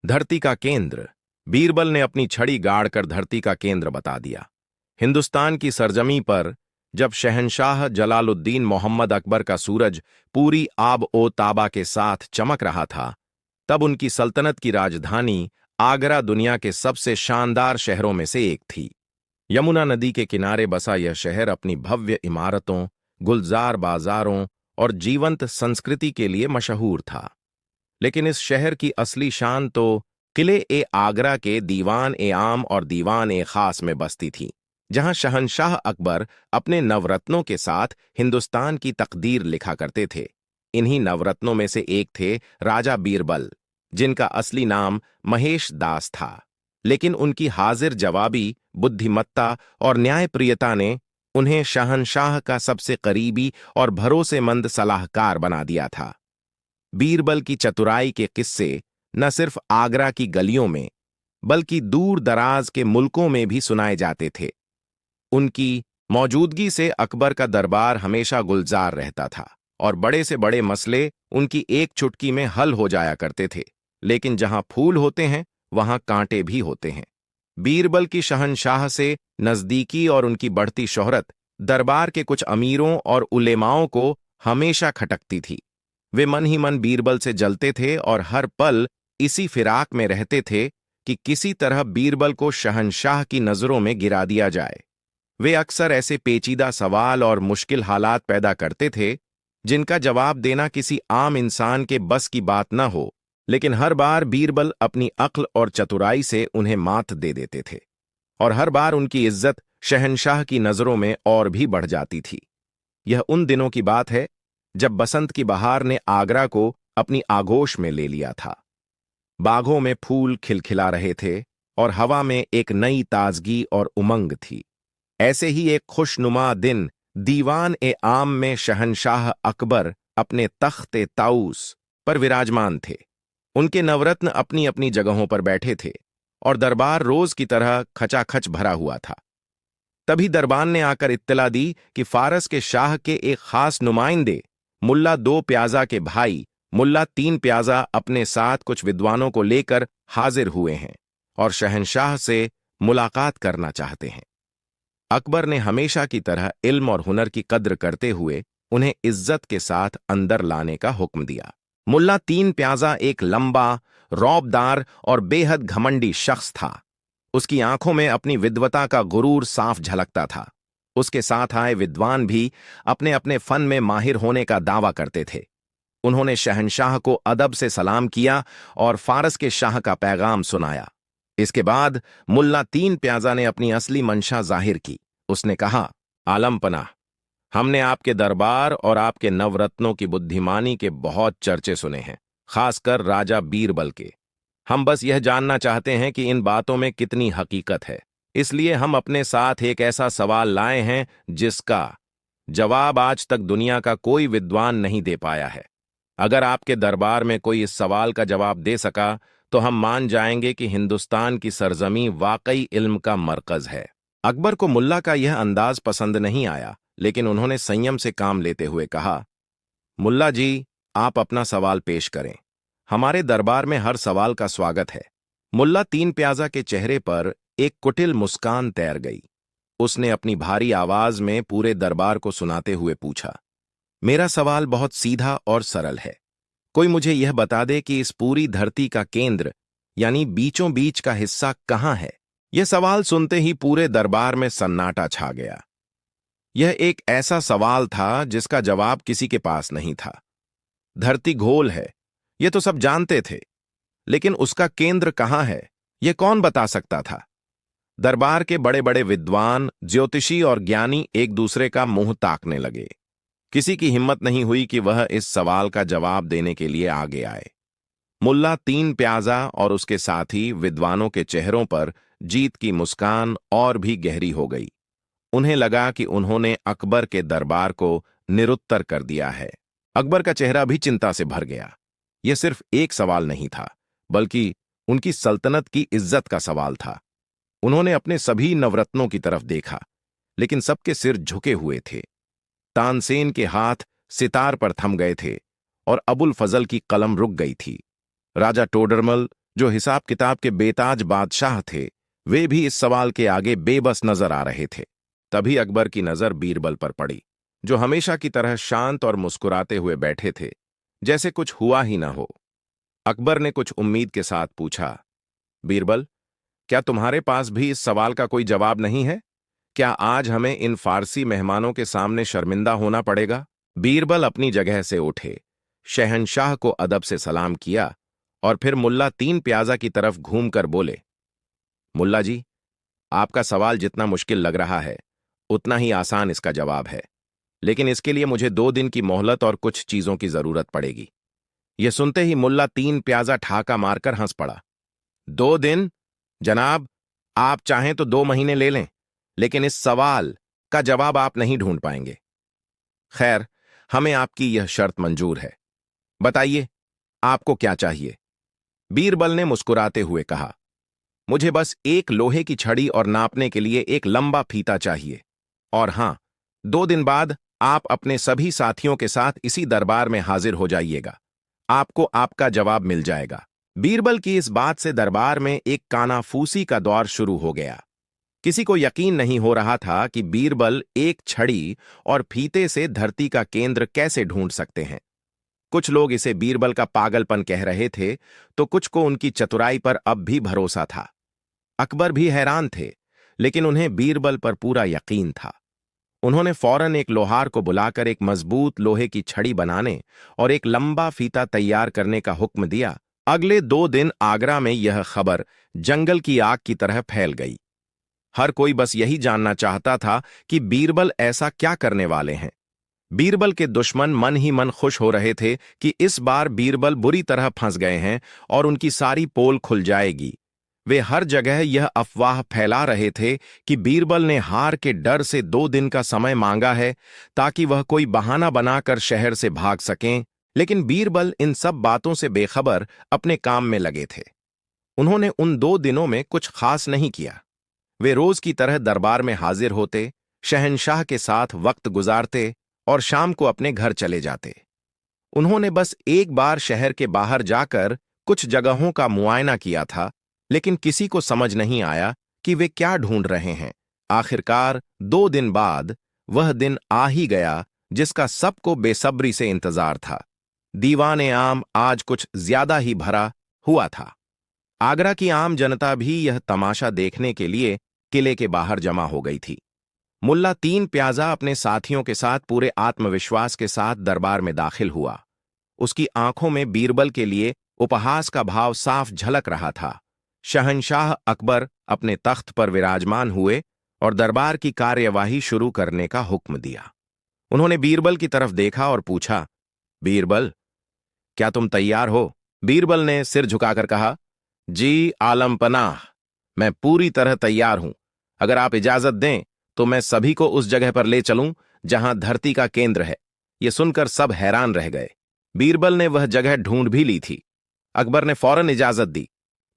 धरती का केंद्र। बीरबल ने अपनी छड़ी गाड़कर धरती का केंद्र बता दिया। हिंदुस्तान की सरजमी पर जब शहंशाह जलालुद्दीन मोहम्मद अकबर का सूरज पूरी आब ओ ताबा के साथ चमक रहा था, तब उनकी सल्तनत की राजधानी आगरा दुनिया के सबसे शानदार शहरों में से एक थी। यमुना नदी के किनारे बसा यह शहर अपनी भव्य इमारतों, गुलजार बाजारों और जीवंत संस्कृति के लिए मशहूर था। लेकिन इस शहर की असली शान तो किले ए आगरा के दीवान ए आम और दीवान ए खास में बसती थी, जहां शहंशाह अकबर अपने नवरत्नों के साथ हिंदुस्तान की तकदीर लिखा करते थे। इन्हीं नवरत्नों में से एक थे राजा बीरबल, जिनका असली नाम महेश दास था। लेकिन उनकी हाजिर जवाबी, बुद्धिमत्ता और न्यायप्रियता ने उन्हें शहंशाह का सबसे करीबी और भरोसेमंद सलाहकार बना दिया था। बीरबल की चतुराई के किस्से न सिर्फ आगरा की गलियों में बल्कि दूर दराज के मुल्कों में भी सुनाए जाते थे। उनकी मौजूदगी से अकबर का दरबार हमेशा गुलजार रहता था और बड़े से बड़े मसले उनकी एक चुटकी में हल हो जाया करते थे। लेकिन जहां फूल होते हैं वहां कांटे भी होते हैं। बीरबल की शहंशाह से नजदीकी और उनकी बढ़ती शोहरत दरबार के कुछ अमीरों और उलेमाओं को हमेशा खटकती थी। वे मन ही मन बीरबल से जलते थे और हर पल इसी फिराक में रहते थे कि किसी तरह बीरबल को शहंशाह की नजरों में गिरा दिया जाए। वे अक्सर ऐसे पेचीदा सवाल और मुश्किल हालात पैदा करते थे जिनका जवाब देना किसी आम इंसान के बस की बात न हो, लेकिन हर बार बीरबल अपनी अक्ल और चतुराई से उन्हें मात दे देते थे और हर बार उनकी इज्जत शहंशाह की नजरों में और भी बढ़ जाती थी। यह उन दिनों की बात है जब बसंत की बहार ने आगरा को अपनी आगोश में ले लिया था। बागों में फूल खिलखिला रहे थे और हवा में एक नई ताजगी और उमंग थी। ऐसे ही एक खुशनुमा दिन दीवान ए आम में शहंशाह अकबर अपने तख्ते ताऊस पर विराजमान थे। उनके नवरत्न अपनी अपनी जगहों पर बैठे थे और दरबार रोज की तरह खचाखच भरा हुआ था। तभी दरबान ने आकर इत्तला दी कि फारस के शाह के एक खास नुमाइंदे मुल्ला दो प्याजा के भाई मुल्ला तीन प्याजा अपने साथ कुछ विद्वानों को लेकर हाजिर हुए हैं और शहंशाह से मुलाकात करना चाहते हैं। अकबर ने हमेशा की तरह इल्म और हुनर की कद्र करते हुए उन्हें इज्जत के साथ अंदर लाने का हुक्म दिया। मुल्ला तीन प्याजा एक लंबा, रौबदार और बेहद घमंडी शख्स था। उसकी आंखों में अपनी विद्वता का गुरूर साफ झलकता था। उसके साथ आए विद्वान भी अपने अपने फन में माहिर होने का दावा करते थे। उन्होंने शहंशाह को अदब से सलाम किया और फारस के शाह का पैगाम सुनाया। इसके बाद मुल्ला तीन प्याजा ने अपनी असली मंशा जाहिर की। उसने कहा, आलम पनाह, हमने आपके दरबार और आपके नवरत्नों की बुद्धिमानी के बहुत चर्चे सुने हैं, खासकर राजा बीरबल के। हम बस यह जानना चाहते हैं कि इन बातों में कितनी हकीकत है। इसलिए हम अपने साथ एक ऐसा सवाल लाए हैं जिसका जवाब आज तक दुनिया का कोई विद्वान नहीं दे पाया है। अगर आपके दरबार में कोई इस सवाल का जवाब दे सका तो हम मान जाएंगे कि हिंदुस्तान की सरजमी वाकई इल्म का मरकज है। अकबर को मुल्ला का यह अंदाज पसंद नहीं आया, लेकिन उन्होंने संयम से काम लेते हुए कहा, मुल्ला जी, आप अपना सवाल पेश करें। हमारे दरबार में हर सवाल का स्वागत है। मुल्ला तीन प्याजा के चेहरे पर एक कुटिल मुस्कान तैर गई। उसने अपनी भारी आवाज में पूरे दरबार को सुनाते हुए पूछा, मेरा सवाल बहुत सीधा और सरल है। कोई मुझे यह बता दे कि इस पूरी धरती का केंद्र यानी बीचों बीच का हिस्सा कहां है। यह सवाल सुनते ही पूरे दरबार में सन्नाटा छा गया। यह एक ऐसा सवाल था जिसका जवाब किसी के पास नहीं था। धरती गोल है, यह तो सब जानते थे, लेकिन उसका केंद्र कहां है, यह कौन बता सकता था। दरबार के बड़े बड़े विद्वान, ज्योतिषी और ज्ञानी एक दूसरे का मुंह ताकने लगे। किसी की हिम्मत नहीं हुई कि वह इस सवाल का जवाब देने के लिए आगे आए। मुल्ला तीन प्याजा और उसके साथी विद्वानों के चेहरों पर जीत की मुस्कान और भी गहरी हो गई। उन्हें लगा कि उन्होंने अकबर के दरबार को निरुत्तर कर दिया है। अकबर का चेहरा भी चिंता से भर गया। यह सिर्फ एक सवाल नहीं था, बल्कि उनकी सल्तनत की इज्जत का सवाल था। उन्होंने अपने सभी नवरत्नों की तरफ देखा, लेकिन सबके सिर झुके हुए थे। तानसेन के हाथ सितार पर थम गए थे और अबुल फजल की कलम रुक गई थी। राजा टोडरमल, जो हिसाब किताब के बेताज बादशाह थे, वे भी इस सवाल के आगे बेबस नजर आ रहे थे। तभी अकबर की नजर बीरबल पर पड़ी, जो हमेशा की तरह शांत और मुस्कुराते हुए बैठे थे, जैसे कुछ हुआ ही न हो। अकबर ने कुछ उम्मीद के साथ पूछा, बीरबल, क्या तुम्हारे पास भी इस सवाल का कोई जवाब नहीं है? क्या आज हमें इन फारसी मेहमानों के सामने शर्मिंदा होना पड़ेगा? बीरबल अपनी जगह से उठे, शहंशाह को अदब से सलाम किया और फिर मुल्ला तीन प्याजा की तरफ घूमकर बोले, मुल्ला जी, आपका सवाल जितना मुश्किल लग रहा है, उतना ही आसान इसका जवाब है। लेकिन इसके लिए मुझे 2 दिन की मोहलत और कुछ चीजों की जरूरत पड़ेगी। यह सुनते ही मुल्ला तीन प्याजा ठाका मारकर हंस पड़ा। 2 दिन? जनाब, आप चाहें तो 2 महीने ले लें, लेकिन इस सवाल का जवाब आप नहीं ढूंढ पाएंगे। खैर, हमें आपकी यह शर्त मंजूर है। बताइए, आपको क्या चाहिए? बीरबल ने मुस्कुराते हुए कहा, मुझे बस एक लोहे की छड़ी और नापने के लिए एक लंबा फीता चाहिए। और हां, 2 दिन बाद आप अपने सभी साथियों के साथ इसी दरबार में हाजिर हो जाइएगा। आपको आपका जवाब मिल जाएगा। बीरबल की इस बात से दरबार में एक कानाफूसी का दौर शुरू हो गया। किसी को यकीन नहीं हो रहा था कि बीरबल एक छड़ी और फीते से धरती का केंद्र कैसे ढूंढ सकते हैं। कुछ लोग इसे बीरबल का पागलपन कह रहे थे, तो कुछ को उनकी चतुराई पर अब भी भरोसा था। अकबर भी हैरान थे, लेकिन उन्हें बीरबल पर पूरा यकीन था। उन्होंने फौरन एक लोहार को बुलाकर एक मजबूत लोहे की छड़ी बनाने और एक लंबा फीता तैयार करने का हुक्म दिया। अगले 2 दिन आगरा में यह खबर जंगल की आग की तरह फैल गई। हर कोई बस यही जानना चाहता था कि बीरबल ऐसा क्या करने वाले हैं। बीरबल के दुश्मन मन ही मन खुश हो रहे थे कि इस बार बीरबल बुरी तरह फंस गए हैं और उनकी सारी पोल खुल जाएगी। वे हर जगह यह अफवाह फैला रहे थे कि बीरबल ने हार के डर से 2 दिन का समय मांगा है ताकि वह कोई बहाना बनाकर शहर से भाग सकें। लेकिन बीरबल इन सब बातों से बेखबर अपने काम में लगे थे। उन्होंने उन 2 दिनों में कुछ खास नहीं किया। वे रोज की तरह दरबार में हाजिर होते, शहंशाह के साथ वक्त गुजारते और शाम को अपने घर चले जाते। उन्होंने बस एक बार शहर के बाहर जाकर कुछ जगहों का मुआयना किया था, लेकिन किसी को समझ नहीं आया कि वे क्या ढूंढ रहे हैं। आखिरकार 2 दिन बाद वह दिन आ ही गया जिसका सबको बेसब्री से इंतजार था। दीवाने आम आज कुछ ज्यादा ही भरा हुआ था। आगरा की आम जनता भी यह तमाशा देखने के लिए किले के बाहर जमा हो गई थी। मुल्ला तीन प्याजा अपने साथियों के साथ पूरे आत्मविश्वास के साथ दरबार में दाखिल हुआ। उसकी आंखों में बीरबल के लिए उपहास का भाव साफ झलक रहा था। शहंशाह अकबर अपने तख्त पर विराजमान हुए और दरबार की कार्यवाही शुरू करने का हुक्म दिया। उन्होंने बीरबल की तरफ देखा और पूछा, बीरबल, क्या तुम तैयार हो? बीरबल ने सिर झुकाकर कहा, जी आलम पनाह, मैं पूरी तरह तैयार हूं। अगर आप इजाजत दें तो मैं सभी को उस जगह पर ले चलूं जहां धरती का केंद्र है। यह सुनकर सब हैरान रह गए। बीरबल ने वह जगह ढूंढ भी ली थी। अकबर ने फौरन इजाजत दी।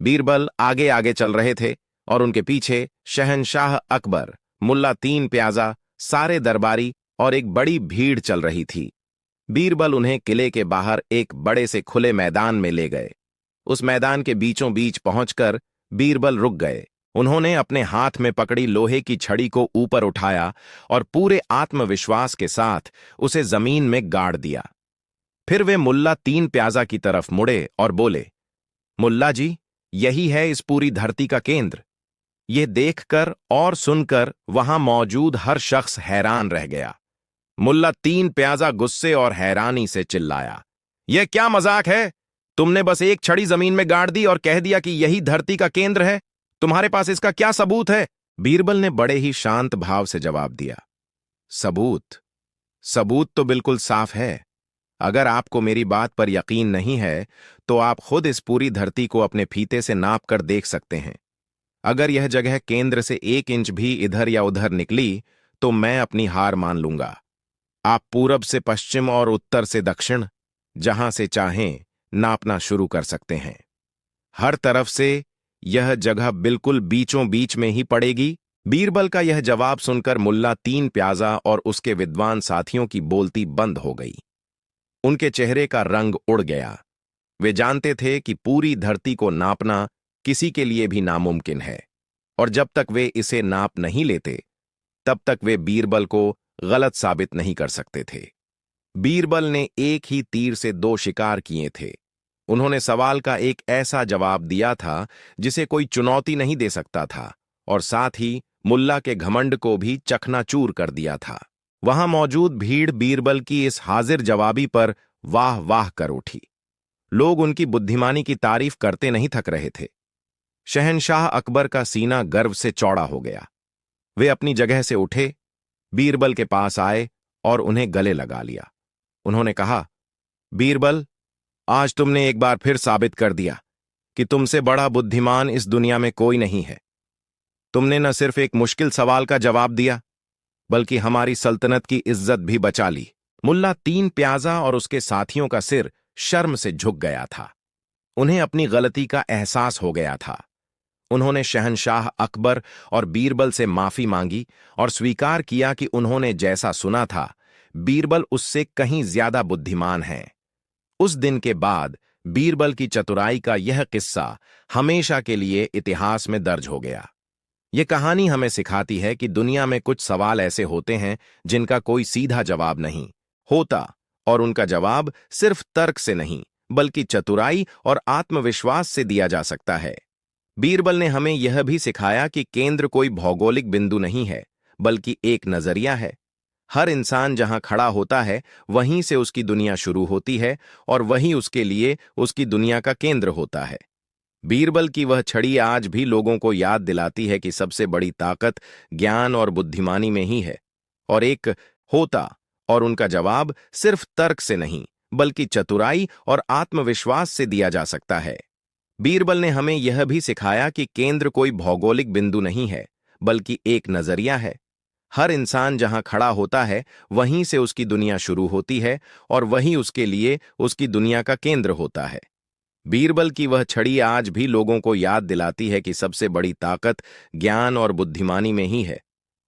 बीरबल आगे आगे चल रहे थे और उनके पीछे शहंशाह अकबर, मुल्ला तीन प्याजा, सारे दरबारी और एक बड़ी भीड़ चल रही थी। बीरबल उन्हें किले के बाहर एक बड़े से खुले मैदान में ले गए। उस मैदान के बीचों बीच पहुंचकर बीरबल रुक गए। उन्होंने अपने हाथ में पकड़ी लोहे की छड़ी को ऊपर उठाया और पूरे आत्मविश्वास के साथ उसे जमीन में गाड़ दिया। फिर वे मुल्ला तीन प्याजा की तरफ मुड़े और बोले, मुल्ला जी, यही है इस पूरी धरती का केंद्र। यह देखकर और सुनकर वहां मौजूद हर शख्स हैरान रह गया। मुल्ला तीन प्याजा गुस्से और हैरानी से चिल्लाया, यह क्या मजाक है? तुमने बस एक छड़ी जमीन में गाड़ दी और कह दिया कि यही धरती का केंद्र है। तुम्हारे पास इसका क्या सबूत है? बीरबल ने बड़े ही शांत भाव से जवाब दिया, सबूत तो बिल्कुल साफ है। अगर आपको मेरी बात पर यकीन नहीं है तो आप खुद इस पूरी धरती को अपने फीते से नाप कर देख सकते हैं। अगर यह जगह केंद्र से 1 इंच भी इधर या उधर निकली तो मैं अपनी हार मान लूंगा। आप पूरब से पश्चिम और उत्तर से दक्षिण, जहां से चाहें नापना शुरू कर सकते हैं। हर तरफ से यह जगह बिल्कुल बीचों बीच में ही पड़ेगी। बीरबल का यह जवाब सुनकर मुल्ला तीन प्याजा और उसके विद्वान साथियों की बोलती बंद हो गई। उनके चेहरे का रंग उड़ गया। वे जानते थे कि पूरी धरती को नापना किसी के लिए भी नामुमकिन है, और जब तक वे इसे नाप नहीं लेते तब तक वे बीरबल को गलत साबित नहीं कर सकते थे। बीरबल ने एक ही तीर से दो शिकार किए थे। उन्होंने सवाल का एक ऐसा जवाब दिया था जिसे कोई चुनौती नहीं दे सकता था, और साथ ही मुल्ला के घमंड को भी चकनाचूर कर दिया था। वहां मौजूद भीड़ बीरबल की इस हाजिर जवाबी पर वाह वाह कर उठी। लोग उनकी बुद्धिमानी की तारीफ करते नहीं थक रहे थे। शहंशाह अकबर का सीना गर्व से चौड़ा हो गया। वे अपनी जगह से उठे, बीरबल के पास आए और उन्हें गले लगा लिया। उन्होंने कहा, बीरबल, आज तुमने एक बार फिर साबित कर दिया कि तुमसे बड़ा बुद्धिमान इस दुनिया में कोई नहीं है। तुमने न सिर्फ एक मुश्किल सवाल का जवाब दिया, बल्कि हमारी सल्तनत की इज्जत भी बचा ली। मुल्ला तीन प्याजा और उसके साथियों का सिर शर्म से झुक गया था। उन्हें अपनी गलती का एहसास हो गया था। उन्होंने शहंशाह अकबर और बीरबल से माफी मांगी और स्वीकार किया कि उन्होंने जैसा सुना था, बीरबल उससे कहीं ज्यादा बुद्धिमान हैं। उस दिन के बाद बीरबल की चतुराई का यह किस्सा हमेशा के लिए इतिहास में दर्ज हो गया। यह कहानी हमें सिखाती है कि दुनिया में कुछ सवाल ऐसे होते हैं जिनका कोई सीधा जवाब नहीं होता, और उनका जवाब सिर्फ तर्क से नहीं बल्कि चतुराई और आत्मविश्वास से दिया जा सकता है। बीरबल ने हमें यह भी सिखाया कि केंद्र कोई भौगोलिक बिंदु नहीं है, बल्कि एक नजरिया है। हर इंसान जहां खड़ा होता है वहीं से उसकी दुनिया शुरू होती है, और वही उसके लिए उसकी दुनिया का केंद्र होता है। बीरबल की वह छड़ी आज भी लोगों को याद दिलाती है कि सबसे बड़ी ताकत ज्ञान और बुद्धिमानी में ही है, और एक होता, और उनका जवाब सिर्फ तर्क से नहीं बल्कि चतुराई और आत्मविश्वास से दिया जा सकता है। बीरबल ने हमें यह भी सिखाया कि केंद्र कोई भौगोलिक बिंदु नहीं है, बल्कि एक नजरिया है। हर इंसान जहां खड़ा होता है वहीं से उसकी दुनिया शुरू होती है, और वही उसके लिए उसकी दुनिया का केंद्र होता है। बीरबल की वह छड़ी आज भी लोगों को याद दिलाती है कि सबसे बड़ी ताकत ज्ञान और बुद्धिमानी में ही है,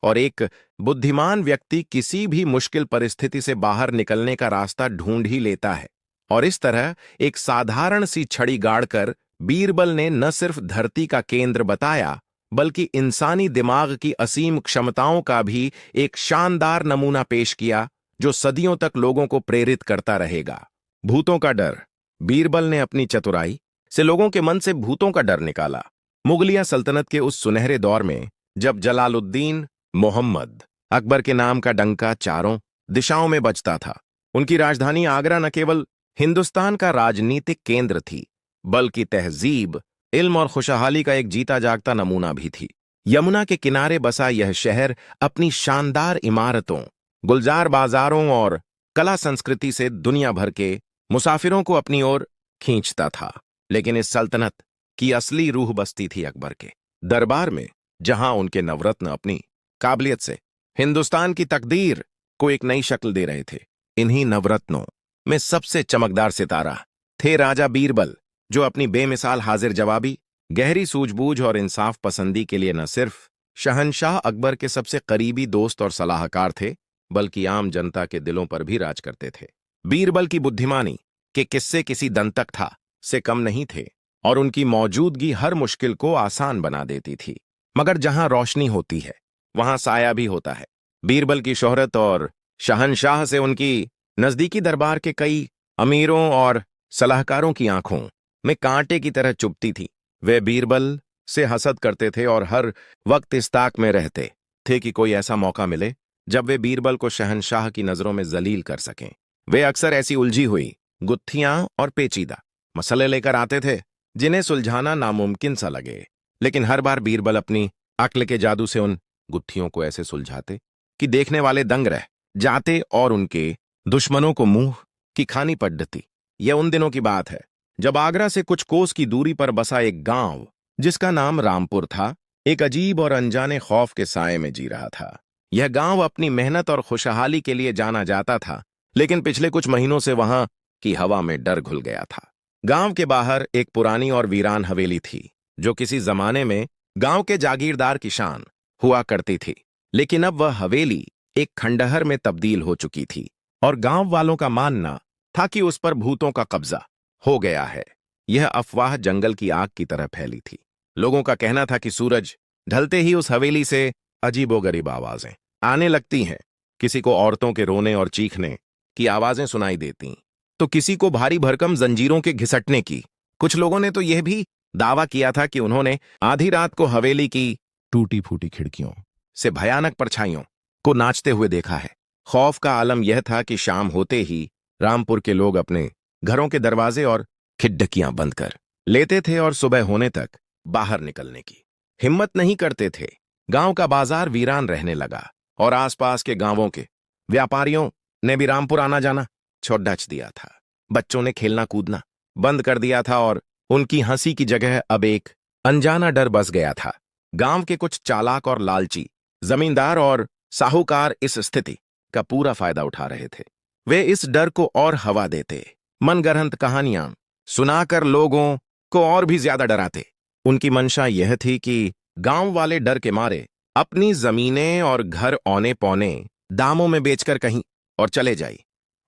और एक बुद्धिमान व्यक्ति किसी भी मुश्किल परिस्थिति से बाहर निकलने का रास्ता ढूंढ ही लेता है। और इस तरह एक साधारण सी छड़ी गाड़कर बीरबल ने न सिर्फ धरती का केंद्र बताया, बल्कि इंसानी दिमाग की असीम क्षमताओं का भी एक शानदार नमूना पेश किया, जो सदियों तक लोगों को प्रेरित करता रहेगा। भूतों का डर। बीरबल ने अपनी चतुराई से लोगों के मन से भूतों का डर निकाला। मुगलिया सल्तनत के उस सुनहरे दौर में, जब जलालुद्दीन मोहम्मद अकबर के नाम का डंका चारों दिशाओं में बजता था, उनकी राजधानी आगरा न केवल हिंदुस्तान का राजनीतिक केंद्र थी, बल्कि तहजीब, इल्म और खुशहाली का एक जीता जागता नमूना भी थी। यमुना के किनारे बसा यह शहर अपनी शानदार इमारतों, गुलजार बाजारों और कला संस्कृति से दुनिया भर के मुसाफिरों को अपनी ओर खींचता था। लेकिन इस सल्तनत की असली रूह बसती थी अकबर के दरबार में, जहां उनके नवरत्न अपनी काबिलियत से हिंदुस्तान की तकदीर को एक नई शक्ल दे रहे थे। इन्हीं नवरत्नों में सबसे चमकदार सितारा थे राजा बीरबल, जो अपनी बेमिसाल हाजिर जवाबी, गहरी सूझबूझ और इंसाफ पसंदी के लिए न सिर्फ शहंशाह अकबर के सबसे करीबी दोस्त और सलाहकार थे, बल्कि आम जनता के दिलों पर भी राज करते थे। बीरबल की बुद्धिमानी के किस्से किसी दंतक था से कम नहीं थे, और उनकी मौजूदगी हर मुश्किल को आसान बना देती थी। मगर जहां रोशनी होती है वहां साया भी होता है। बीरबल की शोहरत और शहंशाह से उनकी नजदीकी दरबार के कई अमीरों और सलाहकारों की आंखों में कांटे की तरह चुभती थी। वे बीरबल से हसद करते थे और हर वक्त इस ताक में रहते थे कि कोई ऐसा मौका मिले जब वे बीरबल को शहंशाह की नजरों में जलील कर सकें। वे अक्सर ऐसी उलझी हुई गुत्थियां और पेचीदा मसले लेकर आते थे जिन्हें सुलझाना नामुमकिन सा लगे, लेकिन हर बार बीरबल अपनी अक्ल के जादू से उन गुत्थियों को ऐसे सुलझाते कि देखने वाले दंग रह जाते और उनके दुश्मनों को मुंह की खानी पड़ती। यह उन दिनों की बात है जब आगरा से कुछ कोस की दूरी पर बसा एक गांव, जिसका नाम रामपुर था, एक अजीब और अनजाने खौफ के साये में जी रहा था। यह गांव अपनी मेहनत और खुशहाली के लिए जाना जाता था, लेकिन पिछले कुछ महीनों से वहां की हवा में डर घुल गया था। गांव के बाहर एक पुरानी और वीरान हवेली थी, जो किसी जमाने में गांव के जागीरदार की शान हुआ करती थी। लेकिन अब वह हवेली एक खंडहर में तब्दील हो चुकी थी, और गांव वालों का मानना था कि उस पर भूतों का कब्जा हो गया है। यह अफवाह जंगल की आग की तरह फैली थी। लोगों का कहना था कि सूरज ढलते ही उस हवेली से अजीबोगरीब आवाजें आने लगती हैं। किसी को औरतों के रोने और चीखने की आवाजें सुनाई देती, तो किसी को भारी भरकम जंजीरों के घिसटने की। कुछ लोगों ने तो यह भी दावा किया था कि उन्होंने आधी रात को हवेली की टूटी फूटी खिड़कियों से भयानक परछाइयों को नाचते हुए देखा है। खौफ का आलम यह था कि शाम होते ही रामपुर के लोग अपने घरों के दरवाजे और खिड़कियां बंद कर लेते थे और सुबह होने तक बाहर निकलने की हिम्मत नहीं करते थे। गांव का बाजार वीरान रहने लगा और आसपास के गांवों के व्यापारियों ने भी रामपुर आना जाना छोड़ दिया था। बच्चों ने खेलना कूदना बंद कर दिया था और उनकी हंसी की जगह अब एक अनजाना डर बस गया था। गांव के कुछ चालाक और लालची जमींदार और साहूकार इस स्थिति का पूरा फायदा उठा रहे थे। वे इस डर को और हवा देते, मनगढ़ंत कहानियां सुनाकर लोगों को और भी ज्यादा डराते। उनकी मंशा यह थी कि गांव वाले डर के मारे अपनी जमीनें और घर औने पौने दामों में बेचकर कहीं और चले जाए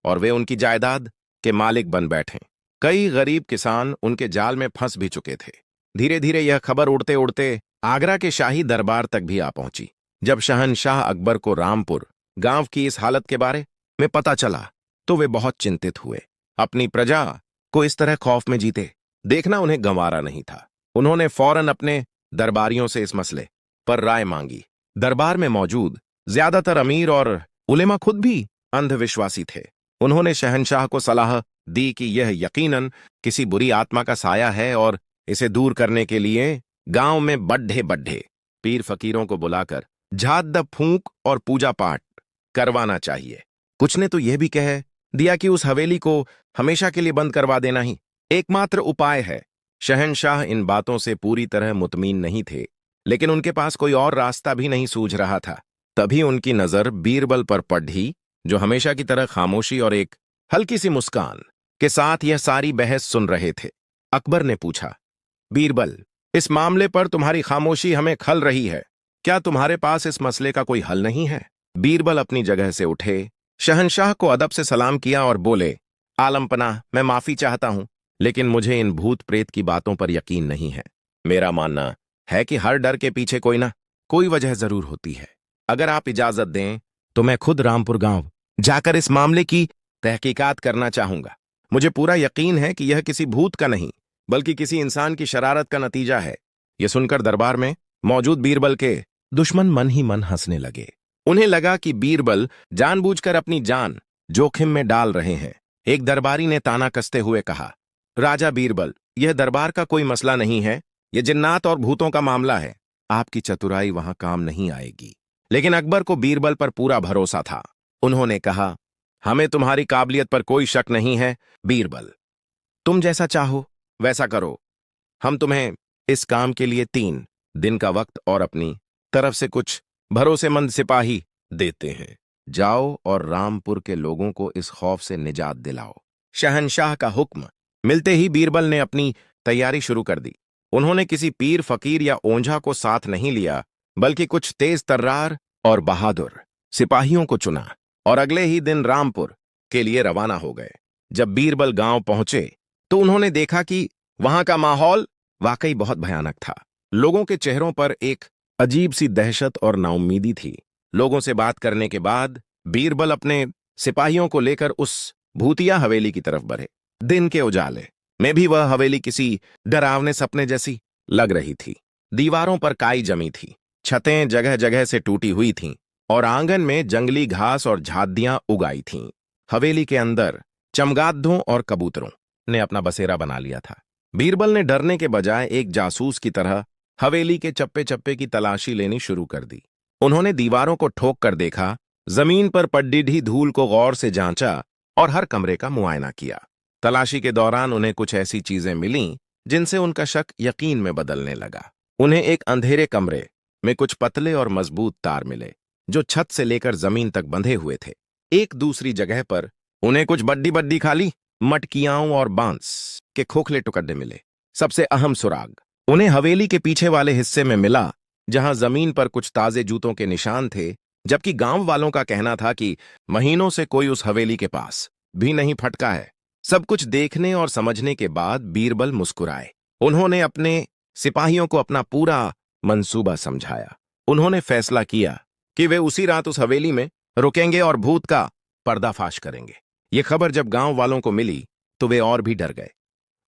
और वे उनकी जायदाद के मालिक बन बैठें। कई गरीब किसान उनके जाल में फंस भी चुके थे। धीरे धीरे यह खबर उड़ते उड़ते आगरा के शाही दरबार तक भी आ पहुंची। जब शहंशाह अकबर को रामपुर गांव की इस हालत के बारे में पता चला तो वे बहुत चिंतित हुए। अपनी प्रजा को इस तरह खौफ में जीते देखना उन्हें गंवारा नहीं था। उन्होंने फौरन अपने दरबारियों से इस मसले पर राय मांगी। दरबार में मौजूद ज्यादातर अमीर और उलेमा खुद भी अंधविश्वासी थे। उन्होंने शहंशाह को सलाह दी कि यह यकीनन किसी बुरी आत्मा का साया है और इसे दूर करने के लिए गांव में बड्ढे बड्ढे पीर फकीरों को बुलाकर झाद फूंक और पूजा पाठ करवाना चाहिए। कुछ ने तो यह भी कह दिया कि उस हवेली को हमेशा के लिए बंद करवा देना ही एकमात्र उपाय है। शहंशाह इन बातों से पूरी तरह मुतमीन नहीं थे, लेकिन उनके पास कोई और रास्ता भी नहीं सूझ रहा था। तभी उनकी नजर बीरबल पर पड़ी, जो हमेशा की तरह खामोशी और एक हल्की सी मुस्कान के साथ यह सारी बहस सुन रहे थे। अकबर ने पूछा, बीरबल, इस मामले पर तुम्हारी खामोशी हमें खल रही है। क्या तुम्हारे पास इस मसले का कोई हल नहीं है? बीरबल अपनी जगह से उठे, शहंशाह को अदब से सलाम किया और बोले, आलमपनाह, मैं माफी चाहता हूं, लेकिन मुझे इन भूत प्रेत की बातों पर यकीन नहीं है। मेरा मानना है कि हर डर के पीछे कोई ना कोई वजह जरूर होती है। अगर आप इजाजत दें तो मैं खुद रामपुर गांव जाकर इस मामले की तहकीकात करना चाहूंगा। मुझे पूरा यकीन है कि यह किसी भूत का नहीं बल्कि किसी इंसान की शरारत का नतीजा है। यह सुनकर दरबार में मौजूद बीरबल के दुश्मन मन ही मन हंसने लगे। उन्हें लगा कि बीरबल जानबूझकर अपनी जान जोखिम में डाल रहे हैं। एक दरबारी ने ताना कसते हुए कहा, राजा बीरबल, यह दरबार का कोई मसला नहीं है, यह जिन्नात और भूतों का मामला है। आपकी चतुराई वहां काम नहीं आएगी। लेकिन अकबर को बीरबल पर पूरा भरोसा था। उन्होंने कहा, हमें तुम्हारी काबिलियत पर कोई शक नहीं है बीरबल। तुम जैसा चाहो वैसा करो। हम तुम्हें इस काम के लिए 3 दिन का वक्त और अपनी तरफ से कुछ भरोसेमंद सिपाही देते हैं। जाओ और रामपुर के लोगों को इस खौफ से निजात दिलाओ। शहंशाह का हुक्म मिलते ही बीरबल ने अपनी तैयारी शुरू कर दी। उन्होंने किसी पीर फकीर या ओंझा को साथ नहीं लिया, बल्कि कुछ तेज तर्रार और बहादुर सिपाहियों को चुना और अगले ही दिन रामपुर के लिए रवाना हो गए। जब बीरबल गांव पहुंचे तो उन्होंने देखा कि वहां का माहौल वाकई बहुत भयानक था। लोगों के चेहरों पर एक अजीब सी दहशत और नाउम्मीदी थी। लोगों से बात करने के बाद बीरबल अपने सिपाहियों को लेकर उस भूतिया हवेली की तरफ बढ़े। दिन के उजाले में भी वह हवेली किसी डरावने सपने जैसी लग रही थी। दीवारों पर काई जमी थी, छतें जगह जगह से टूटी हुई थीं और आंगन में जंगली घास और झादियां उगाई थीं। हवेली के अंदर चमगादड़ों और कबूतरों ने अपना बसेरा बना लिया था। बीरबल ने डरने के बजाय एक जासूस की तरह हवेली के चप्पे चप्पे की तलाशी लेनी शुरू कर दी। उन्होंने दीवारों को ठोक कर देखा, जमीन पर पड़ी धूल को गौर से जांचा और हर कमरे का मुआयना किया। तलाशी के दौरान उन्हें कुछ ऐसी चीजें मिलीं जिनसे उनका शक यकीन में बदलने लगा। उन्हें एक अंधेरे कमरे में कुछ पतले और मजबूत तार मिले जो छत से लेकर जमीन तक बंधे हुए थे। एक दूसरी जगह पर उन्हें कुछ बड्डी बड्डी खाली मटकियाओं और बांस के खोखले टुकड़े मिले। सबसे अहम सुराग उन्हें हवेली के पीछे वाले हिस्से में मिला, जहां जमीन पर कुछ ताजे जूतों के निशान थे, जबकि गांव वालों का कहना था कि महीनों से कोई उस हवेली के पास भी नहीं फटका है। सब कुछ देखने और समझने के बाद बीरबल मुस्कुराए। उन्होंने अपने सिपाहियों को अपना पूरा मंसूबा समझाया। उन्होंने फैसला किया कि वे उसी रात उस हवेली में रुकेंगे और भूत का पर्दाफाश करेंगे। ये खबर जब गांव वालों को मिली तो वे और भी डर गए।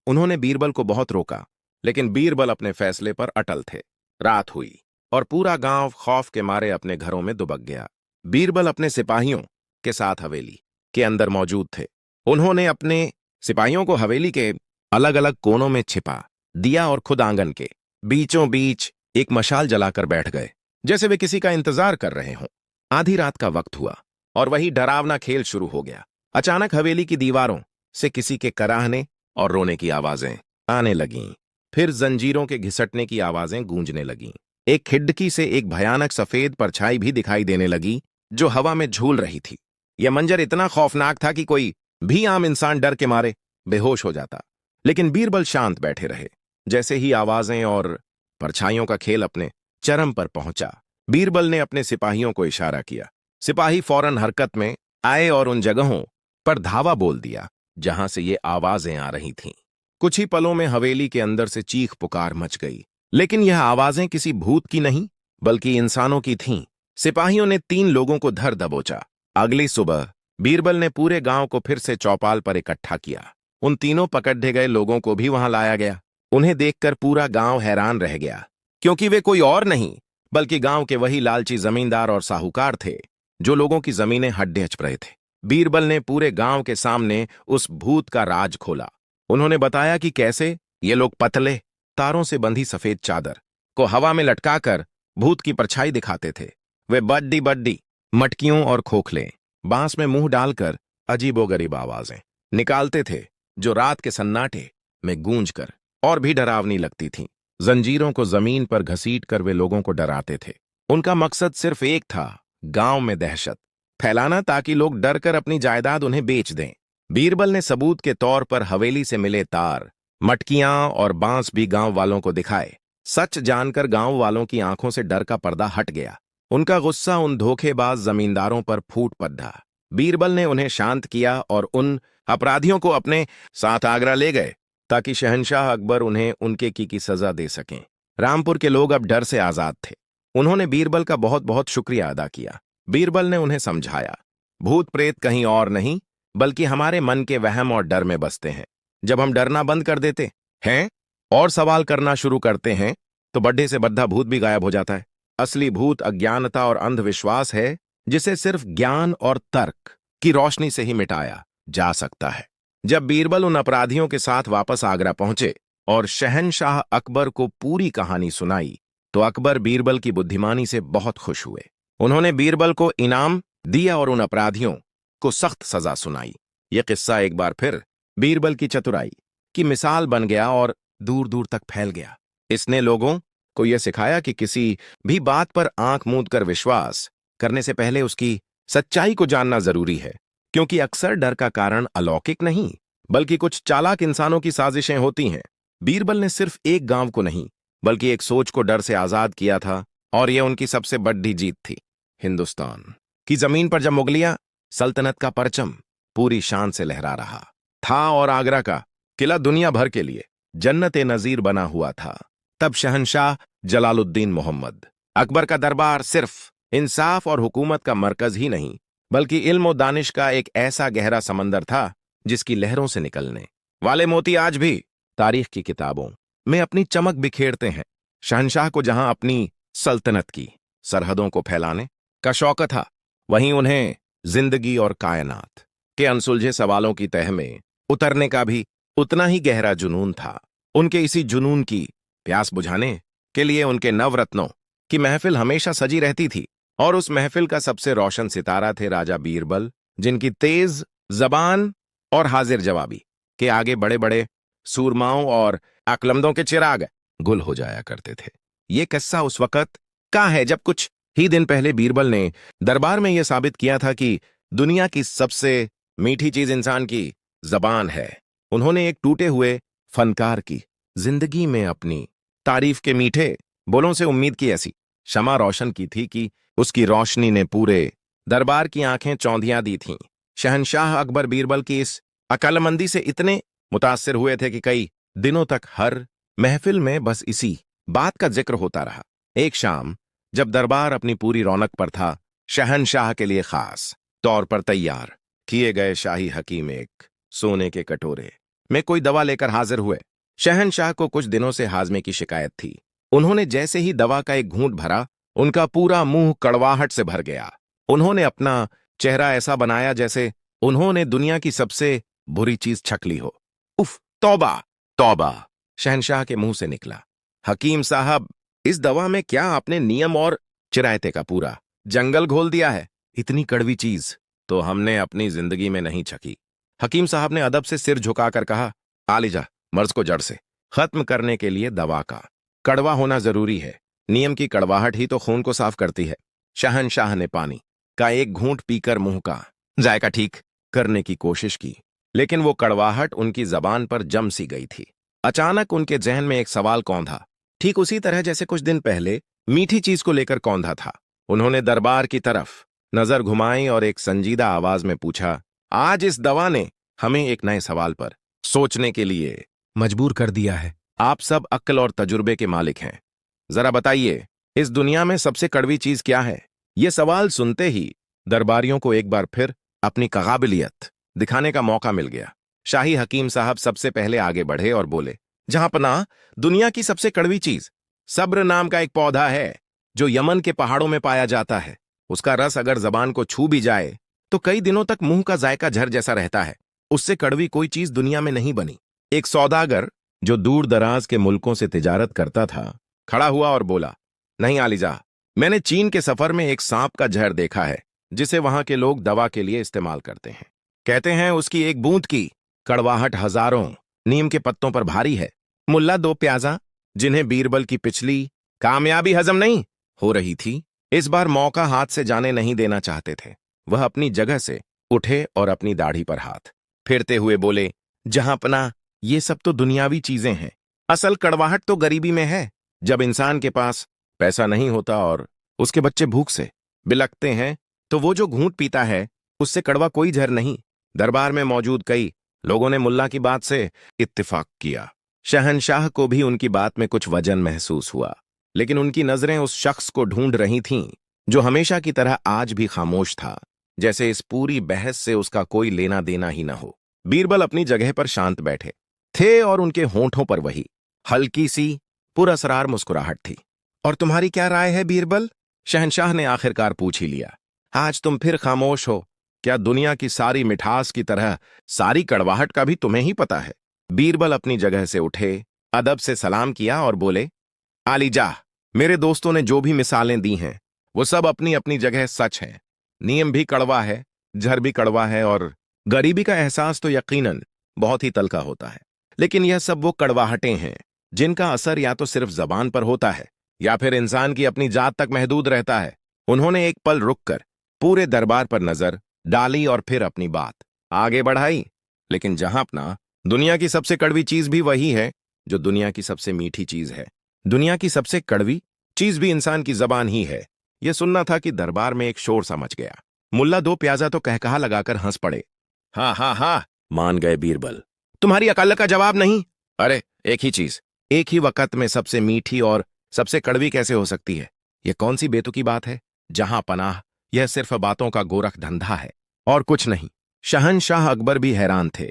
उन्होंने बीरबल को बहुत रोका, लेकिन बीरबल अपने फैसले पर अटल थे। रात हुई और पूरा गांव खौफ के मारे अपने घरों में दुबक गया। बीरबल अपने सिपाहियों के साथ हवेली के अंदर मौजूद थे। उन्होंने अपने सिपाहियों को हवेली के अलग अलग कोनों में छिपा दिया और खुद आंगन के बीचों बीच एक मशाल जलाकर बैठ गए, जैसे वे किसी का इंतजार कर रहे हों। आधी रात का वक्त हुआ और वही डरावना खेल शुरू हो गया। अचानक हवेली की दीवारों से किसी के कराहने और रोने की आवाजें आने लगीं। फिर जंजीरों के घिसटने की आवाजें गूंजने लगीं। एक खिड़की से एक भयानक सफेद परछाई भी दिखाई देने लगी, जो हवा में झूल रही थी। यह मंजर इतना खौफनाक था कि कोई भी आम इंसान डर के मारे बेहोश हो जाता। लेकिन बीरबल शांत बैठे रहे। जैसे ही आवाजें और परछाइयों का खेल अपने चरम पर पहुंचा, बीरबल ने अपने सिपाहियों को इशारा किया। सिपाही फौरन हरकत में आए और उन जगहों पर धावा बोल दिया जहां से ये आवाजें आ रही थीं। कुछ ही पलों में हवेली के अंदर से चीख पुकार मच गई, लेकिन यह आवाजें किसी भूत की नहीं बल्कि इंसानों की थीं। सिपाहियों ने 3 लोगों को धर दबोचा। अगली सुबह बीरबल ने पूरे गांव को फिर से चौपाल पर इकट्ठा किया। उन तीनों पकड़े गए लोगों को भी वहां लाया गया। उन्हें देखकर पूरा गांव हैरान रह गया, क्योंकि वे कोई और नहीं बल्कि गांव के वही लालची जमींदार और साहूकार थे जो लोगों की जमीनें हड्डेच रहे थे। बीरबल ने पूरे गांव के सामने उस भूत का राज खोला। उन्होंने बताया कि कैसे ये लोग पतले तारों से बंधी सफेद चादर को हवा में लटकाकर भूत की परछाई दिखाते थे। वे बड्डी बड्डी मटकियों और खोखले बांस में मुंह डालकर अजीबोगरीब आवाजें निकालते थे, जो रात के सन्नाटे में गूंजकर और भी डरावनी लगती थीं। जंजीरों को जमीन पर घसीटकर वे लोगों को डराते थे। उनका मकसद सिर्फ एक था, गांव में दहशत फैलाना, ताकि लोग डरकर अपनी जायदाद उन्हें बेच दें। बीरबल ने सबूत के तौर पर हवेली से मिले तार, मटकियां और बांस भी गांव वालों को दिखाए। सच जानकर गांव वालों की आंखों से डर का पर्दा हट गया। उनका गुस्सा उन धोखेबाज जमींदारों पर फूट पड़ा। बीरबल ने उन्हें शांत किया और उन अपराधियों को अपने साथ आगरा ले गए, ताकि शहंशाह अकबर उन्हें उनके की सजा दे सकें। रामपुर के लोग अब डर से आजाद थे। उन्होंने बीरबल का बहुत बहुत शुक्रिया अदा किया। बीरबल ने उन्हें समझाया, भूत प्रेत कहीं और नहीं बल्कि हमारे मन के वहम और डर में बसते हैं। जब हम डरना बंद कर देते हैं और सवाल करना शुरू करते हैं तो बड्ढे से बद्धा भूत भी गायब हो जाता है। असली भूत अज्ञानता और अंधविश्वास है, जिसे सिर्फ ज्ञान और तर्क की रोशनी से ही मिटाया जा सकता है। जब बीरबल उन अपराधियों के साथ वापस आगरा पहुंचे और शहंशाह अकबर को पूरी कहानी सुनाई, तो अकबर बीरबल की बुद्धिमानी से बहुत खुश हुए। उन्होंने बीरबल को इनाम दिया और उन अपराधियों को सख्त सजा सुनाई। यह किस्सा एक बार फिर बीरबल की चतुराई की मिसाल बन गया और दूर दूर तक फैल गया। इसने लोगों को यह सिखाया कि किसी भी बात पर आंख मूंद कर विश्वास करने से पहले उसकी सच्चाई को जानना जरूरी है, क्योंकि अक्सर डर का कारण अलौकिक नहीं बल्कि कुछ चालाक इंसानों की साजिशें होती हैं। बीरबल ने सिर्फ एक गांव को नहीं बल्कि एक सोच को डर से आजाद किया था, और यह उनकी सबसे बड़ी जीत थी। हिंदुस्तान की जमीन पर जब मुगलिया सल्तनत का परचम पूरी शान से लहरा रहा था और आगरा का किला दुनिया भर के लिए जन्नत नजीर बना हुआ था, तब शहंशाह जलालुद्दीन मोहम्मद अकबर का दरबार सिर्फ इंसाफ और हुकूमत का मरकज ही नहीं बल्कि इल्म और दानिश का एक ऐसा गहरा समंदर था जिसकी लहरों से निकलने वाले मोती आज भी तारीख की किताबों में अपनी चमक बिखेरते हैं। शहंशाह को जहां अपनी सल्तनत की सरहदों को फैलाने का शौक था, वहीं उन्हें जिंदगी और कायनात के अनसुलझे सवालों की तह में उतरने का भी उतना ही गहरा जुनून था। उनके इसी जुनून की प्यास बुझाने के लिए उनके नवरत्नों की महफिल हमेशा सजी रहती थी, और उस महफिल का सबसे रोशन सितारा थे राजा बीरबल, जिनकी तेज जबान और हाजिर जवाबी के आगे बड़े बड़े सूरमाओं और अकलमदों के चिराग गुल हो जाया करते थे। ये किस्सा उस वक्त का है जब कुछ ही दिन पहले बीरबल ने दरबार में यह साबित किया था कि दुनिया की सबसे मीठी चीज इंसान की जबान है। उन्होंने एक टूटे हुए फनकार की जिंदगी में अपनी तारीफ के मीठे बोलों से उम्मीद की ऐसी शमा रोशन की थी कि उसकी रोशनी ने पूरे दरबार की आंखें चौंधियां दी थीं। शहंशाह अकबर बीरबल की इस अक्लमंदी से इतने मुतासिर हुए थे कि कई दिनों तक हर महफिल में बस इसी बात का जिक्र होता रहा। एक शाम जब दरबार अपनी पूरी रौनक पर था, शहनशाह के लिए खास तौर पर तैयार किए गए शाही हकीम एक सोने के कटोरे में कोई दवा लेकर हाजिर हुए। शहनशाह को कुछ दिनों से हाजमे की शिकायत थी। उन्होंने जैसे ही दवा का एक घूंट भरा, उनका पूरा मुंह कड़वाहट से भर गया। उन्होंने अपना चेहरा ऐसा बनाया जैसे उन्होंने दुनिया की सबसे बुरी चीज छक ली हो। उफ, तौबा तौबा, शहनशाह के मुंह से निकला। हकीम साहब, इस दवा में क्या आपने नियम और चिरायते का पूरा जंगल घोल दिया है? इतनी कड़वी चीज तो हमने अपनी जिंदगी में नहीं छकी। हकीम साहब ने अदब से सिर झुकाकर कहा, आलिजा, मर्ज को जड़ से खत्म करने के लिए दवा का कड़वा होना जरूरी है। नियम की कड़वाहट ही तो खून को साफ करती है। शहनशाह ने पानी का एक घूंट पीकर मुंह का जायका ठीक करने की कोशिश की, लेकिन वो कड़वाहट उनकी जबान पर जम सी गई थी। अचानक उनके जहन में एक सवाल कौंधा, ठीक उसी तरह जैसे कुछ दिन पहले मीठी चीज को लेकर कौंधा था। उन्होंने दरबार की तरफ नजर घुमाई और एक संजीदा आवाज में पूछा, आज इस दवा ने हमें एक नए सवाल पर सोचने के लिए मजबूर कर दिया है। आप सब अक्ल और तजुर्बे के मालिक हैं, जरा बताइए, इस दुनिया में सबसे कड़वी चीज क्या है? ये सवाल सुनते ही दरबारियों को एक बार फिर अपनी काबिलियत दिखाने का मौका मिल गया। शाही हकीम साहब सबसे पहले आगे बढ़े और बोले, जहांपनाह, दुनिया की सबसे कड़वी चीज सब्र नाम का एक पौधा है जो यमन के पहाड़ों में पाया जाता है। उसका रस अगर जबान को छू भी जाए तो कई दिनों तक मुंह का जायका झर जैसा रहता है। उससे कड़वी कोई चीज दुनिया में नहीं बनी। एक सौदागर जो दूर दराज के मुल्कों से तिजारत करता था, खड़ा हुआ और बोला, नहीं आलिजा, मैंने चीन के सफर में एक सांप का जहर देखा है जिसे वहां के लोग दवा के लिए इस्तेमाल करते हैं। कहते हैं उसकी एक बूंद की कड़वाहट हजारों नीम के पत्तों पर भारी है। मुल्ला दो प्याजा, जिन्हें बीरबल की पिछली कामयाबी हजम नहीं हो रही थी, इस बार मौका हाथ से जाने नहीं देना चाहते थे। वह अपनी जगह से उठे और अपनी दाढ़ी पर हाथ फेरते हुए बोले, जहांपनाह, ये सब तो दुनियावी चीजें हैं। असल कड़वाहट तो गरीबी में है। जब इंसान के पास पैसा नहीं होता और उसके बच्चे भूख से बिलखते हैं, तो वो जो घूंट पीता है उससे कड़वा कोई जहर नहीं। दरबार में मौजूद कई लोगों ने मुल्ला की बात से इत्तिफाक किया। शहनशाह को भी उनकी बात में कुछ वजन महसूस हुआ, लेकिन उनकी नजरें उस शख्स को ढूंढ रही थीं जो हमेशा की तरह आज भी खामोश था, जैसे इस पूरी बहस से उसका कोई लेना देना ही न हो। बीरबल अपनी जगह पर शांत बैठे थे और उनके होंठों पर वही हल्की सी पुरअसरार मुस्कुराहट थी। और तुम्हारी क्या राय है बीरबल? शहनशाह ने आखिरकार पूछ ही लिया। आज तुम फिर खामोश हो। क्या दुनिया की सारी मिठास की तरह सारी कड़वाहट का भी तुम्हें ही पता है? बीरबल अपनी जगह से उठे, अदब से सलाम किया और बोले, आलिजा, मेरे दोस्तों ने जो भी मिसालें दी हैं वो सब अपनी अपनी जगह सच हैं। नियम भी कड़वा है, जहर भी कड़वा है और गरीबी का एहसास तो यकीनन बहुत ही तलखा होता है। लेकिन यह सब वो कड़वाहटें हैं जिनका असर या तो सिर्फ जबान पर होता है या फिर इंसान की अपनी जात तक महदूद रहता है। उन्होंने एक पल रुककर पूरे दरबार पर नजर डाली और फिर अपनी बात आगे बढ़ाई। लेकिन जहांपनाह, दुनिया की सबसे कड़वी चीज भी वही है जो दुनिया की सबसे मीठी चीज है। दुनिया की सबसे कड़वी चीज भी इंसान की जबान ही है। यह सुनना था कि दरबार में एक शोर सा मच गया। मुल्ला दो प्याजा तो कहकहा लगाकर हंस पड़े। हाँ हाँ हाँ, मान गए बीरबल, तुम्हारी अकल का जवाब नहीं। अरे, एक ही चीज एक ही वक्त में सबसे मीठी और सबसे कड़वी कैसे हो सकती है? यह कौन सी बेतुकी बात है? जहां पनाह, यह सिर्फ बातों का गोरख धंधा है और कुछ नहीं। शहनशाह अकबर भी हैरान थे।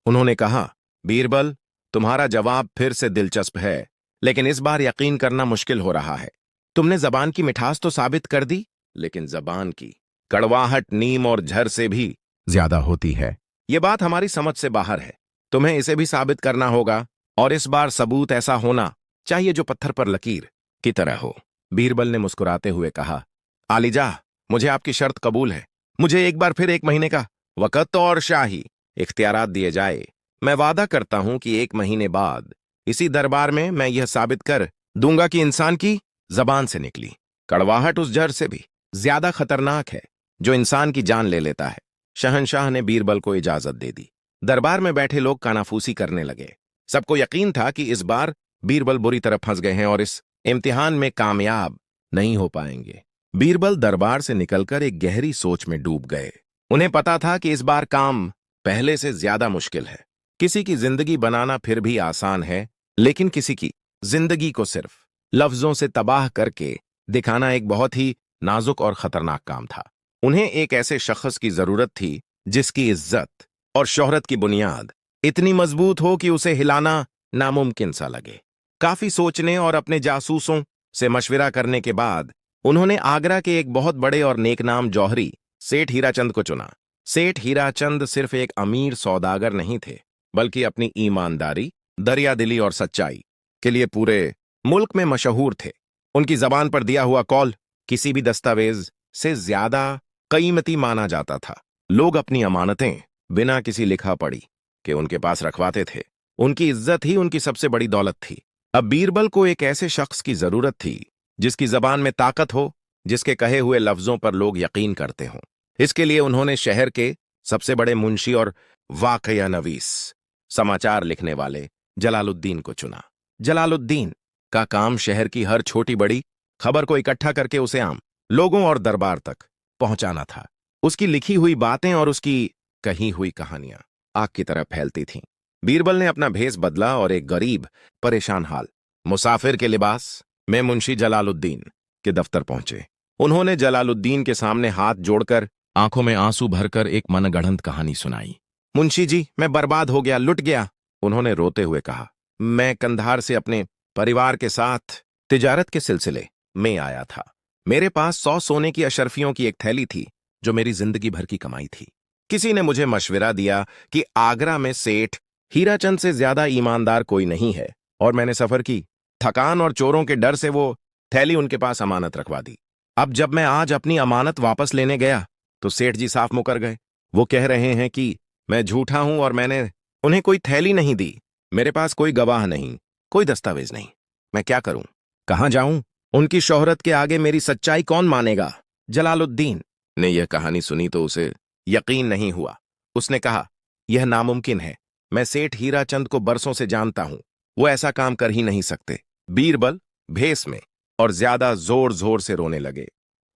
उन्होंने कहा, बीरबल, तुम्हारा जवाब फिर से दिलचस्प है, लेकिन इस बार यकीन करना मुश्किल हो रहा है। तुमने जबान की मिठास तो साबित कर दी, लेकिन जबान की कड़वाहट नीम और झर से भी ज्यादा होती है। यह बात हमारी समझ से बाहर है। तुम्हें इसे भी साबित करना होगा, और इस बार सबूत ऐसा होना चाहिए जो पत्थर पर लकीर की तरह हो। बीरबल ने मुस्कुराते हुए कहा, आलिजा, मुझे आपकी शर्त कबूल है। मुझे एक बार फिर 1 महीने का वक़्त और शाही इख्तियारात दिए जाए। मैं वादा करता हूं कि 1 महीने बाद इसी दरबार में मैं यह साबित कर दूंगा कि इंसान की जबान से निकली कड़वाहट उस जहर से भी ज्यादा खतरनाक है जो इंसान की जान ले लेता है। शहनशाह ने बीरबल को इजाजत दे दी। दरबार में बैठे लोग कानाफूसी करने लगे। सबको यकीन था कि इस बार बीरबल बुरी तरह फंस गए हैं और इस इम्तिहान में कामयाब नहीं हो पाएंगे। बीरबल दरबार से निकलकर एक गहरी सोच में डूब गए। उन्हें पता था कि इस बार काम पहले से ज्यादा मुश्किल है। किसी की जिंदगी बनाना फिर भी आसान है, लेकिन किसी की जिंदगी को सिर्फ लफ्जों से तबाह करके दिखाना एक बहुत ही नाजुक और खतरनाक काम था। उन्हें एक ऐसे शख्स की जरूरत थी जिसकी इज्जत और शोहरत की बुनियाद इतनी मजबूत हो कि उसे हिलाना नामुमकिन सा लगे। काफी सोचने और अपने जासूसों से मशविरा करने के बाद उन्होंने आगरा के एक बहुत बड़े और नेकनाम जौहरी सेठ हीराचंद को चुना। सेठ हीराचंद सिर्फ एक अमीर सौदागर नहीं थे, बल्कि अपनी ईमानदारी, दरियादिली और सच्चाई के लिए पूरे मुल्क में मशहूर थे। उनकी जबान पर दिया हुआ कौल किसी भी दस्तावेज से ज्यादा कीमती माना जाता था। लोग अपनी अमानतें बिना किसी लिखा पढ़ी के उनके पास रखवाते थे। उनकी इज्जत ही उनकी सबसे बड़ी दौलत थी। अब बीरबल को एक ऐसे शख्स की जरूरत थी जिसकी जबान में ताकत हो, जिसके कहे हुए लफ्जों पर लोग यकीन करते हों। इसके लिए उन्होंने शहर के सबसे बड़े मुंशी और वाकया नवीस समाचार लिखने वाले जलालुद्दीन को चुना। जलालुद्दीन का काम शहर की हर छोटी बड़ी खबर को इकट्ठा करके उसे आम लोगों और दरबार तक पहुंचाना था। उसकी लिखी हुई बातें और उसकी कही हुई कहानियां आग की तरह फैलती थीं। बीरबल ने अपना भेष बदला और एक गरीब, परेशान हाल मुसाफिर के लिबास में मुंशी जलालुद्दीन के दफ्तर पहुंचे। उन्होंने जलालुद्दीन के सामने हाथ जोड़कर आंखों में आंसू भरकर एक मनगढ़ंत कहानी सुनाई। मुंशी जी, मैं बर्बाद हो गया, लुट गया, उन्होंने रोते हुए कहा। मैं कंधार से अपने परिवार के साथ तिजारत के सिलसिले में आया था। मेरे पास 100 सोने की अशर्फियों की एक थैली थी जो मेरी जिंदगी भर की कमाई थी। किसी ने मुझे मशविरा दिया कि आगरा में सेठ हीराचंद से ज्यादा ईमानदार कोई नहीं है, और मैंने सफर की थकान और चोरों के डर से वो थैली उनके पास अमानत रखवा दी। अब जब मैं आज अपनी अमानत वापस लेने गया तो सेठ जी साफ मुकर गए। वो कह रहे हैं कि मैं झूठा हूं और मैंने उन्हें कोई थैली नहीं दी। मेरे पास कोई गवाह नहीं, कोई दस्तावेज नहीं। मैं क्या करूं, कहां जाऊं? उनकी शोहरत के आगे मेरी सच्चाई कौन मानेगा? जलालुद्दीन ने यह कहानी सुनी तो उसे यकीन नहीं हुआ। उसने कहा, यह नामुमकिन है। मैं सेठ हीराचंद को बरसों से जानता हूं, वो ऐसा काम कर ही नहीं सकते। बीरबल भेस में और ज्यादा जोर जोर से रोने लगे।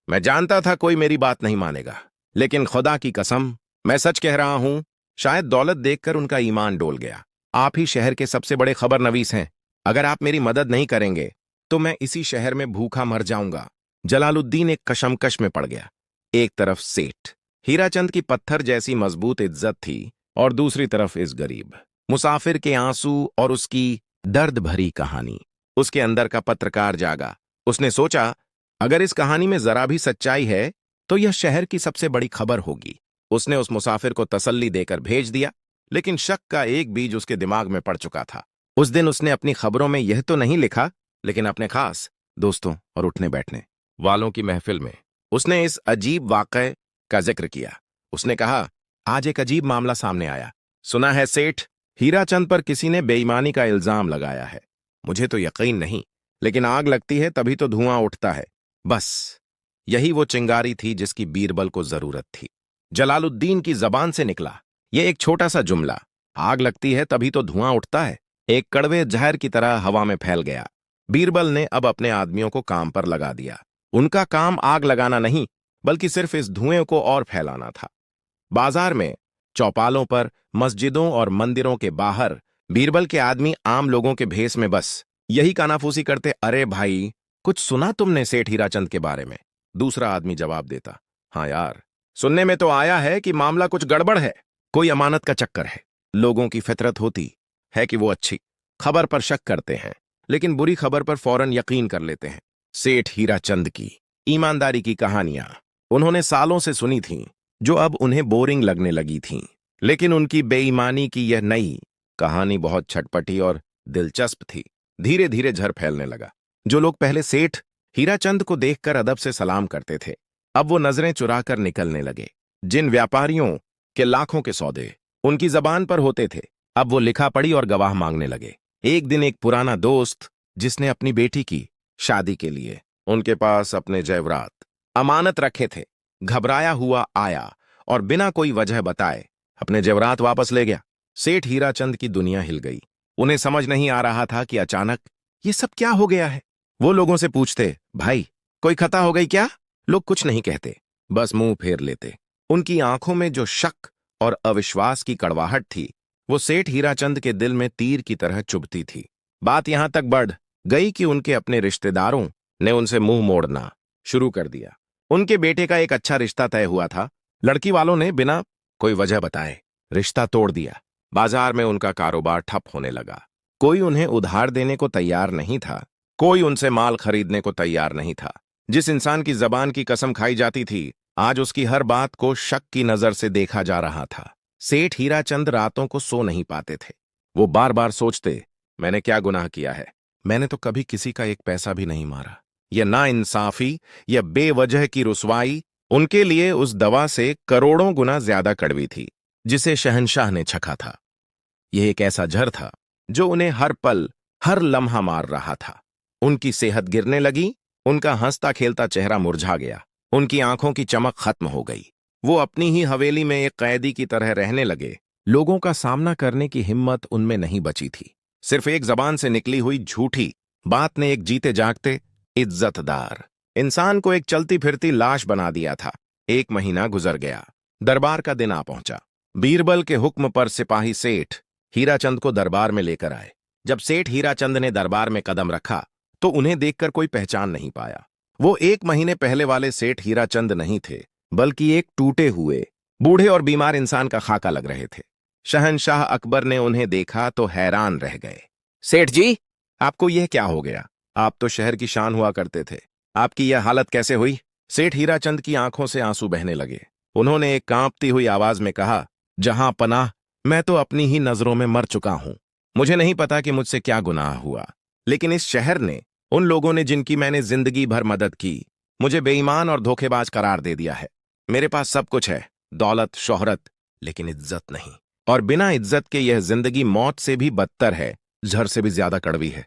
मैं जानता था कोई मेरी बात नहीं मानेगा, लेकिन खुदा की कसम, मैं सच कह रहा हूं। शायद दौलत देखकर उनका ईमान डोल गया। आप ही शहर के सबसे बड़े खबर नवीस हैं। अगर आप मेरी मदद नहीं करेंगे तो मैं इसी शहर में भूखा मर जाऊंगा। जलालुद्दीन एक कशमकश में पड़ गया। एक तरफ सेठ हीराचंद की पत्थर जैसी मजबूत इज्जत थी और दूसरी तरफ इस गरीब मुसाफिर के आंसू और उसकी दर्द भरी कहानी। उसके अंदर का पत्रकार जागा। उसने सोचा, अगर इस कहानी में जरा भी सच्चाई है तो यह शहर की सबसे बड़ी खबर होगी। उसने उस मुसाफिर को तसल्ली देकर भेज दिया, लेकिन शक का एक बीज उसके दिमाग में पड़ चुका था। उस दिन उसने अपनी खबरों में यह तो नहीं लिखा, लेकिन अपने खास दोस्तों और उठने बैठने वालों की महफिल में उसने इस अजीब वाक़ये का जिक्र किया। उसने कहा, आज एक अजीब मामला सामने आया। सुना है सेठ हीराचंद पर किसी ने बेईमानी का इल्जाम लगाया है। मुझे तो यकीन नहीं, लेकिन आग लगती है तभी तो धुआं उठता है। बस यही वो चिंगारी थी जिसकी बीरबल को जरूरत थी। जलालुद्दीन की जबान से निकला यह एक छोटा सा जुमला, आग लगती है तभी तो धुआं उठता है, एक कड़वे जहर की तरह हवा में फैल गया। बीरबल ने अब अपने आदमियों को काम पर लगा दिया। उनका काम आग लगाना नहीं, बल्कि सिर्फ इस धुएं को और फैलाना था। बाजार में, चौपालों पर, मस्जिदों और मंदिरों के बाहर बीरबल के आदमी आम लोगों के भेष में बस यही कानाफूसी करते, अरे भाई, कुछ सुना तुमने सेठ हीराचंद के बारे में? दूसरा आदमी जवाब देता, हाँ यार, सुनने में तो आया है कि मामला कुछ गड़बड़ है, कोई अमानत का चक्कर है। लोगों की फितरत होती है कि वो अच्छी खबर पर शक करते हैं, लेकिन बुरी खबर पर फौरन यकीन कर लेते हैं। सेठ हीराचंद की ईमानदारी की कहानियां उन्होंने सालों से सुनी थीं, जो अब उन्हें बोरिंग लगने लगी थीं। लेकिन उनकी बेईमानी की यह नई कहानी बहुत छटपटी और दिलचस्प थी। धीरे धीरे झर फैलने लगा। जो लोग पहले सेठ हीराचंद को देखकर अदब से सलाम करते थे, अब वो नजरें चुराकर निकलने लगे। जिन व्यापारियों के लाखों के सौदे उनकी जबान पर होते थे, अब वो लिखा पढ़ी और गवाह मांगने लगे। एक दिन एक पुराना दोस्त, जिसने अपनी बेटी की शादी के लिए उनके पास अपने जेवरात अमानत रखे थे, घबराया हुआ आया और बिना कोई वजह बताए अपने जेवरात वापस ले गया। सेठ हीराचंद की दुनिया हिल गई। उन्हें समझ नहीं आ रहा था कि अचानक ये सब क्या हो गया है। वो लोगों से पूछते, भाई कोई खता हो गई क्या? लोग कुछ नहीं कहते, बस मुंह फेर लेते। उनकी आंखों में जो शक और अविश्वास की कड़वाहट थी, वो सेठ हीराचंद के दिल में तीर की तरह चुभती थी। बात यहां तक बढ़ गई कि उनके अपने रिश्तेदारों ने उनसे मुंह मोड़ना शुरू कर दिया। उनके बेटे का एक अच्छा रिश्ता तय हुआ था, लड़की वालों ने बिना कोई वजह बताए रिश्ता तोड़ दिया। बाजार में उनका कारोबार ठप होने लगा। कोई उन्हें उधार देने को तैयार नहीं था, कोई उनसे माल खरीदने को तैयार नहीं था। जिस इंसान की जबान की कसम खाई जाती थी, आज उसकी हर बात को शक की नजर से देखा जा रहा था। सेठ हीराचंद रातों को सो नहीं पाते थे। वो बार बार सोचते, मैंने क्या गुनाह किया है? मैंने तो कभी किसी का एक पैसा भी नहीं मारा। यह नाइंसाफी, यह बेवजह की रुसवाई उनके लिए उस दवा से करोड़ों गुना ज्यादा कड़वी थी जिसे शहंशाह ने छका था। यह एक ऐसा जहर था जो उन्हें हर पल, हर लम्हा मार रहा था। उनकी सेहत गिरने लगी, उनका हंसता खेलता चेहरा मुरझा गया, उनकी आंखों की चमक खत्म हो गई। वो अपनी ही हवेली में एक कैदी की तरह रहने लगे। लोगों का सामना करने की हिम्मत उनमें नहीं बची थी। सिर्फ एक जबान से निकली हुई झूठी बात ने एक जीते जागते इज्जतदार इंसान को एक चलती फिरती लाश बना दिया था। 1 महीना गुजर गया। दरबार का दिन आ पहुंचा। बीरबल के हुक्म पर सिपाही सेठ हीराचंद को दरबार में लेकर आए। जब सेठ हीराचंद ने दरबार में कदम रखा तो उन्हें देखकर कोई पहचान नहीं पाया। वो 1 महीने पहले वाले सेठ हीराचंद नहीं थे, बल्कि एक टूटे हुए, बूढ़े और बीमार इंसान का खाका लग रहे थे। शहंशाह अकबर ने उन्हें देखा तो हैरान रह गए। सेठ जी, आपको यह क्या हो गया? आप तो शहर की शान हुआ करते थे, आपकी यह हालत कैसे हुई? सेठ हीराचंद की आंखों से आंसू बहने लगे। उन्होंने एक कांपती हुई आवाज में कहा, जहां पनाह, मैं तो अपनी ही नजरों में मर चुका हूं। मुझे नहीं पता कि मुझसे क्या गुनाह हुआ, लेकिन इस शहर ने, उन लोगों ने जिनकी मैंने जिंदगी भर मदद की, मुझे बेईमान और धोखेबाज करार दे दिया है। मेरे पास सब कुछ है, दौलत, शोहरत, लेकिन इज्जत नहीं। और बिना इज्जत के यह जिंदगी मौत से भी बदतर है, जहर से भी ज्यादा कड़वी है।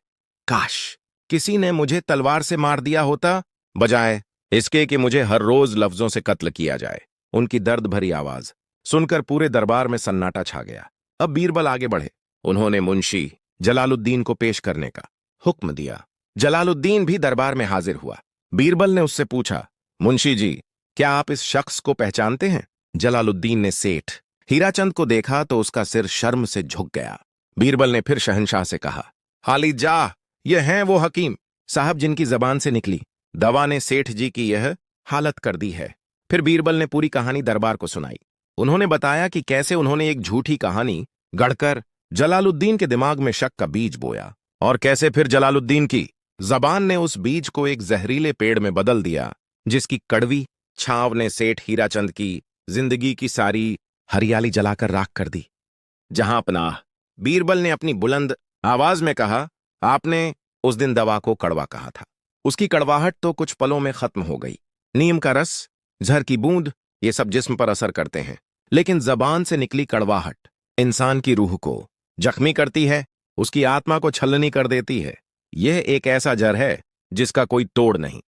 काश किसी ने मुझे तलवार से मार दिया होता, बजाय इसके कि मुझे हर रोज लफ्जों से कत्ल किया जाए। उनकी दर्द भरी आवाज सुनकर पूरे दरबार में सन्नाटा छा गया। अब बीरबल आगे बढ़े। उन्होंने मुंशी जलालुद्दीन को पेश करने का हुक्म दिया। जलालुद्दीन भी दरबार में हाजिर हुआ। बीरबल ने उससे पूछा, मुंशी जी, क्या आप इस शख्स को पहचानते हैं? जलालुद्दीन ने सेठ हीराचंद को देखा तो उसका सिर शर्म से झुक गया। बीरबल ने फिर शहंशाह से कहा, हाली जा, ये हैं वो हकीम साहब जिनकी जबान से निकली दवा ने सेठ जी की यह हालत कर दी है। फिर बीरबल ने पूरी कहानी दरबार को सुनाई। उन्होंने बताया कि कैसे उन्होंने एक झूठी कहानी गढ़कर जलालुद्दीन के दिमाग में शक का बीज बोया, और कैसे फिर जलालुद्दीन की जबान ने उस बीज को एक जहरीले पेड़ में बदल दिया, जिसकी कड़वी छांव ने सेठ हीराचंद की जिंदगी की सारी हरियाली जलाकर राख कर दी। जहां पनाह, बीरबल ने अपनी बुलंद आवाज में कहा, आपने उस दिन दवा को कड़वा कहा था। उसकी कड़वाहट तो कुछ पलों में खत्म हो गई। नीम का रस, जहर की बूंद, ये सब जिस्म पर असर करते हैं, लेकिन जबान से निकली कड़वाहट इंसान की रूह को जख्मी करती है, उसकी आत्मा को छलनी कर देती है। यह एक ऐसा जहर है जिसका कोई तोड़ नहीं।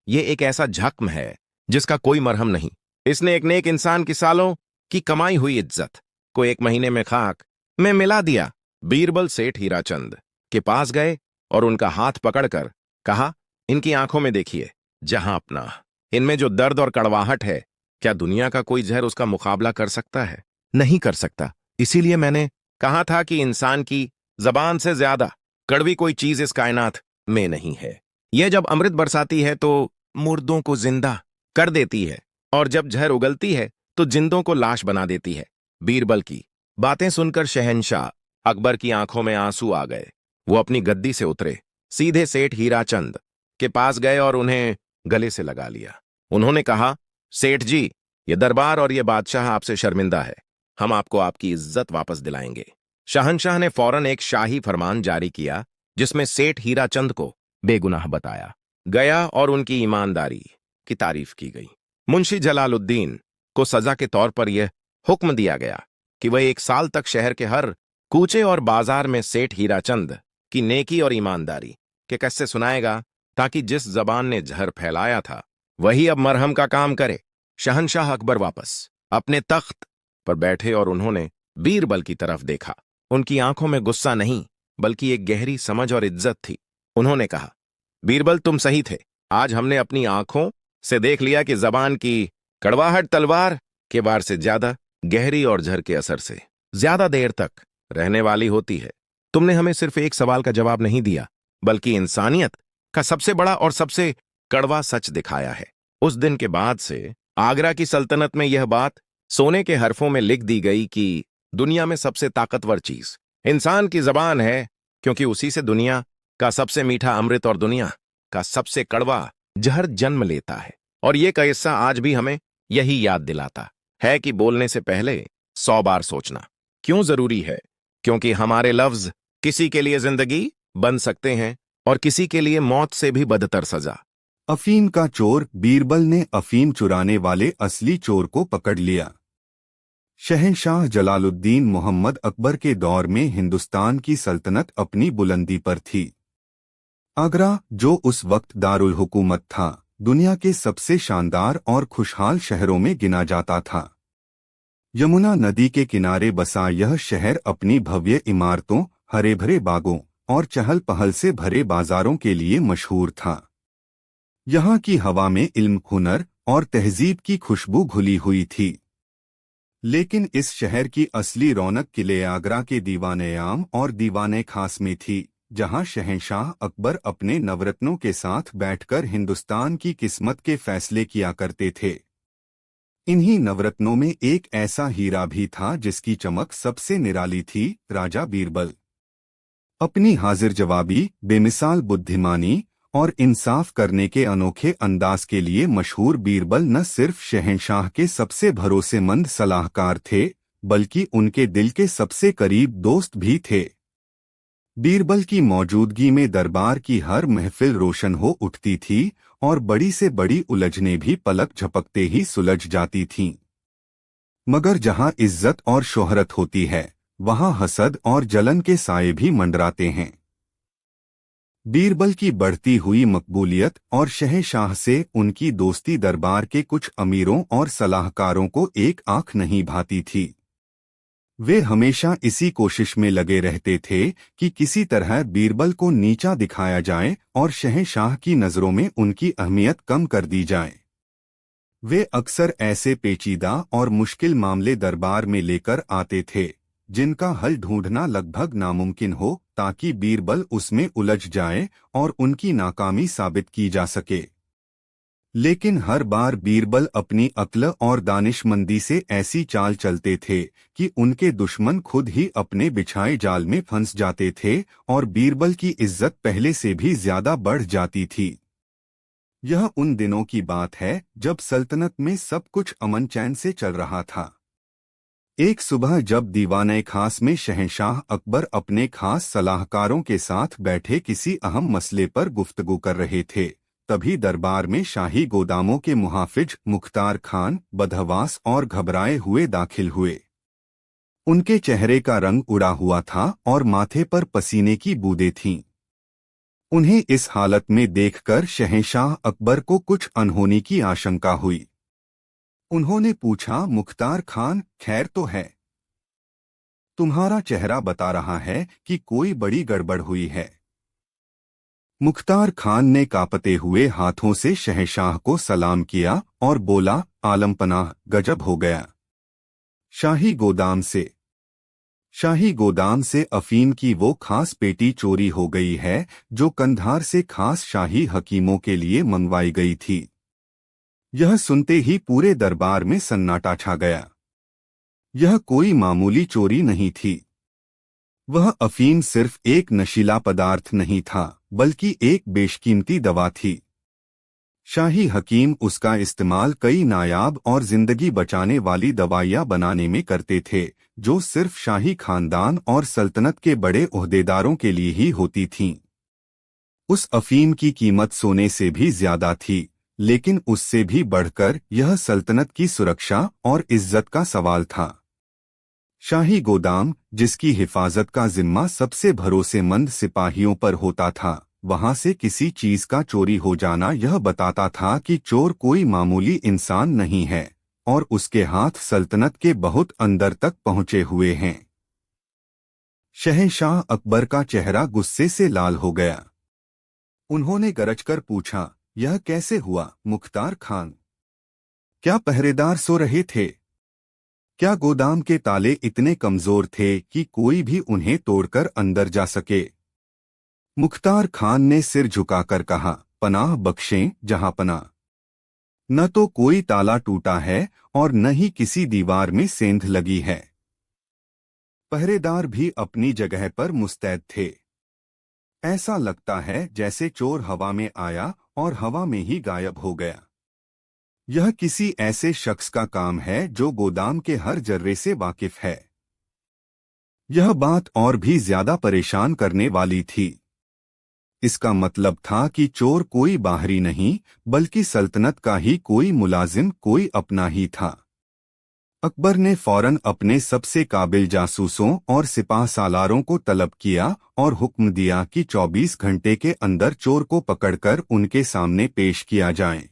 यह एक ऐसा जख्म है जिसका कोई मरहम नहीं। इसने एक नेक इंसान की सालों की कमाई हुई इज्जत को 1 महीने में खाक में मिला दिया। बीरबल सेठ हीराचंद के पास गए और उनका हाथ पकड़कर कहा, इनकी आंखों में देखिए, जहां अपना, इनमें जो दर्द और कड़वाहट है, क्या दुनिया का कोई जहर उसका मुकाबला कर सकता है? नहीं कर सकता। इसीलिए मैंने कहा था कि इंसान की जबान से ज्यादा कड़वी कोई चीज इस कायनात में नहीं है। यह जब अमृत बरसाती है तो मुर्दों को जिंदा कर देती है, और जब जहर उगलती है तो जिंदों को लाश बना देती है। बीरबल की बातें सुनकर शहंशाह अकबर की आंखों में आंसू आ गए। वो अपनी गद्दी से उतरे, सीधे सेठ हीराचंद के पास गए और उन्हें गले से लगा लिया। उन्होंने कहा, सेठ जी, ये दरबार और ये बादशाह आपसे शर्मिंदा है। हम आपको आपकी इज्जत वापस दिलाएंगे। शहंशाह ने फौरन एक शाही फरमान जारी किया, जिसमें सेठ हीराचंद को बेगुनाह बताया गया और उनकी ईमानदारी की तारीफ की गई। मुंशी जलालुद्दीन को सजा के तौर पर यह हुक्म दिया गया कि वह 1 साल तक शहर के हर कूचे और बाजार में सेठ हीराचंद की नेकी और ईमानदारी के किस्से सुनाएगा, ताकि जिस जबान ने जहर फैलाया था वही अब मरहम का काम करे। शहंशाह अकबर वापस अपने तख्त पर बैठे और उन्होंने बीरबल की तरफ देखा। उनकी आंखों में गुस्सा नहीं, बल्कि एक गहरी समझ और इज्जत थी। उन्होंने कहा, बीरबल, तुम सही थे। आज हमने अपनी आंखों से देख लिया कि जबान की कड़वाहट तलवार के वार से ज्यादा गहरी और झर के असर से ज्यादा देर तक रहने वाली होती है। तुमने हमें सिर्फ एक सवाल का जवाब नहीं दिया, बल्कि इंसानियत का सबसे बड़ा और सबसे कड़वा सच दिखाया है। उस दिन के बाद से आगरा की सल्तनत में यह बात सोने के हरफों में लिख दी गई कि दुनिया में सबसे ताकतवर चीज इंसान की जबान है, क्योंकि उसी से दुनिया का सबसे मीठा अमृत और दुनिया का सबसे कड़वा जहर जन्म लेता है। और यह किस्सा आज भी हमें यही याद दिलाता है कि बोलने से पहले 100 बार सोचना क्यों जरूरी है, क्योंकि हमारे लफ्ज किसी के लिए जिंदगी बन सकते हैं और किसी के लिए मौत से भी बदतर सजा। अफीम का चोर। बीरबल ने अफीम चुराने वाले असली चोर को पकड़ लिया। शहंशाह जलालुद्दीन मोहम्मद अकबर के दौर में हिंदुस्तान की सल्तनत अपनी बुलंदी पर थी। आगरा, जो उस वक्त दारुल हुकूमत था, दुनिया के सबसे शानदार और खुशहाल शहरों में गिना जाता था। यमुना नदी के किनारे बसा यह शहर अपनी भव्य इमारतों, हरे भरे बागों और चहल पहल से भरे बाजारों के लिए मशहूर था। यहाँ की हवा में इल्म, हुनर और तहजीब की खुशबू घुली हुई थी। लेकिन इस शहर की असली रौनक किले आगरा के दीवाने आम और दीवाने खास में थी, जहाँ शहंशाह अकबर अपने नवरत्नों के साथ बैठकर हिंदुस्तान की किस्मत के फैसले किया करते थे। इन्हीं नवरत्नों में एक ऐसा हीरा भी था जिसकी चमक सबसे निराली थी, राजा बीरबल। अपनी हाजिर जवाबी, बेमिसाल बुद्धिमानी और इंसाफ करने के अनोखे अंदाज के लिए मशहूर बीरबल न सिर्फ शहंशाह के सबसे भरोसेमंद सलाहकार थे, बल्कि उनके दिल के सबसे करीब दोस्त भी थे। बीरबल की मौजूदगी में दरबार की हर महफिल रोशन हो उठती थी और बड़ी से बड़ी उलझनें भी पलक झपकते ही सुलझ जाती थीं। मगर जहां इज्जत और शोहरत होती है, वहां हसद और जलन के साए भी मंडराते हैं। बीरबल की बढ़ती हुई मकबूलियत और शहंशाह से उनकी दोस्ती दरबार के कुछ अमीरों और सलाहकारों को एक आंख नहीं भाती थी। वे हमेशा इसी कोशिश में लगे रहते थे कि किसी तरह बीरबल को नीचा दिखाया जाए और शहंशाह की नज़रों में उनकी अहमियत कम कर दी जाए। वे अक्सर ऐसे पेचीदा और मुश्किल मामले दरबार में लेकर आते थे जिनका हल ढूंढना लगभग नामुमकिन हो, ताकि बीरबल उसमें उलझ जाए और उनकी नाकामी साबित की जा सके। लेकिन हर बार बीरबल अपनी अक्ल और दानिशमंदी से ऐसी चाल चलते थे कि उनके दुश्मन खुद ही अपने बिछाए जाल में फंस जाते थे और बीरबल की इज्जत पहले से भी ज्यादा बढ़ जाती थी। यह उन दिनों की बात है जब सल्तनत में सब कुछ अमन चैन से चल रहा था। एक सुबह जब दीवाने खास में शहंशाह अकबर अपने खास सलाहकारों के साथ बैठे किसी अहम मसले पर गुफ्तगू कर रहे थे, तभी दरबार में शाही गोदामों के मुहाफिज मुख्तार खान बदहवास और घबराए हुए दाखिल हुए। उनके चेहरे का रंग उड़ा हुआ था और माथे पर पसीने की बूंदें थीं। उन्हें इस हालत में देखकर शहंशाह अकबर को कुछ अनहोनी की आशंका हुई। उन्होंने पूछा, मुख्तार खान, खैर तो है? तुम्हारा चेहरा बता रहा है कि कोई बड़ी गड़बड़ हुई है। मुख्तार खान ने कांपते हुए हाथों से शहंशाह को सलाम किया और बोला, आलमपनाह, गजब हो गया। शाही गोदाम से अफीम की वो खास पेटी चोरी हो गई है जो कंधार से खास शाही हकीमों के लिए मंगवाई गई थी। यह सुनते ही पूरे दरबार में सन्नाटा छा गया। यह कोई मामूली चोरी नहीं थी। वह अफीम सिर्फ एक नशीला पदार्थ नहीं था, बल्कि एक बेशकीमती दवा थी। शाही हकीम उसका इस्तेमाल कई नायाब और जिंदगी बचाने वाली दवाइयां बनाने में करते थे, जो सिर्फ शाही खानदान और सल्तनत के बड़े ओहदेदारों के लिए ही होती थीं। उस अफीम की कीमत सोने से भी ज्यादा थी, लेकिन उससे भी बढ़कर यह सल्तनत की सुरक्षा और इज्जत का सवाल था। शाही गोदाम, जिसकी हिफाजत का जिम्मा सबसे भरोसेमंद सिपाहियों पर होता था, वहां से किसी चीज का चोरी हो जाना यह बताता था कि चोर कोई मामूली इंसान नहीं है और उसके हाथ सल्तनत के बहुत अंदर तक पहुंचे हुए हैं। शहंशाह अकबर का चेहरा गुस्से से लाल हो गया। उन्होंने गरजकर पूछा, यह कैसे हुआ, मुख्तार खान? क्या पहरेदार सो रहे थे? क्या गोदाम के ताले इतने कमजोर थे कि कोई भी उन्हें तोड़कर अंदर जा सके? मुख्तार खान ने सिर झुकाकर कहा, पनाह बख्शें जहांपनाह। न तो कोई ताला टूटा है और न ही किसी दीवार में सेंध लगी है। पहरेदार भी अपनी जगह पर मुस्तैद थे। ऐसा लगता है जैसे चोर हवा में आया और हवा में ही गायब हो गया। यह किसी ऐसे शख्स का काम है जो गोदाम के हर जर्रे से वाकिफ है। यह बात और भी ज्यादा परेशान करने वाली थी। इसका मतलब था कि चोर कोई बाहरी नहीं बल्कि सल्तनत का ही कोई मुलाजिम, कोई अपना ही था। अकबर ने फौरन अपने सबसे काबिल जासूसों और सिपाह सालारों को तलब किया और हुक्म दिया कि 24 घंटे के अंदर चोर को पकड़कर उनके सामने पेश किया जाए।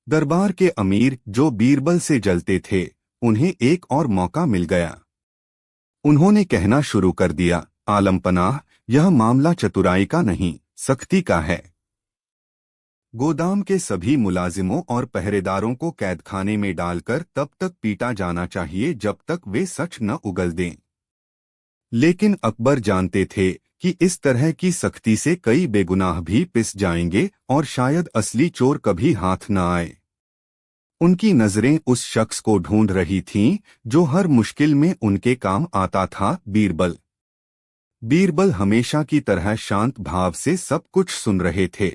दरबार के अमीर, जो बीरबल से जलते थे, उन्हें एक और मौका मिल गया। उन्होंने कहना शुरू कर दिया, आलमपनाह, यह मामला चतुराई का नहीं, सख्ती का है। गोदाम के सभी मुलाजिमों और पहरेदारों को कैदखाने में डालकर तब तक पीटा जाना चाहिए जब तक वे सच न उगल दें। लेकिन अकबर जानते थे कि इस तरह की सख्ती से कई बेगुनाह भी पिस जाएंगे और शायद असली चोर कभी हाथ न आए। उनकी नजरें उस शख्स को ढूंढ रही थीं जो हर मुश्किल में उनके काम आता था, बीरबल। बीरबल हमेशा की तरह शांत भाव से सब कुछ सुन रहे थे।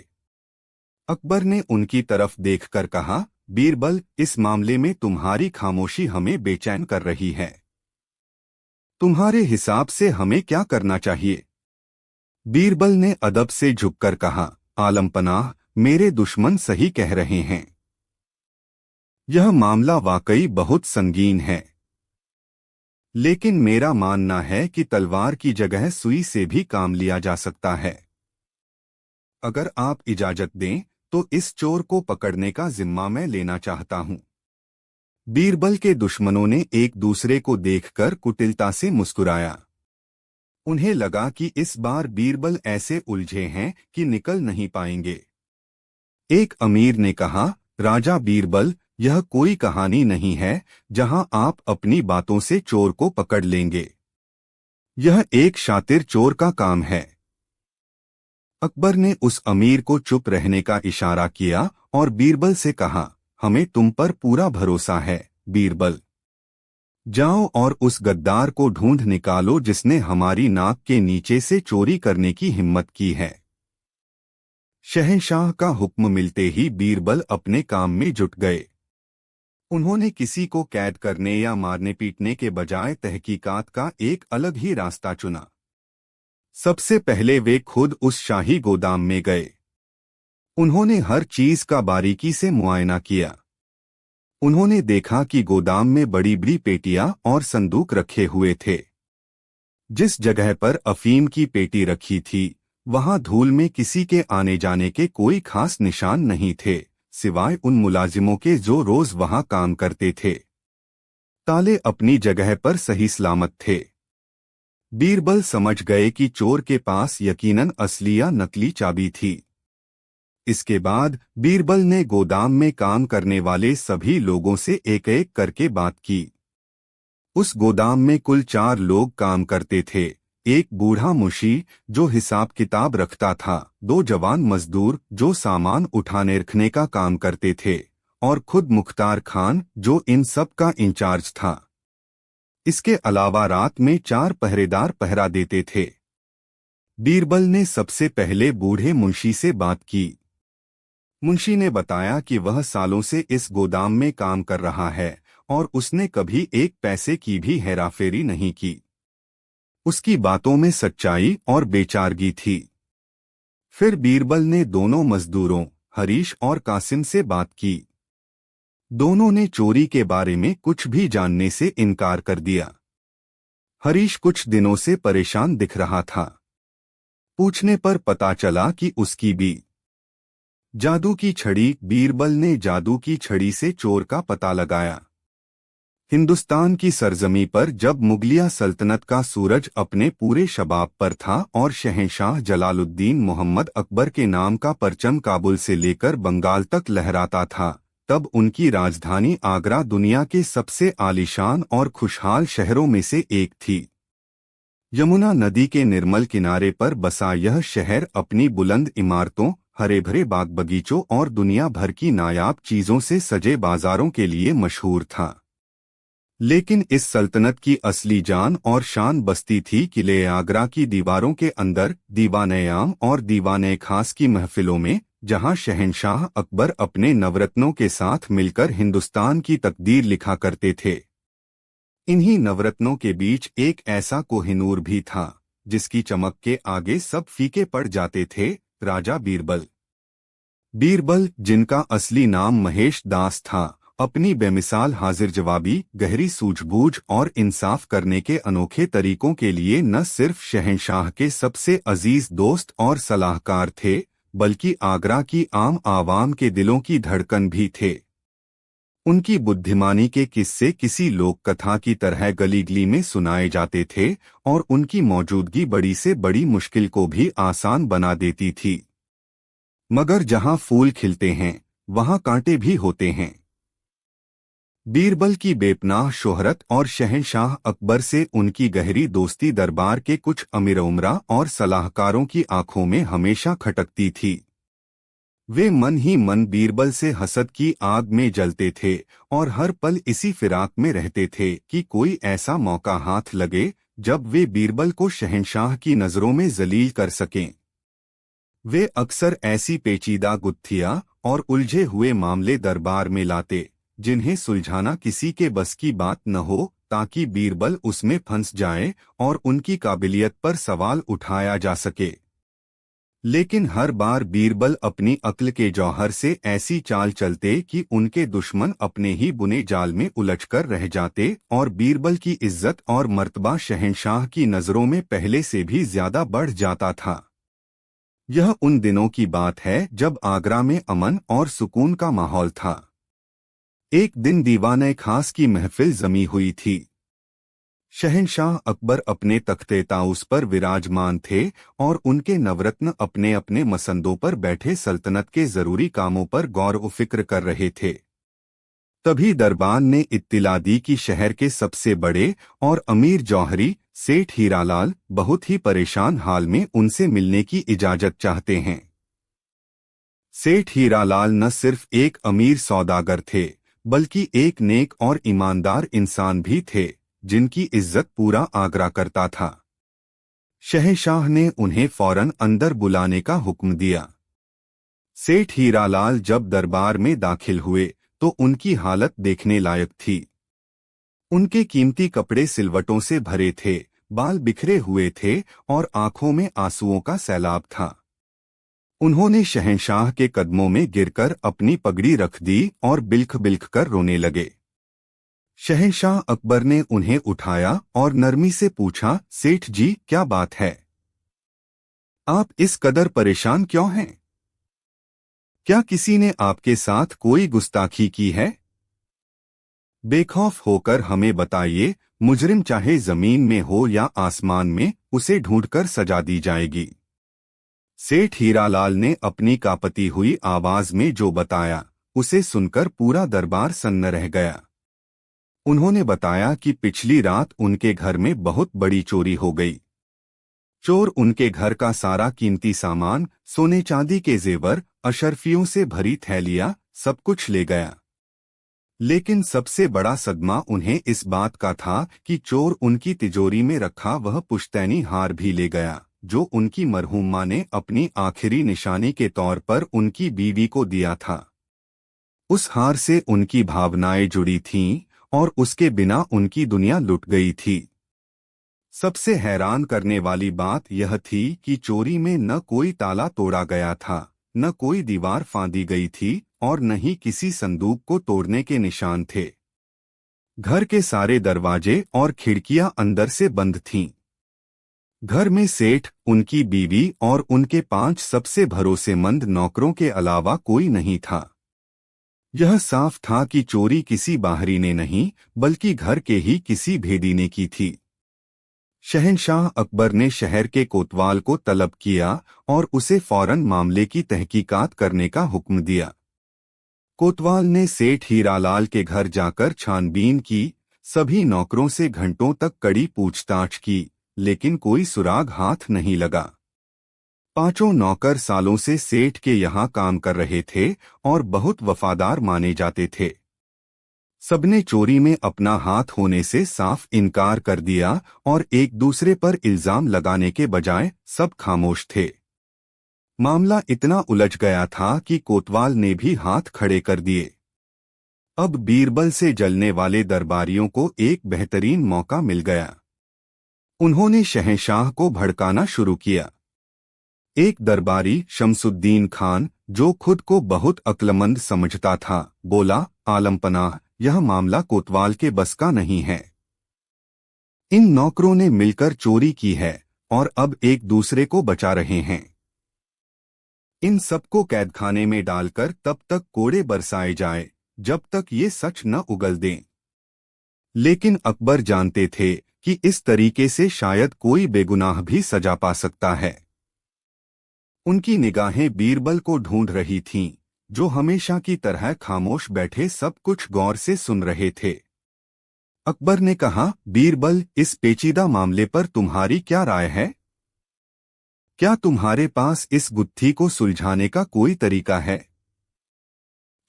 अकबर ने उनकी तरफ देखकर कहा, बीरबल, इस मामले में तुम्हारी खामोशी हमें बेचैन कर रही है। तुम्हारे हिसाब से हमें क्या करना चाहिए? बीरबल ने अदब से झुककर कहा, आलमपनाह, मेरे दुश्मन सही कह रहे हैं। यह मामला वाकई बहुत संगीन है। लेकिन मेरा मानना है कि तलवार की जगह सुई से भी काम लिया जा सकता है। अगर आप इजाजत दें तो इस चोर को पकड़ने का जिम्मा मैं लेना चाहता हूं। बीरबल के दुश्मनों ने एक दूसरे को देखकर कुटिलता से मुस्कुराया। उन्हें लगा कि इस बार बीरबल ऐसे उलझे हैं कि निकल नहीं पाएंगे। एक अमीर ने कहा, राजा बीरबल, यह कोई कहानी नहीं है जहां आप अपनी बातों से चोर को पकड़ लेंगे। यह एक शातिर चोर का काम है। अकबर ने उस अमीर को चुप रहने का इशारा किया और बीरबल से कहा, हमें तुम पर पूरा भरोसा है, बीरबल। जाओ और उस गद्दार को ढूंढ निकालो जिसने हमारी नाक के नीचे से चोरी करने की हिम्मत की है। शहंशाह का हुक्म मिलते ही बीरबल अपने काम में जुट गए। उन्होंने किसी को कैद करने या मारने पीटने के बजाय तहकीकात का एक अलग ही रास्ता चुना। सबसे पहले वे खुद उस शाही गोदाम में गए। उन्होंने हर चीज का बारीकी से मुआयना किया। उन्होंने देखा कि गोदाम में बड़ी बड़ी पेटियां और संदूक रखे हुए थे। जिस जगह पर अफीम की पेटी रखी थी, वहां धूल में किसी के आने जाने के कोई खास निशान नहीं थे, सिवाय उन मुलाजिमों के जो रोज वहां काम करते थे। ताले अपनी जगह पर सही सलामत थे। बीरबल समझ गए कि चोर के पास यकीनन असली या नकली चाबी थी। इसके बाद बीरबल ने गोदाम में काम करने वाले सभी लोगों से एक एक करके बात की। उस गोदाम में कुल 4 लोग काम करते थे। एक बूढ़ा मुंशी जो हिसाब किताब रखता था, 2 जवान मजदूर जो सामान उठाने रखने का काम करते थे, और खुद मुख्तार खान जो इन सब का इंचार्ज था। इसके अलावा रात में 4 पहरेदार पहरा देते थे। बीरबल ने सबसे पहले बूढ़े मुंशी से बात की। मुंशी ने बताया कि वह सालों से इस गोदाम में काम कर रहा है और उसने कभी एक पैसे की भी हेराफेरी नहीं की। उसकी बातों में सच्चाई और बेचारगी थी। फिर बीरबल ने दोनों मजदूरों हरीश और कासिम से बात की। दोनों ने चोरी के बारे में कुछ भी जानने से इनकार कर दिया। हरीश कुछ दिनों से परेशान दिख रहा था। पूछने पर पता चला कि उसकी भी जादू की छड़ी। बीरबल ने जादू की छड़ी से चोर का पता लगाया। हिंदुस्तान की सरजमी पर जब मुगलिया सल्तनत का सूरज अपने पूरे शबाब पर था और शहंशाह जलालुद्दीन मोहम्मद अकबर के नाम का परचम काबुल से लेकर बंगाल तक लहराता था, तब उनकी राजधानी आगरा दुनिया के सबसे आलीशान और खुशहाल शहरों में से एक थी। यमुना नदी के निर्मल किनारे पर बसा यह शहर अपनी बुलंद इमारतों, हरे भरे बाग बगीचों और दुनिया भर की नायाब चीजों से सजे बाजारों के लिए मशहूर था। लेकिन इस सल्तनत की असली जान और शान बसती थी किले आगरा की दीवारों के अंदर, दीवान-ए-आम और दीवान-ए-खास की महफिलों में, जहां शहंशाह अकबर अपने नवरत्नों के साथ मिलकर हिंदुस्तान की तकदीर लिखा करते थे। इन्हीं नवरत्नों के बीच एक ऐसा कोहिनूर भी था जिसकी चमक के आगे सब फीके पड़ जाते थे, राजा बीरबल। बीरबल, जिनका असली नाम महेश दास था, अपनी बेमिसाल हाजिर जवाबी, गहरी सूझबूझ और इंसाफ करने के अनोखे तरीकों के लिए न सिर्फ शहंशाह के सबसे अजीज दोस्त और सलाहकार थे, बल्कि आगरा की आम आवाम के दिलों की धड़कन भी थे। उनकी बुद्धिमानी के किस्से किसी लोक कथा की तरह गली गली में सुनाए जाते थे और उनकी मौजूदगी बड़ी से बड़ी मुश्किल को भी आसान बना देती थी। मगर जहां फूल खिलते हैं, वहां कांटे भी होते हैं। बीरबल की बेपनाह शोहरत और शहंशाह अकबर से उनकी गहरी दोस्ती दरबार के कुछ अमीर उमरा और सलाहकारों की आंखों में हमेशा खटकती थी। वे मन ही मन बीरबल से हसद की आग में जलते थे और हर पल इसी फिराक में रहते थे कि कोई ऐसा मौका हाथ लगे जब वे बीरबल को शहंशाह की नजरों में जलील कर सकें। वे अक्सर ऐसी पेचीदा गुत्थियां और उलझे हुए मामले दरबार में लाते जिन्हें सुलझाना किसी के बस की बात न हो, ताकि बीरबल उसमें फंस जाए और उनकी काबिलियत पर सवाल उठाया जा सके। लेकिन हर बार बीरबल अपनी अक्ल के जौहर से ऐसी चाल चलते कि उनके दुश्मन अपने ही बुने जाल में उलझकर रह जाते और बीरबल की इज्जत और मर्तबा शहंशाह की नजरों में पहले से भी ज्यादा बढ़ जाता था। यह उन दिनों की बात है जब आगरा में अमन और सुकून का माहौल था। एक दिन दीवान-ए-खास की महफिल जमी हुई थी। शहंशाह अकबर अपने तख्ते ताउस पर विराजमान थे और उनके नवरत्न अपने अपने मसंदों पर बैठे सल्तनत के जरूरी कामों पर गौर व फिक्र कर रहे थे। तभी दरबान ने इत्तिला दी कि शहर के सबसे बड़े और अमीर जौहरी सेठ हीरालाल बहुत ही परेशान हाल में उनसे मिलने की इजाजत चाहते हैं। सेठ हीरालाल न सिर्फ एक अमीर सौदागर थे, बल्कि एक नेक और ईमानदार इंसान भी थे, जिनकी इज्जत पूरा आगरा करता था। शहंशाह ने उन्हें फौरन अंदर बुलाने का हुक्म दिया। सेठ हीरालाल जब दरबार में दाखिल हुए तो उनकी हालत देखने लायक थी। उनके कीमती कपड़े सिलवटों से भरे थे, बाल बिखरे हुए थे और आंखों में आंसुओं का सैलाब था। उन्होंने शहंशाह के कदमों में गिरकर अपनी पगड़ी रख दी और बिलख बिलख कर रोने लगे। शहंशाह अकबर ने उन्हें उठाया और नरमी से पूछा, सेठ जी, क्या बात है? आप इस कदर परेशान क्यों हैं? क्या किसी ने आपके साथ कोई गुस्ताखी की है? बेखौफ होकर हमें बताइए, मुजरिम चाहे जमीन में हो या आसमान में, उसे ढूंढकर सजा दी जाएगी। सेठ हीरालाल ने अपनी कांपती हुई आवाज में जो बताया, उसे सुनकर पूरा दरबार सन्न रह गया। उन्होंने बताया कि पिछली रात उनके घर में बहुत बड़ी चोरी हो गई। चोर उनके घर का सारा कीमती सामान, सोने चांदी के जेवर, अशर्फियों से भरी थैलियां, सब कुछ ले गया। लेकिन सबसे बड़ा सदमा उन्हें इस बात का था कि चोर उनकी तिजोरी में रखा वह पुश्तैनी हार भी ले गया, जो उनकी मरहूमा ने अपनी आखिरी निशानी के तौर पर उनकी बीवी को दिया था। उस हार से उनकी भावनाएं जुड़ी थीं और उसके बिना उनकी दुनिया लुट गई थी। सबसे हैरान करने वाली बात यह थी कि चोरी में न कोई ताला तोड़ा गया था, न कोई दीवार फांदी गई थी और न ही किसी संदूक को तोड़ने के निशान थे। घर के सारे दरवाजे और खिड़कियां अंदर से बंद थीं। घर में सेठ, उनकी बीवी और उनके 5 सबसे भरोसेमंद नौकरों के अलावा कोई नहीं था। यह साफ था कि चोरी किसी बाहरी ने नहीं, बल्कि घर के ही किसी भेदी ने की थी। शहंशाह अकबर ने शहर के कोतवाल को तलब किया और उसे फौरन मामले की तहकीकात करने का हुक्म दिया। कोतवाल ने सेठ हीरालाल के घर जाकर छानबीन की, सभी नौकरों से घंटों तक कड़ी पूछताछ की, लेकिन कोई सुराग हाथ नहीं लगा। पांचों नौकर सालों से सेठ के यहाँ काम कर रहे थे और बहुत वफादार माने जाते थे। सबने चोरी में अपना हाथ होने से साफ इनकार कर दिया और एक दूसरे पर इल्जाम लगाने के बजाय सब खामोश थे। मामला इतना उलझ गया था कि कोतवाल ने भी हाथ खड़े कर दिए। अब बीरबल से जलने वाले दरबारियों को एक बेहतरीन मौका मिल गया। उन्होंने शहंशाह को भड़काना शुरू किया। एक दरबारी शमसुद्दीन खान, जो खुद को बहुत अक्लमंद समझता था, बोला, आलमपनाह, यह मामला कोतवाल के बस का नहीं है। इन नौकरों ने मिलकर चोरी की है और अब एक दूसरे को बचा रहे हैं। इन सबको कैदखाने में डालकर तब तक कोड़े बरसाए जाए जब तक ये सच न उगल दें। लेकिन अकबर जानते थे कि इस तरीके से शायद कोई बेगुनाह भी सजा पा सकता है। उनकी निगाहें बीरबल को ढूंढ रही थीं, जो हमेशा की तरह खामोश बैठे सब कुछ गौर से सुन रहे थे। अकबर ने कहा, बीरबल, इस पेचीदा मामले पर तुम्हारी क्या राय है? क्या तुम्हारे पास इस गुत्थी को सुलझाने का कोई तरीका है?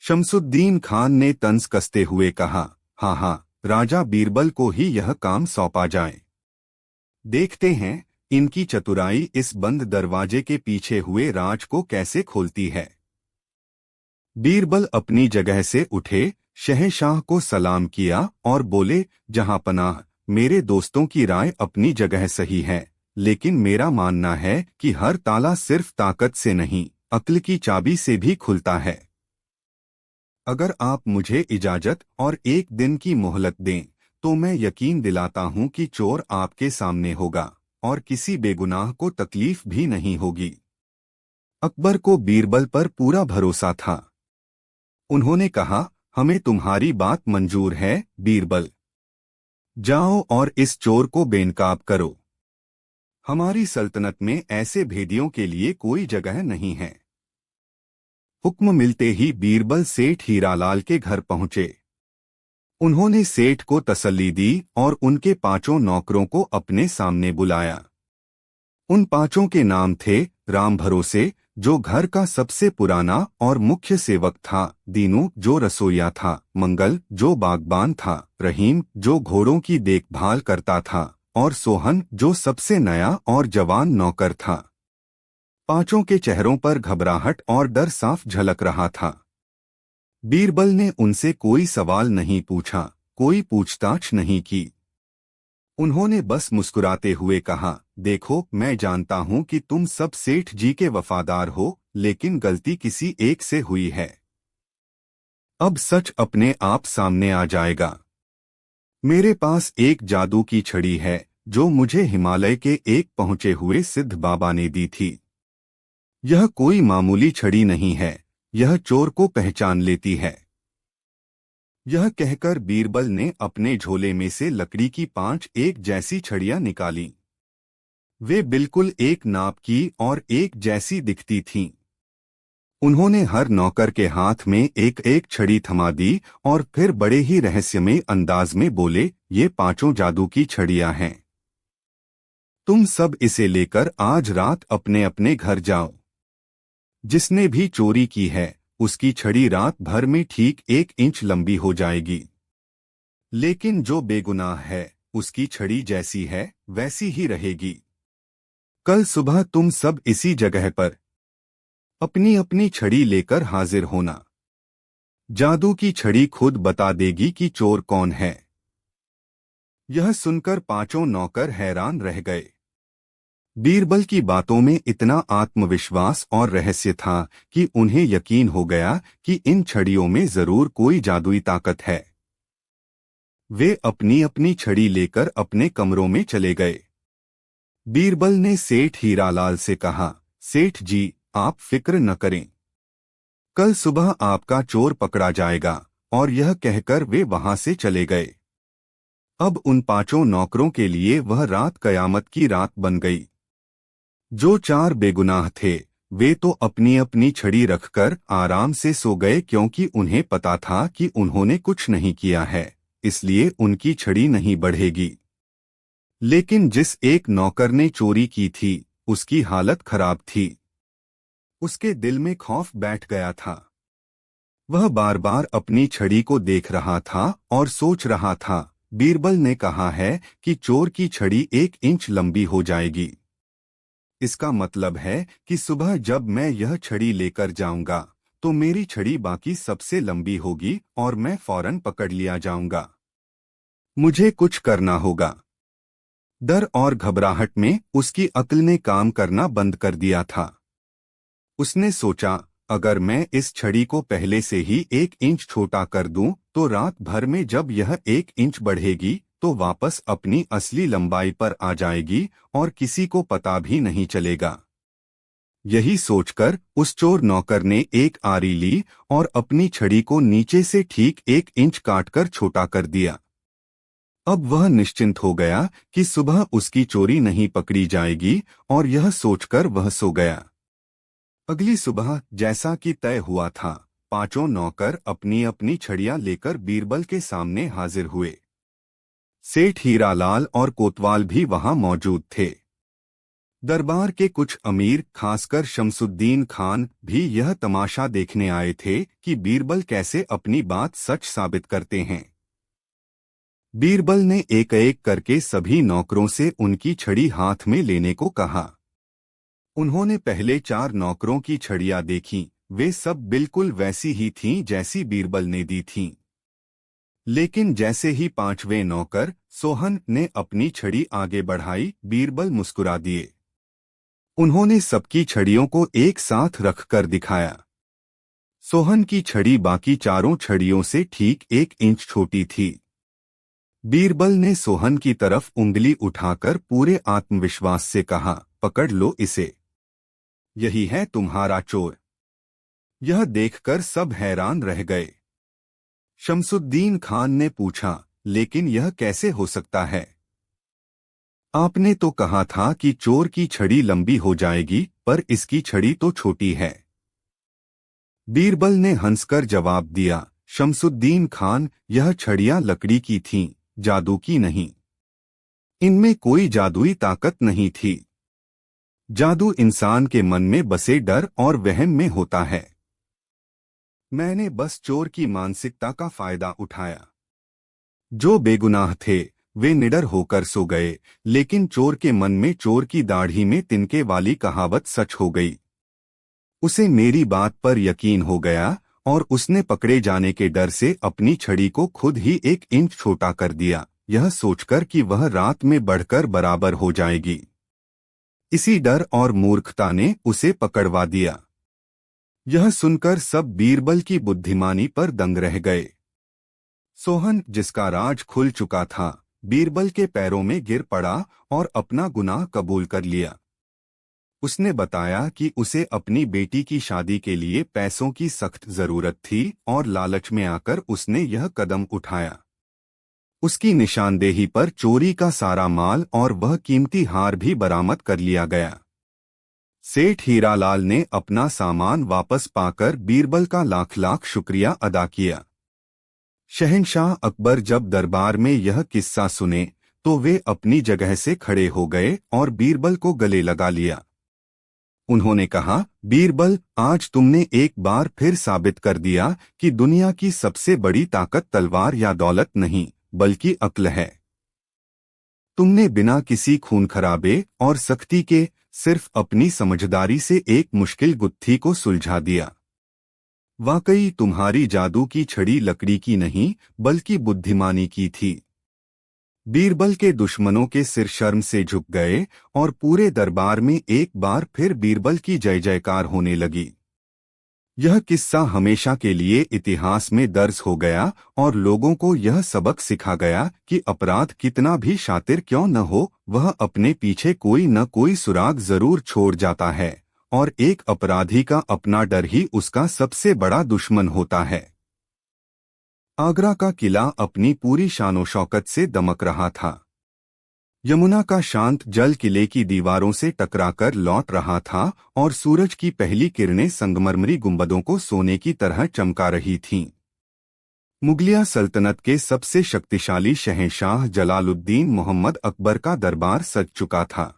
शमसुद्दीन खान ने तंज कसते हुए कहा, हाँ, राजा बीरबल को ही यह काम सौंपा जाए। देखते हैं इनकी चतुराई इस बंद दरवाजे के पीछे हुए राज को कैसे खोलती है। बीरबल अपनी जगह से उठे, शहंशाह को सलाम किया और बोले, जहांपनाह, मेरे दोस्तों की राय अपनी जगह सही है, लेकिन मेरा मानना है कि हर ताला सिर्फ ताकत से नहीं, अक्ल की चाबी से भी खुलता है। अगर आप मुझे इजाजत और एक दिन की मोहलत दें तो मैं यकीन दिलाता हूं कि चोर आपके सामने होगा और किसी बेगुनाह को तकलीफ भी नहीं होगी। अकबर को बीरबल पर पूरा भरोसा था। उन्होंने कहा, हमें तुम्हारी बात मंजूर है बीरबल। जाओ और इस चोर को बेनकाब करो। हमारी सल्तनत में ऐसे भेदियों के लिए कोई जगह नहीं है। हुक्म मिलते ही बीरबल सेठ हीरालाल के घर पहुंचे। उन्होंने सेठ को तसल्ली दी और उनके पांचों नौकरों को अपने सामने बुलाया। उन पांचों के नाम थे, राम भरोसे, जो घर का सबसे पुराना और मुख्य सेवक था, दीनू, जो रसोइया था, मंगल, जो बागबान था, रहीम, जो घोड़ों की देखभाल करता था, और सोहन, जो सबसे नया और जवान नौकर था। पांचों के चेहरों पर घबराहट और डर साफ झलक रहा था। बीरबल ने उनसे कोई सवाल नहीं पूछा, कोई पूछताछ नहीं की। उन्होंने बस मुस्कुराते हुए कहा, देखो, मैं जानता हूं कि तुम सब सेठ जी के वफादार हो, लेकिन गलती किसी एक से हुई है। अब सच अपने आप सामने आ जाएगा। मेरे पास एक जादू की छड़ी है जो मुझे हिमालय के एक पहुंचे हुए सिद्ध बाबा ने दी थी। यह कोई मामूली छड़ी नहीं है, यह चोर को पहचान लेती है। यह कहकर बीरबल ने अपने झोले में से लकड़ी की 5 एक जैसी छड़ियां निकाली। वे बिल्कुल एक नाप की और एक जैसी दिखती थीं। उन्होंने हर नौकर के हाथ में एक एक छड़ी थमा दी और फिर बड़े ही रहस्यमय अंदाज में बोले, ये 5 जादू की छड़ियां हैं। तुम सब इसे लेकर आज रात अपने अपने घर जाओ। जिसने भी चोरी की है उसकी छड़ी रात भर में ठीक 1 इंच लंबी हो जाएगी, लेकिन जो बेगुनाह है उसकी छड़ी जैसी है वैसी ही रहेगी। कल सुबह तुम सब इसी जगह पर अपनी अपनी छड़ी लेकर हाजिर होना। जादू की छड़ी खुद बता देगी कि चोर कौन है। यह सुनकर 5 नौकर हैरान रह गए। बीरबल की बातों में इतना आत्मविश्वास और रहस्य था कि उन्हें यकीन हो गया कि इन छड़ियों में जरूर कोई जादुई ताकत है। वे अपनी अपनी छड़ी लेकर अपने कमरों में चले गए। बीरबल ने सेठ हीरालाल से कहा, सेठ जी, आप फिक्र न करें, कल सुबह आपका चोर पकड़ा जाएगा। और यह कहकर वे वहां से चले गए। अब उन 5 नौकरों के लिए वह रात कयामत की रात बन गई। जो 4 बेगुनाह थे वे तो अपनी अपनी छड़ी रखकर आराम से सो गए, क्योंकि उन्हें पता था कि उन्होंने कुछ नहीं किया है, इसलिए उनकी छड़ी नहीं बढ़ेगी। लेकिन जिस एक नौकर ने चोरी की थी, उसकी हालत खराब थी। उसके दिल में खौफ बैठ गया था। वह बार बार अपनी छड़ी को देख रहा था और सोच रहा था, बीरबल ने कहा है कि चोर की छड़ी 1 इंच लंबी हो जाएगी। इसका मतलब है कि सुबह जब मैं यह छड़ी लेकर जाऊंगा तो मेरी छड़ी बाकी सबसे लंबी होगी और मैं फौरन पकड़ लिया जाऊंगा। मुझे कुछ करना होगा। डर और घबराहट में उसकी अक्ल ने काम करना बंद कर दिया था। उसने सोचा, अगर मैं इस छड़ी को पहले से ही 1 इंच छोटा कर दूं तो रात भर में जब यह 1 इंच बढ़ेगी तो वापस अपनी असली लंबाई पर आ जाएगी और किसी को पता भी नहीं चलेगा। यही सोचकर उस चोर नौकर ने एक आरी ली और अपनी छड़ी को नीचे से ठीक 1 इंच काटकर छोटा कर दिया। अब वह निश्चिंत हो गया कि सुबह उसकी चोरी नहीं पकड़ी जाएगी, और यह सोचकर वह सो गया। अगली सुबह जैसा कि तय हुआ था, पांचों नौकर अपनी अपनी छड़ियां लेकर बीरबल के सामने हाजिर हुए। सेठ हीरालाल और कोतवाल भी वहां मौजूद थे। दरबार के कुछ अमीर, खासकर शमसुद्दीन खान, भी यह तमाशा देखने आए थे कि बीरबल कैसे अपनी बात सच साबित करते हैं। बीरबल ने एक एक करके सभी नौकरों से उनकी छड़ी हाथ में लेने को कहा। उन्होंने पहले 4 नौकरों की छड़ियां देखीं, वे सब बिल्कुल वैसी ही थीं जैसी बीरबल ने दी थीं। लेकिन जैसे ही 5वें नौकर सोहन ने अपनी छड़ी आगे बढ़ाई, बीरबल मुस्कुरा दिए। उन्होंने सबकी छड़ियों को एक साथ रखकर दिखाया। सोहन की छड़ी बाकी चारों छड़ियों से ठीक 1 इंच छोटी थी। बीरबल ने सोहन की तरफ उंगली उठाकर पूरे आत्मविश्वास से कहा, पकड़ लो इसे, यही है तुम्हारा चोर। यह देखकर सब हैरान रह गए। शमसुद्दीन खान ने पूछा, लेकिन यह कैसे हो सकता है? आपने तो कहा था कि चोर की छड़ी लंबी हो जाएगी, पर इसकी छड़ी तो छोटी है। बीरबल ने हंसकर जवाब दिया, शमसुद्दीन खान, यह छड़ियां लकड़ी की थीं, जादू की नहीं। इनमें कोई जादुई ताकत नहीं थी। जादू इंसान के मन में बसे डर और वहम में होता है। मैंने बस चोर की मानसिकता का फायदा उठाया। जो बेगुनाह थे वे निडर होकर सो गए, लेकिन चोर के मन में चोर की दाढ़ी में तिनके वाली कहावत सच हो गई। उसे मेरी बात पर यकीन हो गया और उसने पकड़े जाने के डर से अपनी छड़ी को खुद ही 1 इंच छोटा कर दिया, यह सोचकर कि वह रात में बढ़कर बराबर हो जाएगी। इसी डर और मूर्खता ने उसे पकड़वा दिया। यह सुनकर सब बीरबल की बुद्धिमानी पर दंग रह गए। सोहन, जिसका राज खुल चुका था, बीरबल के पैरों में गिर पड़ा और अपना गुनाह कबूल कर लिया। उसने बताया कि उसे अपनी बेटी की शादी के लिए पैसों की सख्त जरूरत थी और लालच में आकर उसने यह कदम उठाया। उसकी निशानदेही पर चोरी का सारा माल और वह कीमती हार भी बरामद कर लिया गया। सेठ हीरालाल ने अपना सामान वापस पाकर बीरबल का लाख लाख शुक्रिया अदा किया। शहंशाह अकबर जब दरबार में यह किस्सा सुने तो वे अपनी जगह से खड़े हो गए और बीरबल को गले लगा लिया। उन्होंने कहा, बीरबल, आज तुमने एक बार फिर साबित कर दिया कि दुनिया की सबसे बड़ी ताकत तलवार या दौलत नहीं, बल्कि अक्ल है। तुमने बिना किसी खून खराबे और सख्ती के सिर्फ अपनी समझदारी से एक मुश्किल गुत्थी को सुलझा दिया। वाकई तुम्हारी जादू की छड़ी लकड़ी की नहीं, बल्कि बुद्धिमानी की थी। बीरबल के दुश्मनों के सिर शर्म से झुक गए और पूरे दरबार में एक बार फिर बीरबल की जय जयकार होने लगी। यह किस्सा हमेशा के लिए इतिहास में दर्ज हो गया और लोगों को यह सबक सिखा गया कि अपराध कितना भी शातिर क्यों न हो, वह अपने पीछे कोई न कोई सुराग जरूर छोड़ जाता है, और एक अपराधी का अपना डर ही उसका सबसे बड़ा दुश्मन होता है। आगरा का किला अपनी पूरी शानो शौकत से दमक रहा था। यमुना का शांत जल किले की दीवारों से टकराकर लौट रहा था और सूरज की पहली किरणें संगमरमरी गुंबदों को सोने की तरह चमका रही थीं। मुगलिया सल्तनत के सबसे शक्तिशाली शहंशाह जलालुद्दीन मोहम्मद अकबर का दरबार सज चुका था।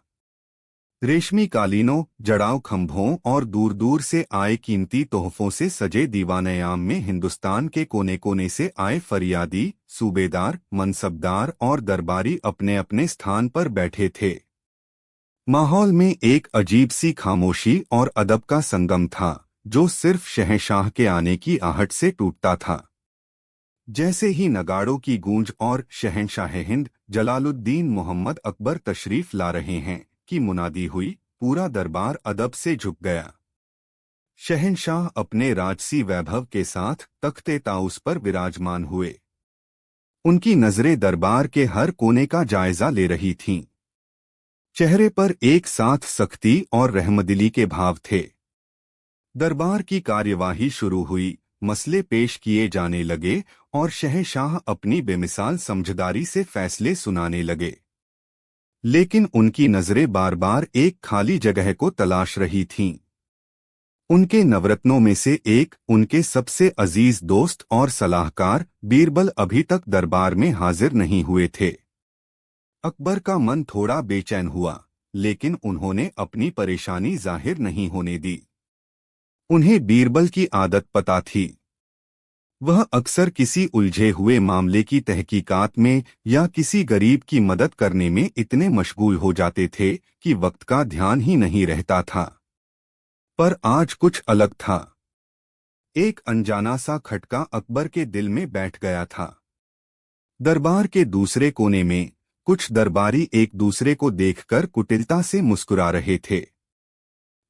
रेशमी कालीनों, जड़ाव खंभों और दूर दूर से आए कीमती तोहफों से सजे दीवानयाम में हिंदुस्तान के कोने कोने से आए फरियादी, सूबेदार, मनसबदार और दरबारी अपने अपने स्थान पर बैठे थे। माहौल में एक अजीब सी खामोशी और अदब का संगम था जो सिर्फ शहंशाह के आने की आहट से टूटता था। जैसे ही नगाड़ों की गूंज और शहंशाह हिंद जलालुद्दीन मोहम्मद अकबर तशरीफ ला रहे हैं की मुनादी हुई, पूरा दरबार अदब से झुक गया। शहंशाह अपने राजसी वैभव के साथ तख्ते ताउस पर विराजमान हुए। उनकी नजरें दरबार के हर कोने का जायजा ले रही थीं। चेहरे पर एक साथ सख्ती और रहमदिली के भाव थे। दरबार की कार्यवाही शुरू हुई, मसले पेश किए जाने लगे और शहंशाह अपनी बेमिसाल समझदारी से फैसले सुनाने लगे। लेकिन उनकी नजरें बार बार एक खाली जगह को तलाश रही थीं। उनके नवरत्नों में से एक, उनके सबसे अजीज दोस्त और सलाहकार बीरबल अभी तक दरबार में हाजिर नहीं हुए थे। अकबर का मन थोड़ा बेचैन हुआ, लेकिन उन्होंने अपनी परेशानी जाहिर नहीं होने दी। उन्हें बीरबल की आदत पता थी। वह अक्सर किसी उलझे हुए मामले की तहकीकात में या किसी गरीब की मदद करने में इतने मशगूल हो जाते थे कि वक्त का ध्यान ही नहीं रहता था। पर आज कुछ अलग था। एक अनजाना सा खटका अकबर के दिल में बैठ गया था। दरबार के दूसरे कोने में कुछ दरबारी एक दूसरे को देखकर कुटिलता से मुस्कुरा रहे थे।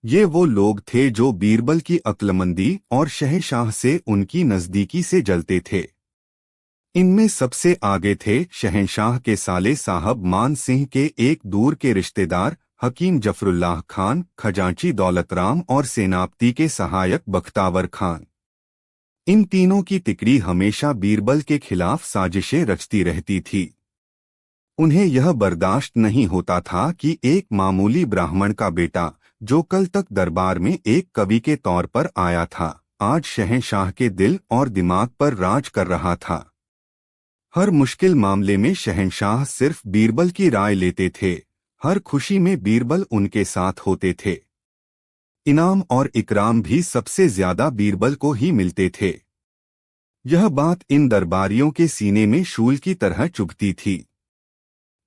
ये वो लोग थे जो बीरबल की अक्लमंदी और शहंशाह से उनकी नजदीकी से जलते थे। इनमें सबसे आगे थे शहंशाह के साले साहब मान सिंह के एक दूर के रिश्तेदार हकीम जफरुल्लाह खान, खजांची दौलतराम और सेनापति के सहायक बख्तावर खान। इन तीनों की तिकड़ी हमेशा बीरबल के खिलाफ साजिशें रचती रहती थी। उन्हें यह बर्दाश्त नहीं होता था कि एक मामूली ब्राह्मण का बेटा, जो कल तक दरबार में एक कवि के तौर पर आया था, आज शहंशाह के दिल और दिमाग पर राज कर रहा था। हर मुश्किल मामले में शहंशाह सिर्फ बीरबल की राय लेते थे। हर खुशी में बीरबल उनके साथ होते थे। इनाम और इकराम भी सबसे ज्यादा बीरबल को ही मिलते थे। यह बात इन दरबारियों के सीने में शूल की तरह चुभती थी।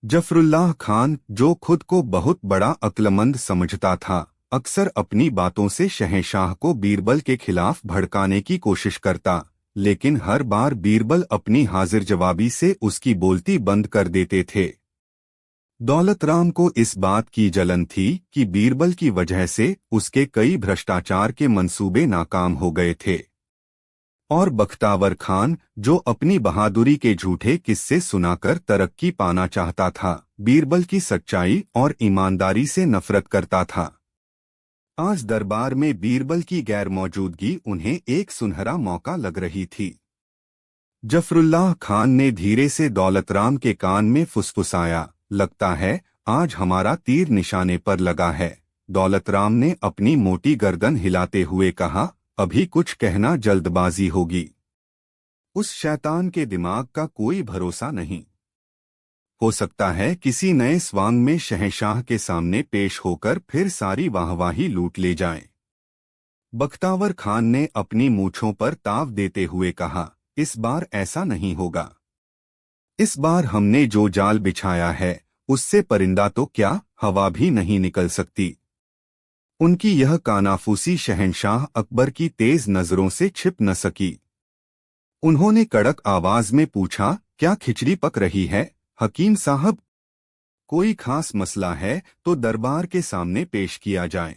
जफरुल्लाह खान, जो खुद को बहुत बड़ा अक्लमंद समझता था, अक्सर अपनी बातों से शहंशाह को बीरबल के खिलाफ भड़काने की कोशिश करता, लेकिन हर बार बीरबल अपनी हाजिर जवाबी से उसकी बोलती बंद कर देते थे। दौलतराम को इस बात की जलन थी कि बीरबल की वजह से उसके कई भ्रष्टाचार के मंसूबे नाकाम हो गए थे। और बख्तावर खान, जो अपनी बहादुरी के झूठे किस्से सुनाकर तरक्की पाना चाहता था, बीरबल की सच्चाई और ईमानदारी से नफरत करता था। आज दरबार में बीरबल की गैर मौजूदगी उन्हें एक सुनहरा मौका लग रही थी। जफरुल्लाह खान ने धीरे से दौलतराम के कान में फुसफुसाया, लगता है आज हमारा तीर निशाने पर लगा है। दौलतराम ने अपनी मोटी गर्दन हिलाते हुए कहा, अभी कुछ कहना जल्दबाजी होगी। उस शैतान के दिमाग का कोई भरोसा नहीं। हो सकता है किसी नए स्वांग में शहंशाह के सामने पेश होकर फिर सारी वाहवाही लूट ले जाए। बख्तावर खान ने अपनी मूंछों पर ताव देते हुए कहा, इस बार ऐसा नहीं होगा। इस बार हमने जो जाल बिछाया है, उससे परिंदा तो क्या, हवा भी नहीं निकल सकती। उनकी यह कानाफूसी शहंशाह अकबर की तेज नजरों से छिप न सकी। उन्होंने कड़क आवाज में पूछा, क्या खिचड़ी पक रही है हकीम साहब? कोई खास मसला है तो दरबार के सामने पेश किया जाए।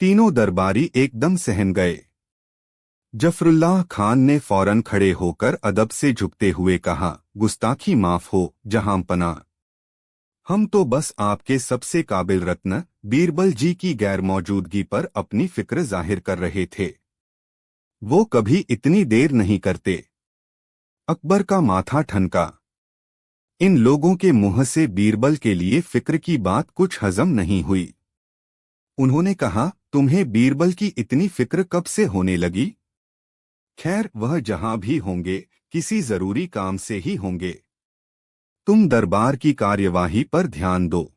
तीनों दरबारी एकदम सहम गए। जफरुल्लाह खान ने फौरन खड़े होकर अदब से झुकते हुए कहा, गुस्ताखी माफ हो जहांपना। हम तो बस आपके सबसे काबिल रत्न बीरबल जी की गैर मौजूदगी पर अपनी फिक्र जाहिर कर रहे थे। वो कभी इतनी देर नहीं करते। अकबर का माथा ठनका। इन लोगों के मुंह से बीरबल के लिए फिक्र की बात कुछ हजम नहीं हुई। उन्होंने कहा, तुम्हें बीरबल की इतनी फिक्र कब से होने लगी? खैर, वह जहां भी होंगे किसी जरूरी काम से ही होंगे। तुम दरबार की कार्यवाही पर ध्यान दो।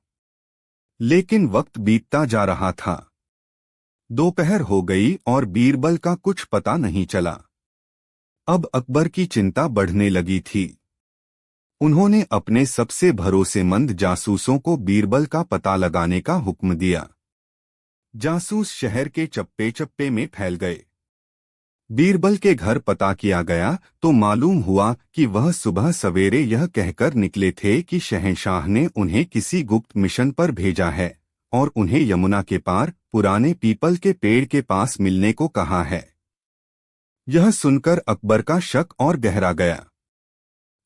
लेकिन वक्त बीतता जा रहा था। दोपहर हो गई और बीरबल का कुछ पता नहीं चला। अब अकबर की चिंता बढ़ने लगी थी। उन्होंने अपने सबसे भरोसेमंद जासूसों को बीरबल का पता लगाने का हुक्म दिया। जासूस शहर के चप्पे चप्पे में फैल गए। बीरबल के घर पता किया गया तो मालूम हुआ कि वह सुबह सवेरे यह कहकर निकले थे कि शहंशाह ने उन्हें किसी गुप्त मिशन पर भेजा है और उन्हें यमुना के पार पुराने पीपल के पेड़ के पास मिलने को कहा है। यह सुनकर अकबर का शक और गहरा गया।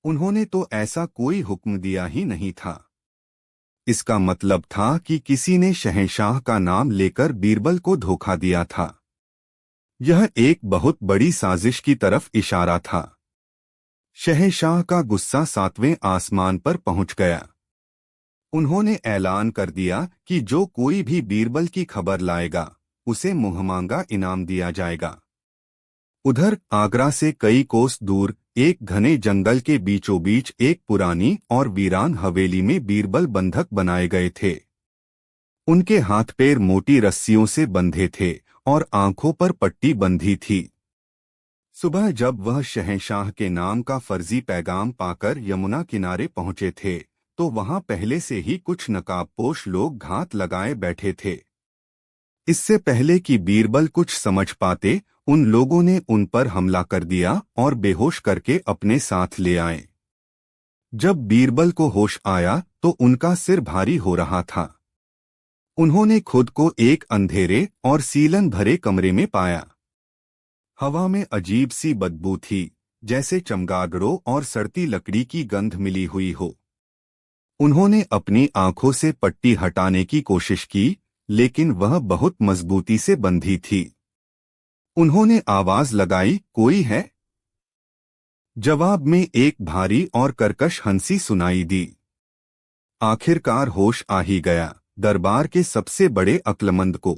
उन्होंने तो ऐसा कोई हुक्म दिया ही नहीं था। इसका मतलब था कि किसी ने शहंशाह का नाम लेकर बीरबल को धोखा दिया था। यह एक बहुत बड़ी साजिश की तरफ इशारा था। शहंशाह का गुस्सा 7वें आसमान पर पहुंच गया। उन्होंने ऐलान कर दिया कि जो कोई भी बीरबल की खबर लाएगा उसे मुंहमांगा इनाम दिया जाएगा। उधर आगरा से कई कोस दूर एक घने जंगल के बीचों बीच एक पुरानी और वीरान हवेली में बीरबल बंधक बनाए गए थे। उनके हाथ पैर मोटी रस्सियों से बंधे थे और आंखों पर पट्टी बंधी थी। सुबह जब वह शहंशाह के नाम का फर्जी पैगाम पाकर यमुना किनारे पहुंचे थे तो वहां पहले से ही कुछ नकाबपोश लोग घात लगाए बैठे थे। इससे पहले कि बीरबल कुछ समझ पाते, उन लोगों ने उन पर हमला कर दिया और बेहोश करके अपने साथ ले आए। जब बीरबल को होश आया तो उनका सिर भारी हो रहा था। उन्होंने खुद को एक अंधेरे और सीलन भरे कमरे में पाया। हवा में अजीब सी बदबू थी, जैसे चमगादड़ों और सड़ती लकड़ी की गंध मिली हुई हो। उन्होंने अपनी आंखों से पट्टी हटाने की कोशिश की, लेकिन वह बहुत मजबूती से बंधी थी। उन्होंने आवाज लगाई, कोई है? जवाब में एक भारी और कर्कश हंसी सुनाई दी। आखिरकार होश आ ही गया, दरबार के सबसे बड़े अक्लमंद को।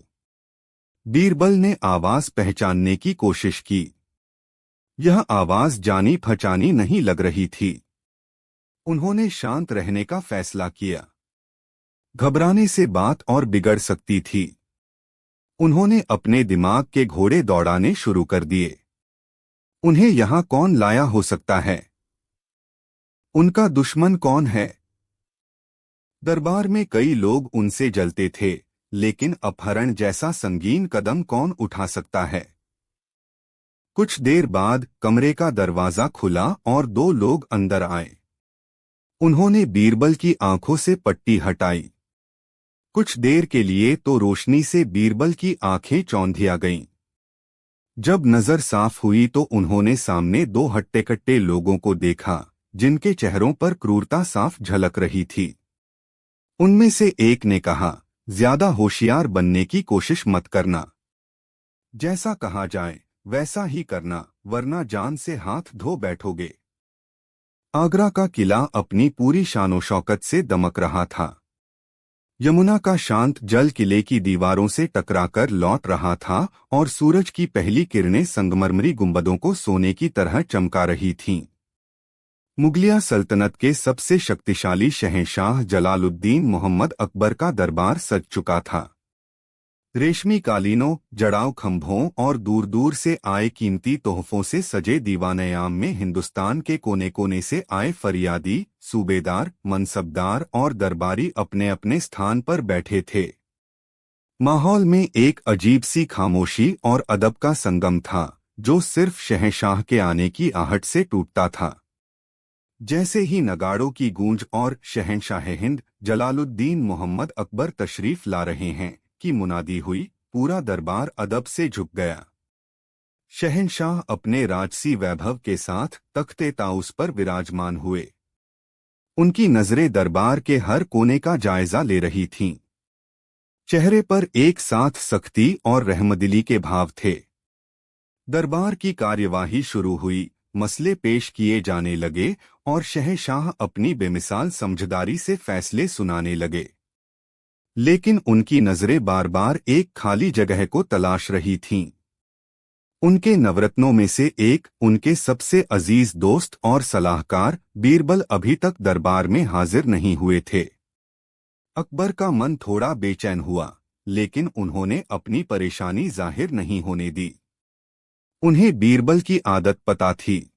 बीरबल ने आवाज पहचानने की कोशिश की। यह आवाज जानी पहचानी नहीं लग रही थी। उन्होंने शांत रहने का फैसला किया। घबराने से बात और बिगड़ सकती थी। उन्होंने अपने दिमाग के घोड़े दौड़ाने शुरू कर दिए। उन्हें यहां कौन लाया हो सकता है? उनका दुश्मन कौन है? दरबार में कई लोग उनसे जलते थे, लेकिन अपहरण जैसा संगीन कदम कौन उठा सकता है? कुछ देर बाद कमरे का दरवाजा खुला और 2 लोग अंदर आए। उन्होंने बीरबल की आंखों से पट्टी हटाई। कुछ देर के लिए तो रोशनी से बीरबल की आंखें चौंधिया गईं। जब नजर साफ हुई तो उन्होंने सामने 2 हट्टे-कट्टे लोगों को देखा, जिनके चेहरों पर क्रूरता साफ झलक रही थी। उनमें से एक ने कहा, ज्यादा होशियार बनने की कोशिश मत करना। जैसा कहा जाए वैसा ही करना, वरना जान से हाथ धो बैठोगे। आगरा का किला अपनी पूरी शानो शौकत से दमक रहा था। यमुना का शांत जल किले की दीवारों से टकराकर लौट रहा था और सूरज की पहली किरणें संगमरमरी गुंबदों को सोने की तरह चमका रही थीं। मुगलिया सल्तनत के सबसे शक्तिशाली शहंशाह जलालुद्दीन मोहम्मद अकबर का दरबार सज चुका था। रेशमी कालीनों, जड़ाव खंभों और दूर दूर से आए कीमती तोहफों से सजे दीवानयाम में हिंदुस्तान के कोने कोने से आए फरियादी, सूबेदार, मनसबदार और दरबारी अपने अपने स्थान पर बैठे थे। माहौल में एक अजीब सी खामोशी और अदब का संगम था, जो सिर्फ शहंशाह के आने की आहट से टूटता था। जैसे ही नगाड़ों की गूंज और शहंशाह हिंद जलालुद्दीन मोहम्मद अकबर तशरीफ ला रहे हैं की मुनादी हुई, पूरा दरबार अदब से झुक गया। शहंशाह अपने राजसी वैभव के साथ तख्ते ताउस पर विराजमान हुए। उनकी नजरें दरबार के हर कोने का जायजा ले रही थीं। चेहरे पर एक साथ सख्ती और रहमदिली के भाव थे। दरबार की कार्यवाही शुरू हुई। मसले पेश किए जाने लगे और शहंशाह अपनी बेमिसाल समझदारी से फैसले सुनाने लगे। लेकिन उनकी नजरें बार बार एक खाली जगह को तलाश रही थीं। उनके नवरत्नों में से एक, उनके सबसे अजीज दोस्त और सलाहकार बीरबल अभी तक दरबार में हाजिर नहीं हुए थे। अकबर का मन थोड़ा बेचैन हुआ, लेकिन उन्होंने अपनी परेशानी जाहिर नहीं होने दी। उन्हें बीरबल की आदत पता थी।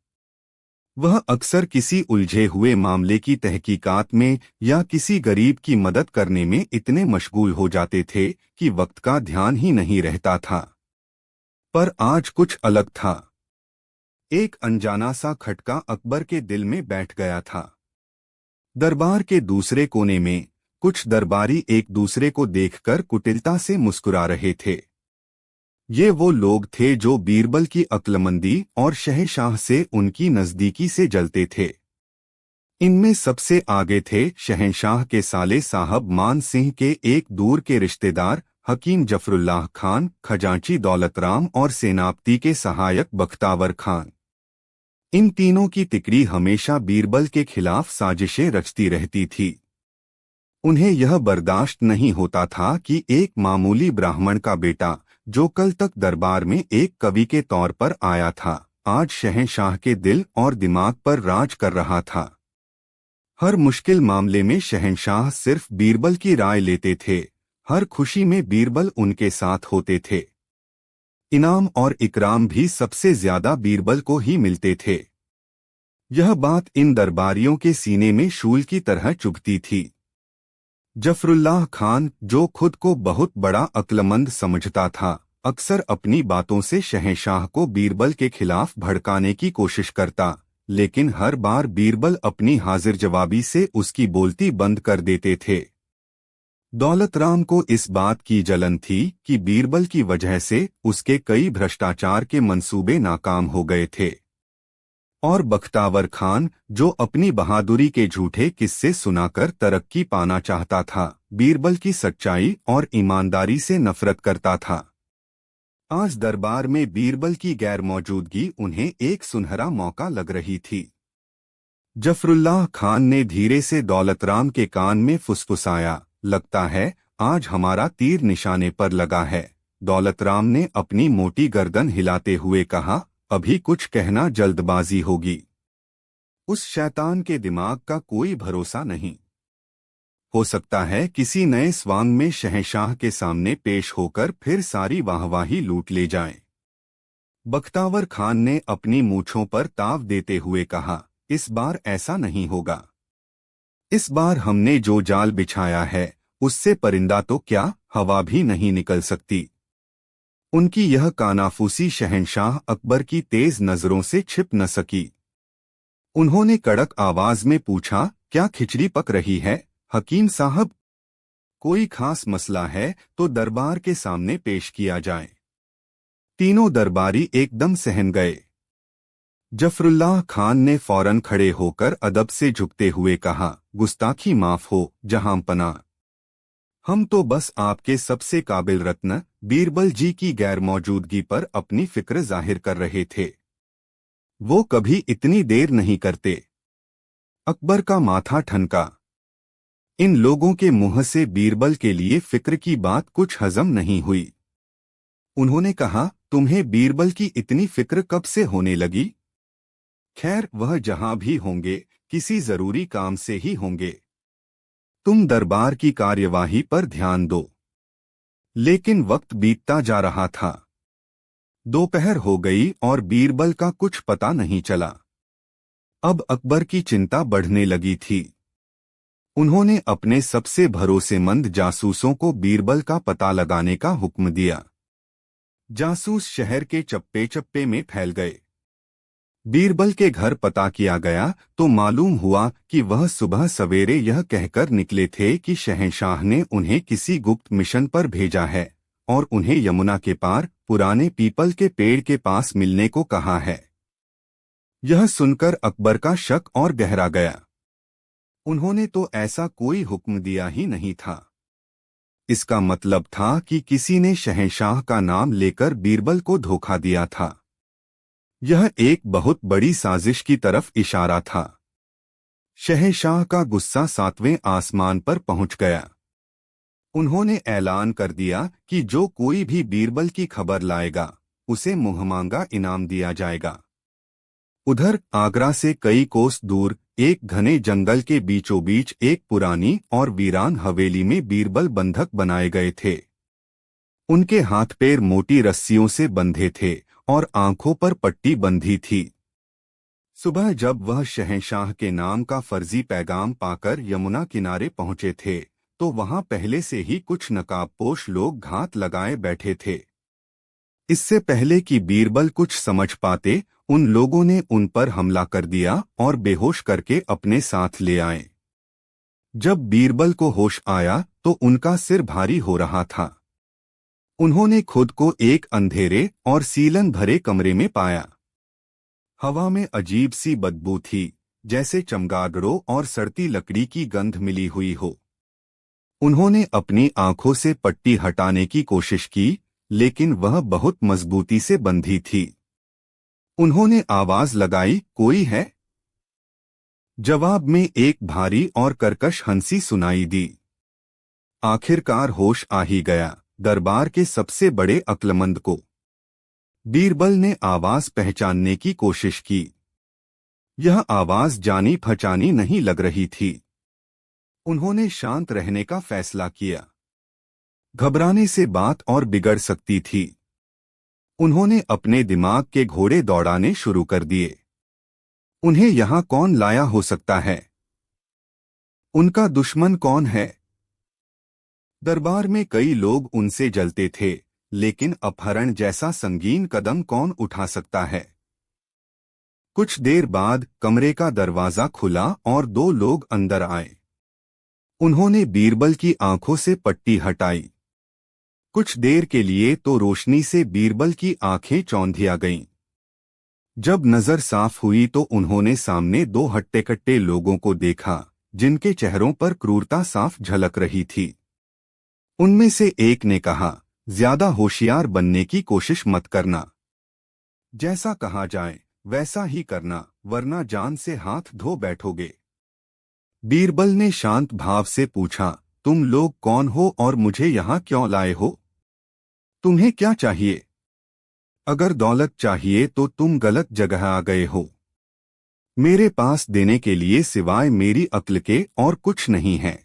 वह अक्सर किसी उलझे हुए मामले की तहकीकात में या किसी गरीब की मदद करने में इतने मशगूल हो जाते थे कि वक्त का ध्यान ही नहीं रहता था। पर आज कुछ अलग था। एक अनजाना सा खटका अकबर के दिल में बैठ गया था। दरबार के दूसरे कोने में कुछ दरबारी एक दूसरे को देखकर कुटिलता से मुस्कुरा रहे थे। ये वो लोग थे जो बीरबल की अक्लमंदी और शहंशाह से उनकी नजदीकी से जलते थे। इनमें सबसे आगे थे शहंशाह के साले साहब मान सिंह के एक दूर के रिश्तेदार हकीम जफरुल्लाह खान, खजांची दौलत राम और सेनापति के सहायक बख्तावर खान। इन तीनों की तिकड़ी हमेशा बीरबल के खिलाफ साजिशें रचती रहती थी। उन्हें यह बर्दाश्त नहीं होता था कि एक मामूली ब्राह्मण का बेटा, जो कल तक दरबार में एक कवि के तौर पर आया था, आज शहंशाह के दिल और दिमाग पर राज कर रहा था। हर मुश्किल मामले में शहंशाह सिर्फ बीरबल की राय लेते थे। हर खुशी में बीरबल उनके साथ होते थे। इनाम और इकराम भी सबसे ज्यादा बीरबल को ही मिलते थे। यह बात इन दरबारियों के सीने में शूल की तरह चुभती थी। जफरुल्लाह खान, जो खुद को बहुत बड़ा अक्लमंद समझता था, अक्सर अपनी बातों से शहंशाह को बीरबल के खिलाफ भड़काने की कोशिश करता, लेकिन हर बार बीरबल अपनी हाजिर जवाबी से उसकी बोलती बंद कर देते थे। दौलत राम को इस बात की जलन थी कि बीरबल की वजह से उसके कई भ्रष्टाचार के मंसूबे नाकाम हो गए थे। और बख्तावर खान, जो अपनी बहादुरी के झूठे किस्से सुनाकर तरक्की पाना चाहता था, बीरबल की सच्चाई और ईमानदारी से नफरत करता था। आज दरबार में बीरबल की गैर मौजूदगी उन्हें एक सुनहरा मौका लग रही थी। जफरुल्लाह खान ने धीरे से दौलत राम के कान में फुसफुसाया, लगता है आज हमारा तीर निशाने पर लगा है। दौलत राम ने अपनी मोटी गर्दन हिलाते हुए कहा, अभी कुछ कहना जल्दबाजी होगी। उस शैतान के दिमाग का कोई भरोसा नहीं। हो सकता है किसी नए स्वांग में शहंशाह के सामने पेश होकर फिर सारी वाहवाही लूट ले जाए। बख्तावर खान ने अपनी मूंछों पर ताव देते हुए कहा, इस बार ऐसा नहीं होगा। इस बार हमने जो जाल बिछाया है, उससे परिंदा तो क्या, हवा भी नहीं निकल सकती। उनकी यह कानाफूसी शहंशाह अकबर की तेज नजरों से छिप न सकी। उन्होंने कड़क आवाज में पूछा, क्या खिचड़ी पक रही है हकीम साहब? कोई खास मसला है तो दरबार के सामने पेश किया जाए। तीनों दरबारी एकदम सहम गए। जफरुल्लाह खान ने फौरन खड़े होकर अदब से झुकते हुए कहा, गुस्ताखी माफ हो जहांपना। हम तो बस आपके सबसे काबिल रत्न बीरबल जी की गैर मौजूदगी पर अपनी फिक्र जाहिर कर रहे थे। वो कभी इतनी देर नहीं करते। अकबर का माथा ठनका। इन लोगों के मुंह से बीरबल के लिए फिक्र की बात कुछ हजम नहीं हुई। उन्होंने कहा, तुम्हें बीरबल की इतनी फिक्र कब से होने लगी? खैर, वह जहां भी होंगे किसी जरूरी काम से ही होंगे। तुम दरबार की कार्यवाही पर ध्यान दो। लेकिन वक्त बीतता जा रहा था। दोपहर हो गई और बीरबल का कुछ पता नहीं चला। अब अकबर की चिंता बढ़ने लगी थी। उन्होंने अपने सबसे भरोसेमंद जासूसों को बीरबल का पता लगाने का हुक्म दिया। जासूस शहर के चप्पे चप्पे में फैल गए। बीरबल के घर पता किया गया तो मालूम हुआ कि वह सुबह सवेरे यह कहकर निकले थे कि शहंशाह ने उन्हें किसी गुप्त मिशन पर भेजा है और उन्हें यमुना के पार पुराने पीपल के पेड़ के पास मिलने को कहा है। यह सुनकर अकबर का शक और गहरा गया। उन्होंने तो ऐसा कोई हुक्म दिया ही नहीं था। इसका मतलब था कि किसी ने शहंशाह का नाम लेकर बीरबल को धोखा दिया था। यह एक बहुत बड़ी साजिश की तरफ इशारा था। शहंशाह का गुस्सा 7वें आसमान पर पहुंच गया। उन्होंने ऐलान कर दिया कि जो कोई भी बीरबल की खबर लाएगा उसे मुंहमांगा इनाम दिया जाएगा। उधर आगरा से कई कोस दूर एक घने जंगल के बीचों बीच एक पुरानी और वीरान हवेली में बीरबल बंधक बनाए गए थे। उनके हाथ पैर मोटी रस्सियों से बंधे थे और आंखों पर पट्टी बंधी थी। सुबह जब वह शहंशाह के नाम का फर्जी पैगाम पाकर यमुना किनारे पहुंचे थे तो वहां पहले से ही कुछ नकाबपोश लोग घात लगाए बैठे थे। इससे पहले कि बीरबल कुछ समझ पाते, उन लोगों ने उन पर हमला कर दिया और बेहोश करके अपने साथ ले आए। जब बीरबल को होश आया तो उनका सिर भारी हो रहा था। उन्होंने खुद को एक अंधेरे और सीलन भरे कमरे में पाया। हवा में अजीब सी बदबू थी, जैसे चमगादड़ों और सड़ती लकड़ी की गंध मिली हुई हो। उन्होंने अपनी आंखों से पट्टी हटाने की कोशिश की, लेकिन वह बहुत मजबूती से बंधी थी। उन्होंने आवाज लगाई, कोई है? जवाब में एक भारी और कर्कश हंसी सुनाई दी। आखिरकार होश आ ही गया, दरबार के सबसे बड़े अक्लमंद को। बीरबल ने आवाज पहचानने की कोशिश की। यह आवाज जानी पहचानी नहीं लग रही थी। उन्होंने शांत रहने का फैसला किया। घबराने से बात और बिगड़ सकती थी। उन्होंने अपने दिमाग के घोड़े दौड़ाने शुरू कर दिए। उन्हें यहां कौन लाया हो सकता है? उनका दुश्मन कौन है? दरबार में कई लोग उनसे जलते थे, लेकिन अपहरण जैसा संगीन कदम कौन उठा सकता है? कुछ देर बाद कमरे का दरवाजा खुला और 2 लोग अंदर आए। उन्होंने बीरबल की आंखों से पट्टी हटाई। कुछ देर के लिए तो रोशनी से बीरबल की आंखें चौंधिया गईं। जब नजर साफ हुई तो उन्होंने सामने 2 हट्टे-कट्टे लोगों को देखा, जिनके चेहरों पर क्रूरता साफ झलक रही थी। उनमें से एक ने कहा, ज्यादा होशियार बनने की कोशिश मत करना। जैसा कहा जाए वैसा ही करना, वरना जान से हाथ धो बैठोगे। बीरबल ने शांत भाव से पूछा, तुम लोग कौन हो और मुझे यहाँ क्यों लाए हो? तुम्हें क्या चाहिए? अगर दौलत चाहिए तो तुम गलत जगह आ गए हो। मेरे पास देने के लिए सिवाय मेरी अक्ल के और कुछ नहीं है।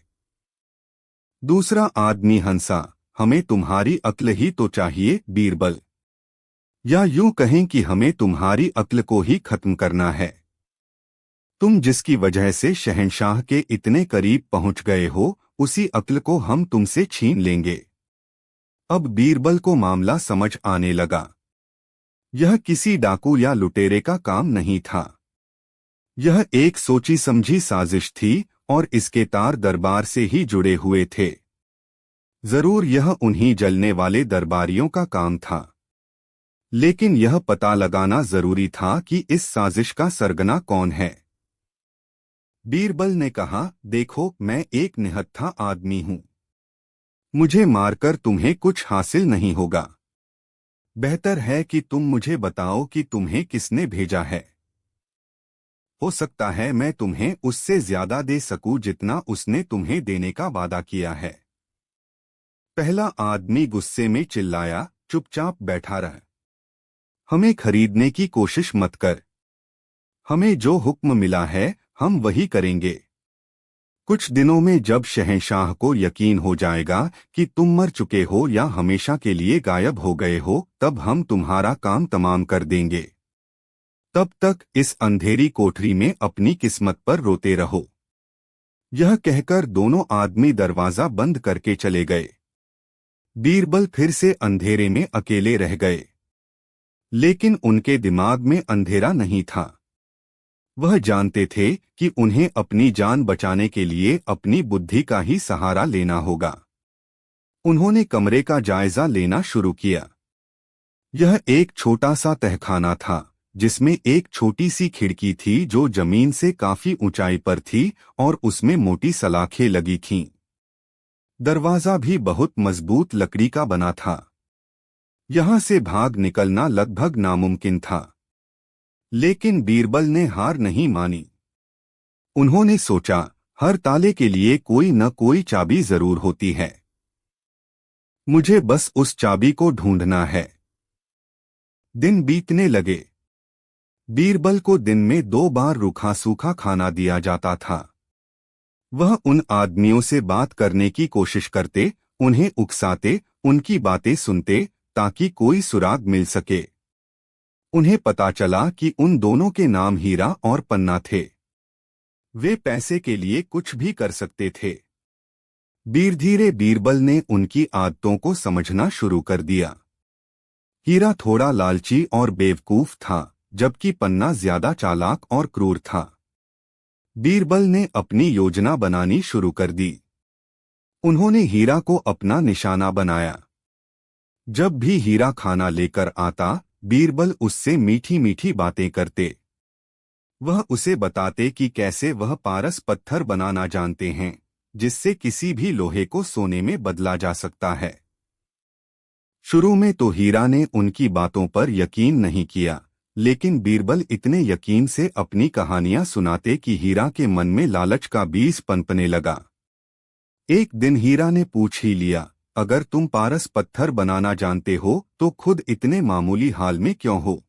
दूसरा आदमी हंसा, हमें तुम्हारी अक्ल ही तो चाहिए बीरबल। या यूं कहें कि हमें तुम्हारी अक्ल को ही खत्म करना है। तुम जिसकी वजह से शहंशाह के इतने करीब पहुंच गए हो, उसी अक्ल को हम तुमसे छीन लेंगे। अब बीरबल को मामला समझ आने लगा। यह किसी डाकू या लुटेरे का काम नहीं था। यह एक सोची समझी साजिश थी और इसके तार दरबार से ही जुड़े हुए थे। जरूर यह उन्हीं जलने वाले दरबारियों का काम था। लेकिन यह पता लगाना जरूरी था कि इस साजिश का सरगना कौन है। बीरबल ने कहा, देखो, मैं एक निहत्था आदमी हूं। मुझे मारकर तुम्हें कुछ हासिल नहीं होगा। बेहतर है कि तुम मुझे बताओ कि तुम्हें किसने भेजा है। हो सकता है मैं तुम्हें उससे ज्यादा दे सकूं जितना उसने तुम्हें देने का वादा किया है। पहला आदमी गुस्से में चिल्लाया, चुपचाप बैठा रह। हमें खरीदने की कोशिश मत कर। हमें जो हुक्म मिला है हम वही करेंगे। कुछ दिनों में जब शहंशाह को यकीन हो जाएगा कि तुम मर चुके हो या हमेशा के लिए गायब हो गए हो, तब हम तुम्हारा काम तमाम कर देंगे। तब तक इस अंधेरी कोठरी में अपनी किस्मत पर रोते रहो। यह कहकर दोनों आदमी दरवाजा बंद करके चले गए। बीरबल फिर से अंधेरे में अकेले रह गए। लेकिन उनके दिमाग में अंधेरा नहीं था। वह जानते थे कि उन्हें अपनी जान बचाने के लिए अपनी बुद्धि का ही सहारा लेना होगा। उन्होंने कमरे का जायजा लेना शुरू किया। यह एक छोटा सा तहखाना था, जिसमें एक छोटी सी खिड़की थी जो जमीन से काफी ऊंचाई पर थी और उसमें मोटी सलाखें लगी थीं। दरवाजा भी बहुत मजबूत लकड़ी का बना था। यहां से भाग निकलना लगभग नामुमकिन था। लेकिन बीरबल ने हार नहीं मानी। उन्होंने सोचा, हर ताले के लिए कोई न कोई चाबी जरूर होती है। मुझे बस उस चाबी को ढूंढना है। दिन बीतने लगे। बीरबल को दिन में 2 बार रूखा सूखा खाना दिया जाता था। वह उन आदमियों से बात करने की कोशिश करते, उन्हें उकसाते, उनकी बातें सुनते, ताकि कोई सुराग मिल सके। उन्हें पता चला कि उन दोनों के नाम हीरा और पन्ना थे। वे पैसे के लिए कुछ भी कर सकते थे। धीरे बीरबल ने उनकी आदतों को समझना शुरू कर दिया। हीरा थोड़ा लालची और बेवकूफ था, जबकि पन्ना ज्यादा चालाक और क्रूर था। बीरबल ने अपनी योजना बनानी शुरू कर दी। उन्होंने हीरा को अपना निशाना बनाया। जब भी हीरा खाना लेकर आता, बीरबल उससे मीठी मीठी बातें करते। वह उसे बताते कि कैसे वह पारस पत्थर बनाना जानते हैं, जिससे किसी भी लोहे को सोने में बदला जा सकता है। शुरू में तो हीरा ने उनकी बातों पर यकीन नहीं किया, लेकिन बीरबल इतने यकीन से अपनी कहानियां सुनाते कि हीरा के मन में लालच का बीज पनपने लगा। एक दिन हीरा ने पूछ ही लिया, अगर तुम पारस पत्थर बनाना जानते हो तो खुद इतने मामूली हाल में क्यों हो?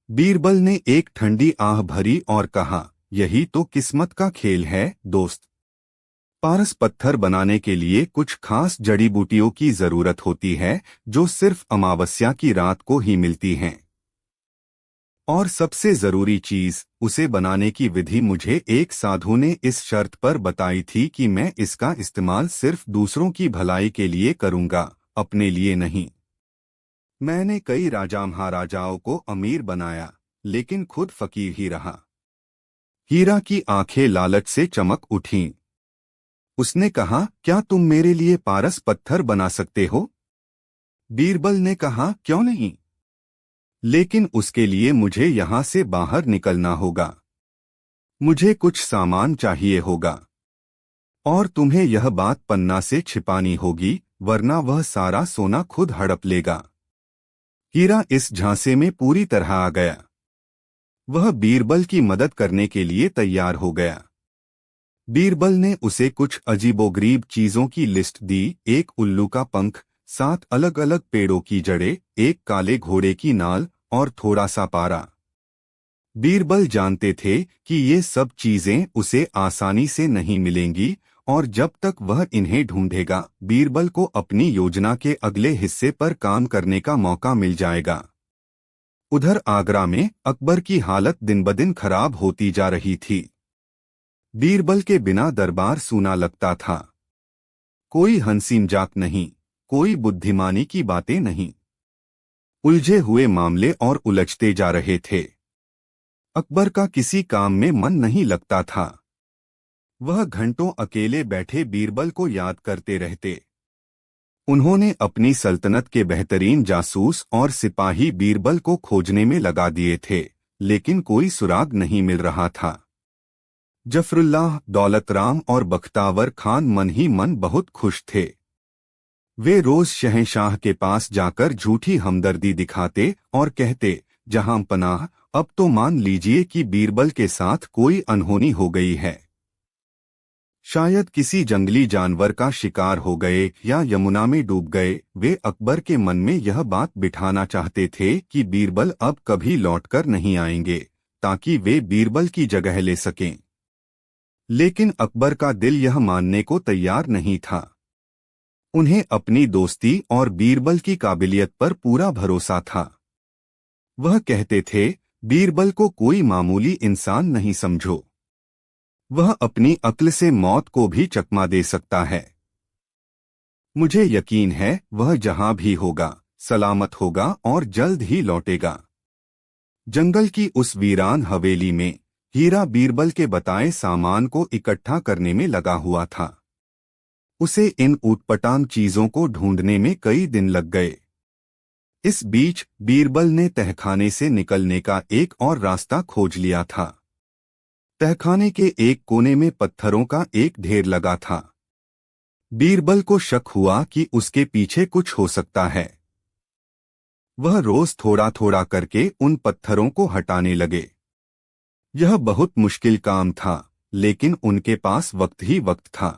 बीरबल ने एक ठंडी आह भरी और कहा, यही तो किस्मत का खेल है दोस्त। पारस पत्थर बनाने के लिए कुछ खास जड़ी बूटियों की जरूरत होती है, जो सिर्फ अमावस्या की रात को ही मिलती हैं। और सबसे जरूरी चीज, उसे बनाने की विधि मुझे एक साधु ने इस शर्त पर बताई थी कि मैं इसका इस्तेमाल सिर्फ दूसरों की भलाई के लिए करूंगा, अपने लिए नहीं। मैंने कई राजा महाराजाओं को अमीर बनाया, लेकिन खुद फकीर ही रहा। हीरा की आंखें लालच से चमक उठीं। उसने कहा, क्या तुम मेरे लिए पारस पत्थर बना सकते हो? बीरबल ने कहा, क्यों नहीं, लेकिन उसके लिए मुझे यहां से बाहर निकलना होगा। मुझे कुछ सामान चाहिए होगा, और तुम्हें यह बात पन्ना से छिपानी होगी, वरना वह सारा सोना खुद हड़प लेगा। हीरा इस झांसे में पूरी तरह आ गया। वह बीरबल की मदद करने के लिए तैयार हो गया। बीरबल ने उसे कुछ अजीबोगरीब चीजों की लिस्ट दी, एक उल्लू का पंख, 7 अलग अलग पेड़ों की जड़ें, एक काले घोड़े की नाल और थोड़ा सा पारा। बीरबल जानते थे कि ये सब चीजें उसे आसानी से नहीं मिलेंगी, और जब तक वह इन्हें ढूंढेगा, बीरबल को अपनी योजना के अगले हिस्से पर काम करने का मौका मिल जाएगा। उधर आगरा में अकबर की हालत दिन-ब-दिन खराब होती जा रही थी। बीरबल के बिना दरबार सूना लगता था। कोई हंसी मजाक नहीं, कोई बुद्धिमानी की बातें नहीं। उलझे हुए मामले और उलझते जा रहे थे। अकबर का किसी काम में मन नहीं लगता था। वह घंटों अकेले बैठे बीरबल को याद करते रहते। उन्होंने अपनी सल्तनत के बेहतरीन जासूस और सिपाही बीरबल को खोजने में लगा दिए थे, लेकिन कोई सुराग नहीं मिल रहा था। जफरुल्लाह, दौलत राम और बख्तावर खान मन ही मन बहुत खुश थे। वे रोज शहंशाह के पास जाकर झूठी हमदर्दी दिखाते और कहते, जहां पनाह, अब तो मान लीजिए कि बीरबल के साथ कोई अनहोनी हो गई है। शायद किसी जंगली जानवर का शिकार हो गए या यमुना में डूब गए। वे अकबर के मन में यह बात बिठाना चाहते थे कि बीरबल अब कभी लौटकर नहीं आएंगे, ताकि वे बीरबल की जगह ले सकें। लेकिन अकबर का दिल यह मानने को तैयार नहीं था। उन्हें अपनी दोस्ती और बीरबल की काबिलियत पर पूरा भरोसा था। वह कहते थे, बीरबल को कोई मामूली इंसान नहीं समझो। वह अपनी अक्ल से मौत को भी चकमा दे सकता है। मुझे यकीन है वह जहां भी होगा, सलामत होगा और जल्द ही लौटेगा। जंगल की उस वीरान हवेली में हीरा बीरबल के बताए सामान को इकट्ठा करने में लगा हुआ था। उसे इन ऊटपटांग चीजों को ढूंढने में कई दिन लग गए। इस बीच बीरबल ने तहखाने से निकलने का एक और रास्ता खोज लिया था। तहखाने के एक कोने में पत्थरों का एक ढेर लगा था। बीरबल को शक हुआ कि उसके पीछे कुछ हो सकता है। वह रोज थोड़ा थोड़ा करके उन पत्थरों को हटाने लगे। यह बहुत मुश्किल काम था, लेकिन उनके पास वक्त ही वक्त था।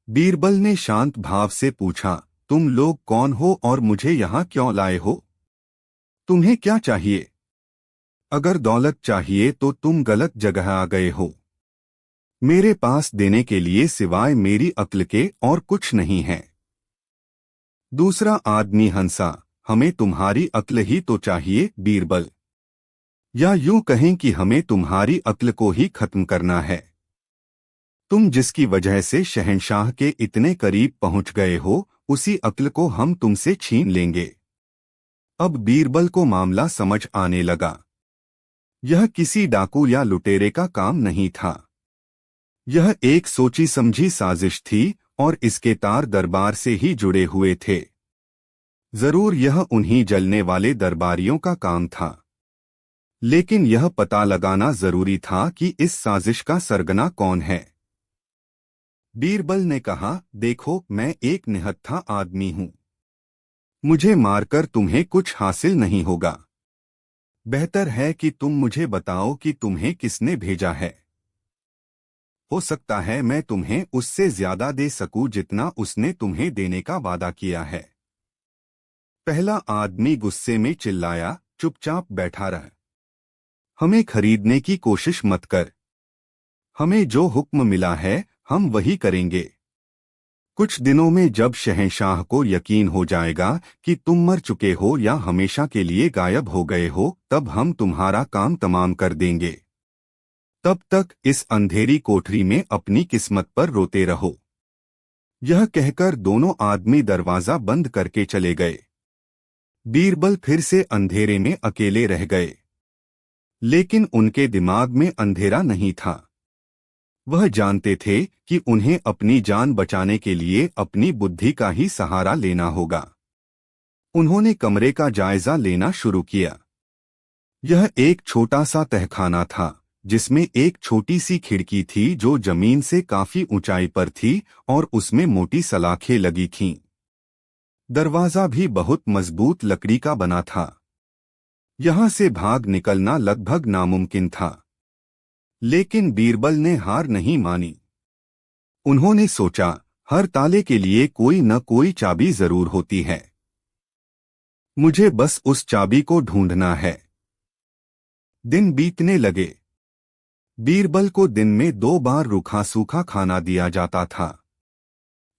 बीरबल ने शांत भाव से पूछा, तुम लोग कौन हो और मुझे यहाँ क्यों लाए हो? तुम्हें क्या चाहिए? अगर दौलत चाहिए तो तुम गलत जगह आ गए हो। मेरे पास देने के लिए सिवाय मेरी अक्ल के और कुछ नहीं है। दूसरा आदमी हंसा, हमें तुम्हारी अक्ल ही तो चाहिए बीरबल। या यूं कहें कि हमें तुम्हारी अक्ल को ही खत्म करना है। तुम जिसकी वजह से शहंशाह के इतने करीब पहुंच गए हो, उसी अक्ल को हम तुमसे छीन लेंगे। अब बीरबल को मामला समझ आने लगा। यह किसी डाकू या लुटेरे का काम नहीं था। यह एक सोची समझी साजिश थी और इसके तार दरबार से ही जुड़े हुए थे। जरूर यह उन्हीं जलने वाले दरबारियों का काम था। लेकिन यह पता लगाना जरूरी था कि इस साजिश का सरगना कौन है। बीरबल ने कहा, देखो, मैं एक निहत्था आदमी हूं। मुझे मारकर तुम्हें कुछ हासिल नहीं होगा। बेहतर है कि तुम मुझे बताओ कि तुम्हें किसने भेजा है। हो सकता है मैं तुम्हें उससे ज्यादा दे सकूं जितना उसने तुम्हें देने का वादा किया है। पहला आदमी गुस्से में चिल्लाया, चुपचाप बैठा रह। हमें खरीदने की कोशिश मत कर। हमें जो हुक्म मिला है हम वही करेंगे। कुछ दिनों में जब शहंशाह को यकीन हो जाएगा कि तुम मर चुके हो या हमेशा के लिए गायब हो गए हो, तब हम तुम्हारा काम तमाम कर देंगे। तब तक इस अंधेरी कोठरी में अपनी किस्मत पर रोते रहो। यह कहकर दोनों आदमी दरवाजा बंद करके चले गए। बीरबल फिर से अंधेरे में अकेले रह गए। लेकिन उनके दिमाग में अंधेरा नहीं था। वह जानते थे कि उन्हें अपनी जान बचाने के लिए अपनी बुद्धि का ही सहारा लेना होगा। उन्होंने कमरे का जायजा लेना शुरू किया। यह एक छोटा सा तहखाना था, जिसमें एक छोटी सी खिड़की थी जो जमीन से काफी ऊंचाई पर थी और उसमें मोटी सलाखें लगी थीं। दरवाजा भी बहुत मजबूत लकड़ी का बना था। यहां से भाग निकलना लगभग नामुमकिन था। लेकिन बीरबल ने हार नहीं मानी। उन्होंने सोचा, हर ताले के लिए कोई न कोई चाबी जरूर होती है। मुझे बस उस चाबी को ढूंढना है। दिन बीतने लगे। बीरबल को दिन में 2 बार रूखा सूखा खाना दिया जाता था।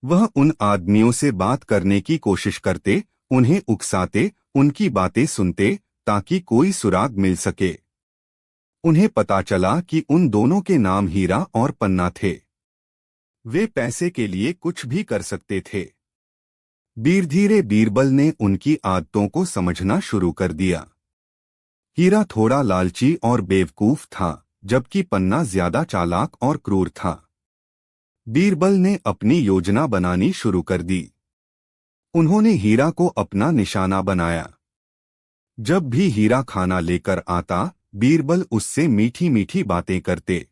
वह उन आदमियों से बात करने की कोशिश करते, उन्हें उकसाते, उनकी बातें सुनते, ताकि कोई सुराग मिल सके। उन्हें पता चला कि उन दोनों के नाम हीरा और पन्ना थे। वे पैसे के लिए कुछ भी कर सकते थे। धीरे बीरबल ने उनकी आदतों को समझना शुरू कर दिया। हीरा थोड़ा लालची और बेवकूफ था, जबकि पन्ना ज्यादा चालाक और क्रूर था। बीरबल ने अपनी योजना बनानी शुरू कर दी। उन्होंने हीरा को अपना निशाना बनाया। जब भी हीरा खाना लेकर आता, बीरबल उससे मीठी मीठी बातें करते।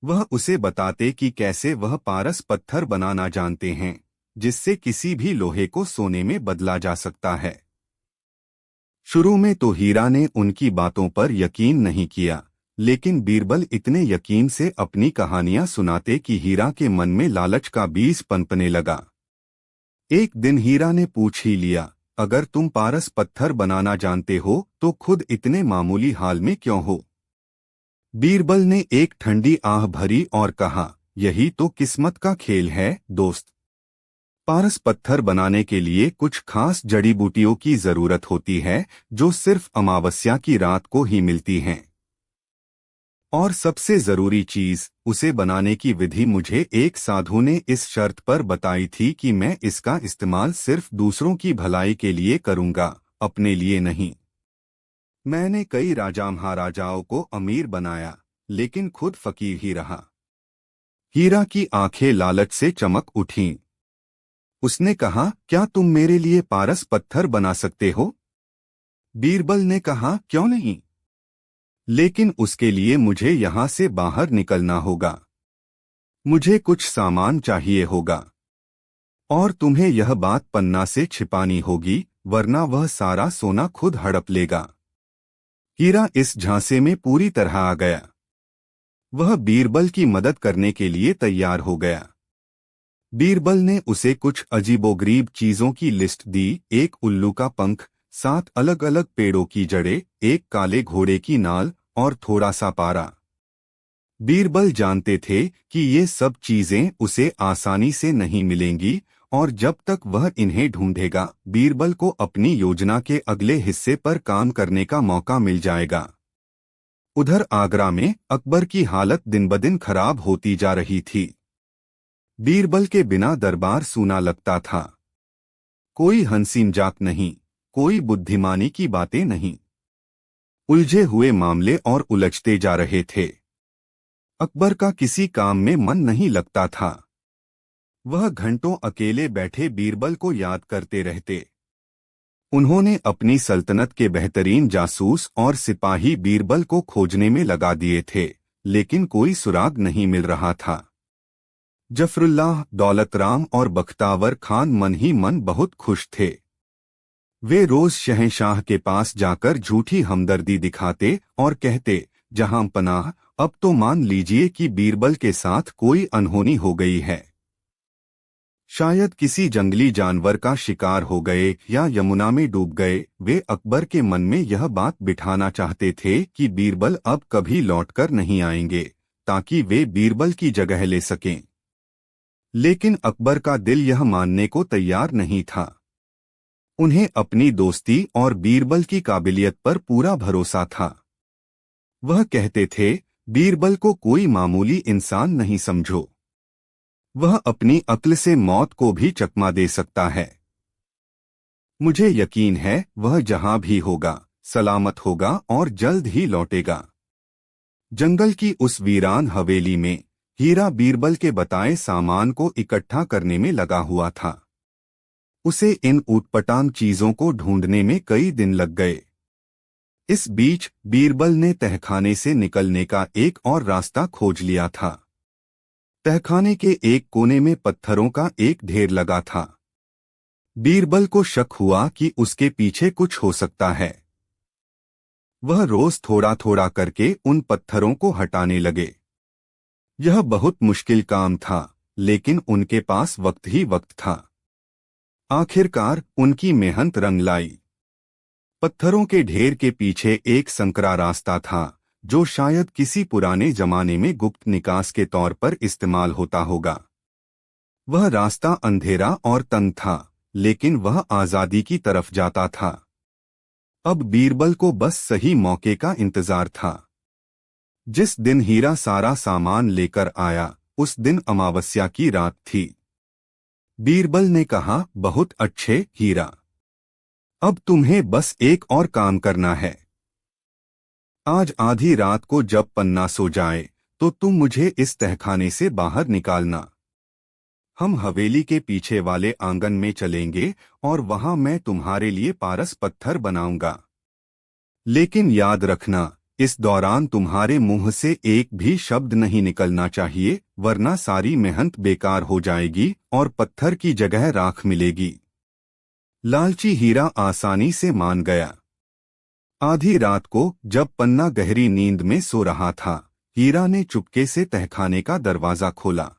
वह उसे बताते कि कैसे वह पारस पत्थर बनाना जानते हैं, जिससे किसी भी लोहे को सोने में बदला जा सकता है। शुरू में तो हीरा ने उनकी बातों पर यकीन नहीं किया, लेकिन बीरबल इतने यकीन से अपनी कहानियां सुनाते कि हीरा के मन में लालच का बीज पनपने लगा। एक दिन हीरा ने पूछ ही लिया, अगर तुम पारस पत्थर बनाना जानते हो तो खुद इतने मामूली हाल में क्यों हो? बीरबल ने एक ठंडी आह भरी और कहा, यही तो किस्मत का खेल है दोस्त। पारस पत्थर बनाने के लिए कुछ खास जड़ी बूटियों की जरूरत होती है, जो सिर्फ अमावस्या की रात को ही मिलती हैं। और सबसे जरूरी चीज, उसे बनाने की विधि मुझे एक साधु ने इस शर्त पर बताई थी कि मैं इसका इस्तेमाल सिर्फ दूसरों की भलाई के लिए करूंगा, अपने लिए नहीं। मैंने कई राजा महाराजाओं को अमीर बनाया, लेकिन खुद फकीर ही रहा। हीरा की आंखें लालच से चमक उठीं। उसने कहा, क्या तुम मेरे लिए पारस पत्थर बना सकते हो? बीरबल ने कहा, क्यों नहीं, लेकिन उसके लिए मुझे यहां से बाहर निकलना होगा। मुझे कुछ सामान चाहिए होगा। और तुम्हें यह बात पन्ना से छिपानी होगी, वरना वह सारा सोना खुद हड़प लेगा। हीरा इस झांसे में पूरी तरह आ गया। वह बीरबल की मदद करने के लिए तैयार हो गया। बीरबल ने उसे कुछ अजीबोगरीब चीजों की लिस्ट दी, एक उल्लू का पंख, 7 अलग अलग पेड़ों की जड़ें, एक काले घोड़े की नाल और थोड़ा सा पारा। बीरबल जानते थे कि ये सब चीजें उसे आसानी से नहीं मिलेंगी और जब तक वह इन्हें ढूंढेगा बीरबल को अपनी योजना के अगले हिस्से पर काम करने का मौका मिल जाएगा। उधर आगरा में अकबर की हालत दिन-ब-दिन खराब होती जा रही थी। बीरबल के बिना दरबार सूना लगता था। कोई हंसी मजाक नहीं, कोई बुद्धिमानी की बातें नहीं। उलझे हुए मामले और उलझते जा रहे थे। अकबर का किसी काम में मन नहीं लगता था। वह घंटों अकेले बैठे बीरबल को याद करते रहते। उन्होंने अपनी सल्तनत के बेहतरीन जासूस और सिपाही बीरबल को खोजने में लगा दिए थे, लेकिन कोई सुराग नहीं मिल रहा था। जफरुल्लाह, दौलतराम और बख्तावर खान मन ही मन बहुत खुश थे। वे रोज शहंशाह के पास जाकर झूठी हमदर्दी दिखाते और कहते, जहां पनाह, अब तो मान लीजिए कि बीरबल के साथ कोई अनहोनी हो गई है। शायद किसी जंगली जानवर का शिकार हो गए या यमुना में डूब गए। वे अकबर के मन में यह बात बिठाना चाहते थे कि बीरबल अब कभी लौटकर नहीं आएंगे, ताकि वे बीरबल की जगह ले सकें। लेकिन अकबर का दिल यह मानने को तैयार नहीं था। उन्हें अपनी दोस्ती और बीरबल की काबिलियत पर पूरा भरोसा था। वह कहते थे, बीरबल को कोई मामूली इंसान नहीं समझो। वह अपनी अक्ल से मौत को भी चकमा दे सकता है। मुझे यकीन है वह जहां भी होगा सलामत होगा और जल्द ही लौटेगा। जंगल की उस वीरान हवेली में हीरा बीरबल के बताए सामान को इकट्ठा करने में लगा हुआ था। उसे इन ऊटपटांग चीजों को ढूंढने में कई दिन लग गए। इस बीच बीरबल ने तहखाने से निकलने का एक और रास्ता खोज लिया था। तहखाने के एक कोने में पत्थरों का एक ढेर लगा था। बीरबल को शक हुआ कि उसके पीछे कुछ हो सकता है। वह रोज थोड़ा थोड़ा करके उन पत्थरों को हटाने लगे। यह बहुत मुश्किल काम था, लेकिन उनके पास वक्त ही वक्त था। आखिरकार उनकी मेहनत रंग लाई। पत्थरों के ढेर के पीछे एक संकरा रास्ता था, जो शायद किसी पुराने जमाने में गुप्त निकास के तौर पर इस्तेमाल होता होगा। वह रास्ता अंधेरा और तंग था, लेकिन वह आजादी की तरफ जाता था। अब बीरबल को बस सही मौके का इंतजार था। जिस दिन हीरा सारा सामान लेकर आया, उस दिन अमावस्या की रात थी। बीरबल ने कहा, बहुत अच्छे हीरा, अब तुम्हें बस एक और काम करना है। आज आधी रात को जब पन्ना सो जाए तो तुम मुझे इस तहखाने से बाहर निकालना। हम हवेली के पीछे वाले आंगन में चलेंगे और वहां मैं तुम्हारे लिए पारस पत्थर बनाऊंगा। लेकिन याद रखना, इस दौरान तुम्हारे मुंह से एक भी शब्द नहीं निकलना चाहिए, वरना सारी मेहनत बेकार हो जाएगी और पत्थर की जगह राख मिलेगी। लालची हीरा आसानी से मान गया। आधी रात को जब पन्ना गहरी नींद में सो रहा था, हीरा ने चुपके से तहखाने का दरवाजा खोला।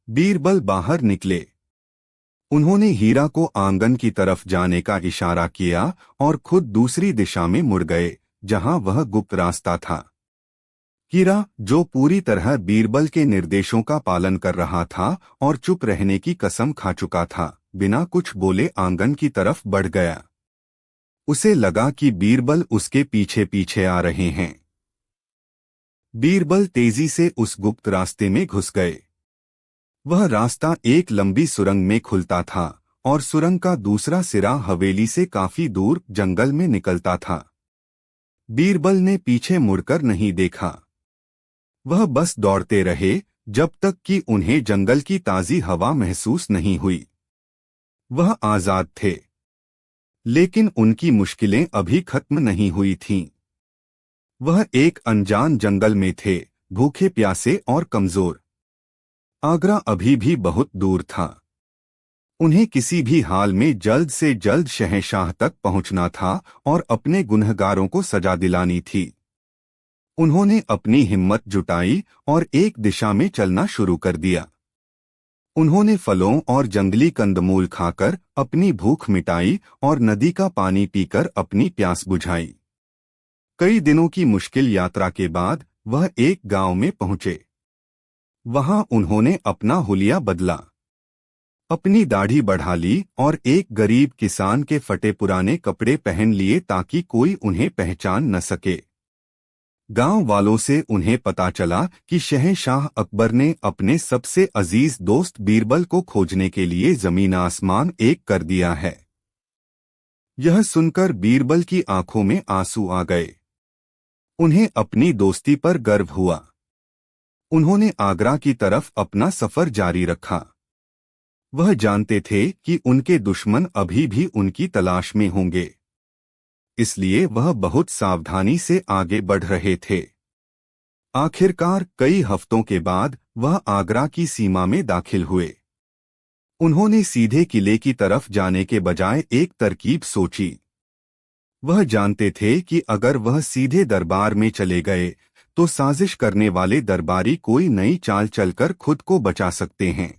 बीरबल बाहर निकले। उन्होंने हीरा को आंगन की तरफ जाने का इशारा किया और खुद दूसरी दिशा में मुड़ गए, जहां वह गुप्त रास्ता था। हीरा, जो पूरी तरह बीरबल के निर्देशों का पालन कर रहा था और चुप रहने की कसम खा चुका था, बिना कुछ बोले आंगन की तरफ बढ़ गया। उसे लगा कि बीरबल उसके पीछे पीछे आ रहे हैं। बीरबल तेजी से उस गुप्त रास्ते में घुस गए। वह रास्ता एक लंबी सुरंग में खुलता था और सुरंग का दूसरा सिरा हवेली से काफी दूर जंगल में निकलता था। बीरबल ने पीछे मुड़कर नहीं देखा। वह बस दौड़ते रहे जब तक कि उन्हें जंगल की ताजी हवा महसूस नहीं हुई। वह आजाद थे, लेकिन उनकी मुश्किलें अभी खत्म नहीं हुई थीं। वह एक अनजान जंगल में थे, भूखे प्यासे और कमजोर। आगरा अभी भी बहुत दूर था। उन्हें किसी भी हाल में जल्द से जल्द शहंशाह तक पहुंचना था और अपने गुनहगारों को सजा दिलानी थी। उन्होंने अपनी हिम्मत जुटाई और एक दिशा में चलना शुरू कर दिया। उन्होंने फलों और जंगली कंदमूल खाकर अपनी भूख मिटाई और नदी का पानी पीकर अपनी प्यास बुझाई। कई दिनों की मुश्किल यात्रा के बाद वह एक गांव में पहुंचे। वहां उन्होंने अपना हुलिया बदला, अपनी दाढ़ी बढ़ा ली और एक गरीब किसान के फटे पुराने कपड़े पहन लिए ताकि कोई उन्हें पहचान न सके। गांव वालों से उन्हें पता चला कि शहंशाह अकबर ने अपने सबसे अजीज दोस्त बीरबल को खोजने के लिए जमीन आसमान एक कर दिया है। यह सुनकर बीरबल की आंखों में आंसू आ गए। उन्हें अपनी दोस्ती पर गर्व हुआ। उन्होंने आगरा की तरफ अपना सफर जारी रखा। वह जानते थे कि उनके दुश्मन अभी भी उनकी तलाश में होंगे, इसलिए वह बहुत सावधानी से आगे बढ़ रहे थे। आखिरकार कई हफ्तों के बाद वह आगरा की सीमा में दाखिल हुए। उन्होंने सीधे किले की तरफ जाने के बजाय एक तरकीब सोची। वह जानते थे कि अगर वह सीधे दरबार में चले गए तो साजिश करने वाले दरबारी कोई नई चाल चलकर खुद को बचा सकते हैं।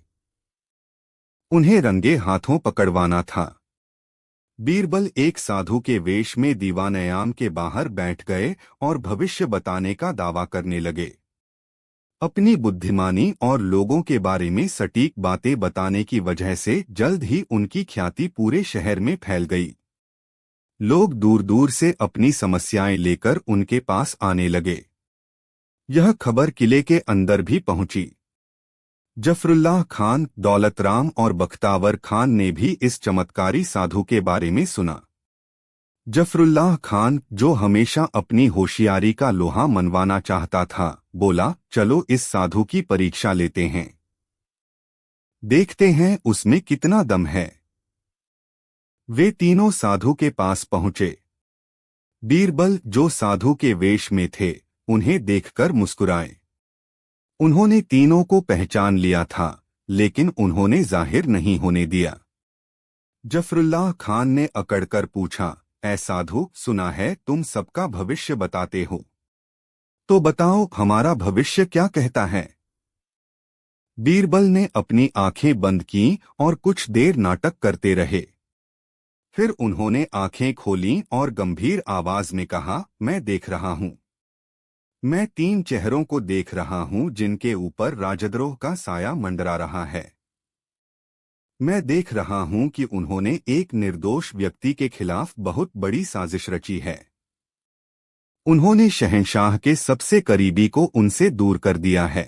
उन्हें रंगे हाथों पकड़वाना था। बीरबल एक साधु के वेश में दीवान-ए-आम के बाहर बैठ गए और भविष्य बताने का दावा करने लगे। अपनी बुद्धिमानी और लोगों के बारे में सटीक बातें बताने की वजह से जल्द ही उनकी ख्याति पूरे शहर में फैल गई। लोग दूर दूर से अपनी समस्याएं लेकर उनके पास आने लगे। यह खबर किले के अंदर भी पहुंची। जफरुल्लाह खान, दौलत राम और बख्तावर खान ने भी इस चमत्कारी साधु के बारे में सुना। जफरुल्लाह खान, जो हमेशा अपनी होशियारी का लोहा मनवाना चाहता था, बोला, चलो इस साधु की परीक्षा लेते हैं, देखते हैं उसमें कितना दम है। वे तीनों साधु के पास पहुंचे। बीरबल, जो साधु के वेश में थे, उन्हें देखकर मुस्कुराए। उन्होंने तीनों को पहचान लिया था, लेकिन उन्होंने जाहिर नहीं होने दिया। जफरुल्लाह खान ने अकड़कर पूछा, ऐ साधु, सुना है तुम सबका भविष्य बताते हो, तो बताओ हमारा भविष्य क्या कहता है। बीरबल ने अपनी आंखें बंद कीं और कुछ देर नाटक करते रहे। फिर उन्होंने आंखें खोलीं और गंभीर आवाज में कहा, मैं देख रहा हूं। मैं 3 चेहरों को देख रहा हूं जिनके ऊपर राजद्रोह का साया मंडरा रहा है। मैं देख रहा हूं कि उन्होंने एक निर्दोष व्यक्ति के खिलाफ बहुत बड़ी साजिश रची है। उन्होंने शहंशाह के सबसे करीबी को उनसे दूर कर दिया है,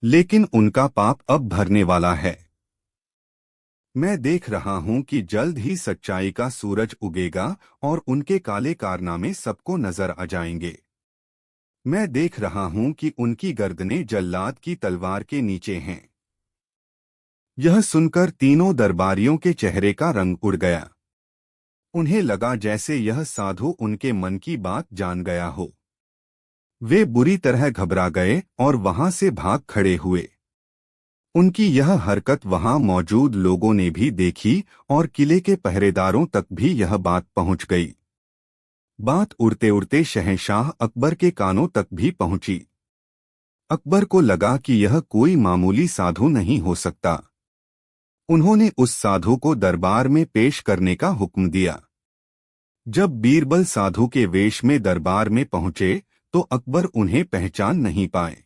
लेकिन उनका पाप अब भरने वाला है। मैं देख रहा हूं कि जल्द ही सच्चाई का सूरज उगेगा और उनके काले कारनामे सबको नजर आ जाएंगे। मैं देख रहा हूं कि उनकी गर्दनें जल्लाद की तलवार के नीचे हैं। यह सुनकर तीनों दरबारियों के चेहरे का रंग उड़ गया। उन्हें लगा जैसे यह साधु उनके मन की बात जान गया हो। वे बुरी तरह घबरा गए और वहां से भाग खड़े हुए। उनकी यह हरकत वहां मौजूद लोगों ने भी देखी और किले के पहरेदारों तक भी यह बात पहुंच गई। बात उड़ते उड़ते शहंशाह अकबर के कानों तक भी पहुंची। अकबर को लगा कि यह कोई मामूली साधु नहीं हो सकता। उन्होंने उस साधु को दरबार में पेश करने का हुक्म दिया। जब बीरबल साधु के वेश में दरबार में पहुंचे तो अकबर उन्हें पहचान नहीं पाए।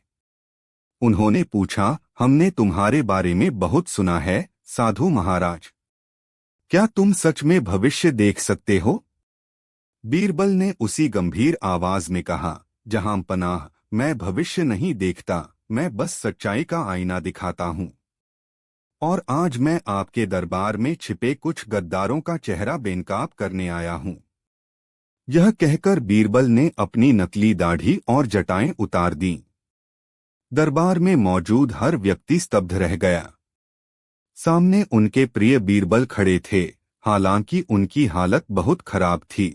उन्होंने पूछा, हमने तुम्हारे बारे में बहुत सुना है साधु महाराज, क्या तुम सच में भविष्य देख सकते हो? बीरबल ने उसी गंभीर आवाज में कहा, जहां पनाह, मैं भविष्य नहीं देखता, मैं बस सच्चाई का आईना दिखाता हूं। और आज मैं आपके दरबार में छिपे कुछ गद्दारों का चेहरा बेनकाब करने आया हूं। यह कहकर बीरबल ने अपनी नकली दाढ़ी और जटाएं उतार दीं। दरबार में मौजूद हर व्यक्ति स्तब्ध रह गया। सामने उनके प्रिय बीरबल खड़े थे, हालांकि उनकी हालत बहुत खराब थी।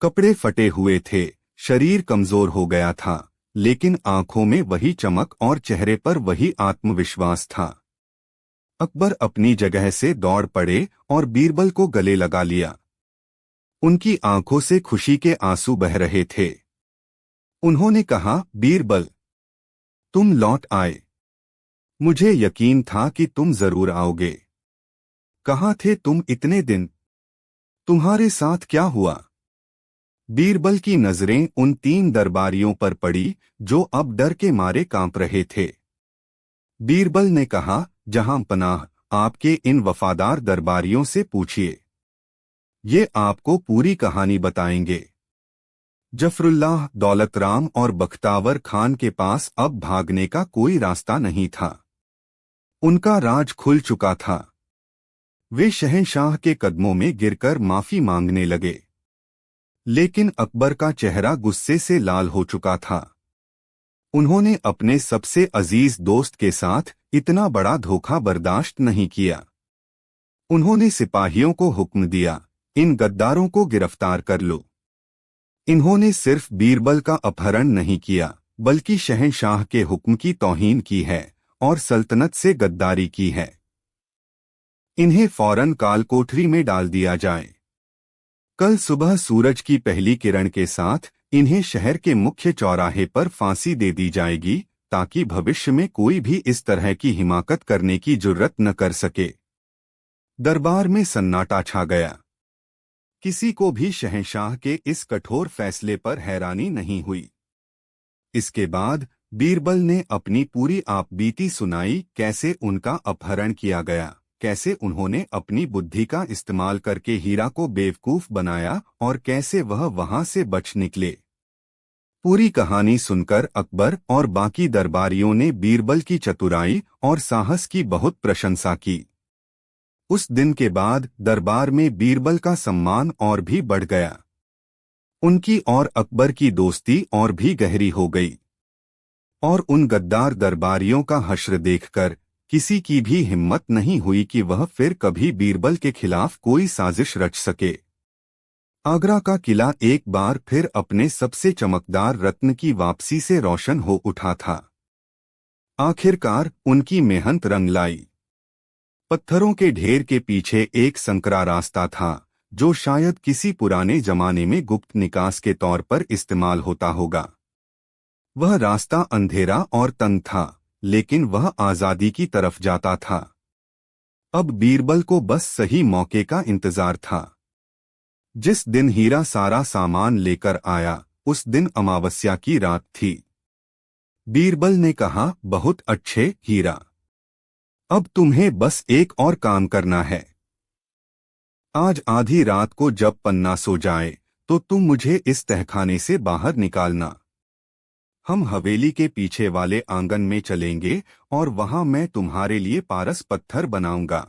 कपड़े फटे हुए थे, शरीर कमजोर हो गया था, लेकिन आंखों में वही चमक और चेहरे पर वही आत्मविश्वास था। अकबर अपनी जगह से दौड़ पड़े और बीरबल को गले लगा लिया। उनकी आंखों से खुशी के आंसू बह रहे थे। उन्होंने कहा, बीरबल, तुम लौट आए। मुझे यकीन था कि तुम जरूर आओगे। कहाँ थे तुम इतने दिन? तुम्हारे साथ क्या हुआ? बीरबल की नजरें उन 3 दरबारियों पर पड़ी जो अब डर के मारे कांप रहे थे। बीरबल ने कहा, जहां पनाह, आपके इन वफादार दरबारियों से पूछिए। ये आपको पूरी कहानी बताएंगे। जफरुल्लाह, दौलतराम और बख्तावर खान के पास अब भागने का कोई रास्ता नहीं था। उनका राज खुल चुका था। वे शहंशाह के कदमों में गिरकर माफी मांगने लगे। लेकिन अकबर का चेहरा गुस्से से लाल हो चुका था। उन्होंने अपने सबसे अजीज दोस्त के साथ इतना बड़ा धोखा बर्दाश्त नहीं किया। उन्होंने सिपाहियों को हुक्म दिया, इन गद्दारों को गिरफ्तार कर लो। इन्होंने सिर्फ बीरबल का अपहरण नहीं किया, बल्कि शहंशाह के हुक्म की तौहीन की है और सल्तनत से गद्दारी की है। इन्हें फौरन काल कोठरी में डाल दिया जाए। कल सुबह सूरज की पहली किरण के साथ इन्हें शहर के मुख्य चौराहे पर फांसी दे दी जाएगी, ताकि भविष्य में कोई भी इस तरह की हिमाकत करने की जुर्रत न कर सके। दरबार में सन्नाटा छा गया। किसी को भी शहंशाह के इस कठोर फैसले पर हैरानी नहीं हुई। इसके बाद बीरबल ने अपनी पूरी आपबीती सुनाई, कैसे उनका अपहरण किया गया, कैसे उन्होंने अपनी बुद्धि का इस्तेमाल करके हीरा को बेवकूफ बनाया और कैसे वह वहां से बच निकले। पूरी कहानी सुनकर अकबर और बाकी दरबारियों ने बीरबल की चतुराई और साहस की बहुत प्रशंसा की। उस दिन के बाद दरबार में बीरबल का सम्मान और भी बढ़ गया। उनकी और अकबर की दोस्ती और भी गहरी हो गई। और उन गद्दार दरबारियों का हश्र देखकर किसी की भी हिम्मत नहीं हुई कि वह फिर कभी बीरबल के खिलाफ कोई साजिश रच सके। आगरा का किला एक बार फिर अपने सबसे चमकदार रत्न की वापसी से रोशन हो उठा था। आखिरकार उनकी मेहनत रंग लाई। पत्थरों के ढेर के पीछे एक संकरा रास्ता था, जो शायद किसी पुराने जमाने में गुप्त निकास के तौर पर इस्तेमाल होता होगा। वह रास्ता अंधेरा और तंग था, लेकिन वह आजादी की तरफ जाता था। अब बीरबल को बस सही मौके का इंतजार था। जिस दिन हीरा सारा सामान लेकर आया, उस दिन अमावस्या की रात थी। बीरबल ने कहा, बहुत अच्छे हीरा, अब तुम्हें बस एक और काम करना है। आज आधी रात को जब पन्ना सो जाए, तो तुम मुझे इस तहखाने से बाहर निकालना। हम हवेली के पीछे वाले आंगन में चलेंगे और वहां मैं तुम्हारे लिए पारस पत्थर बनाऊंगा।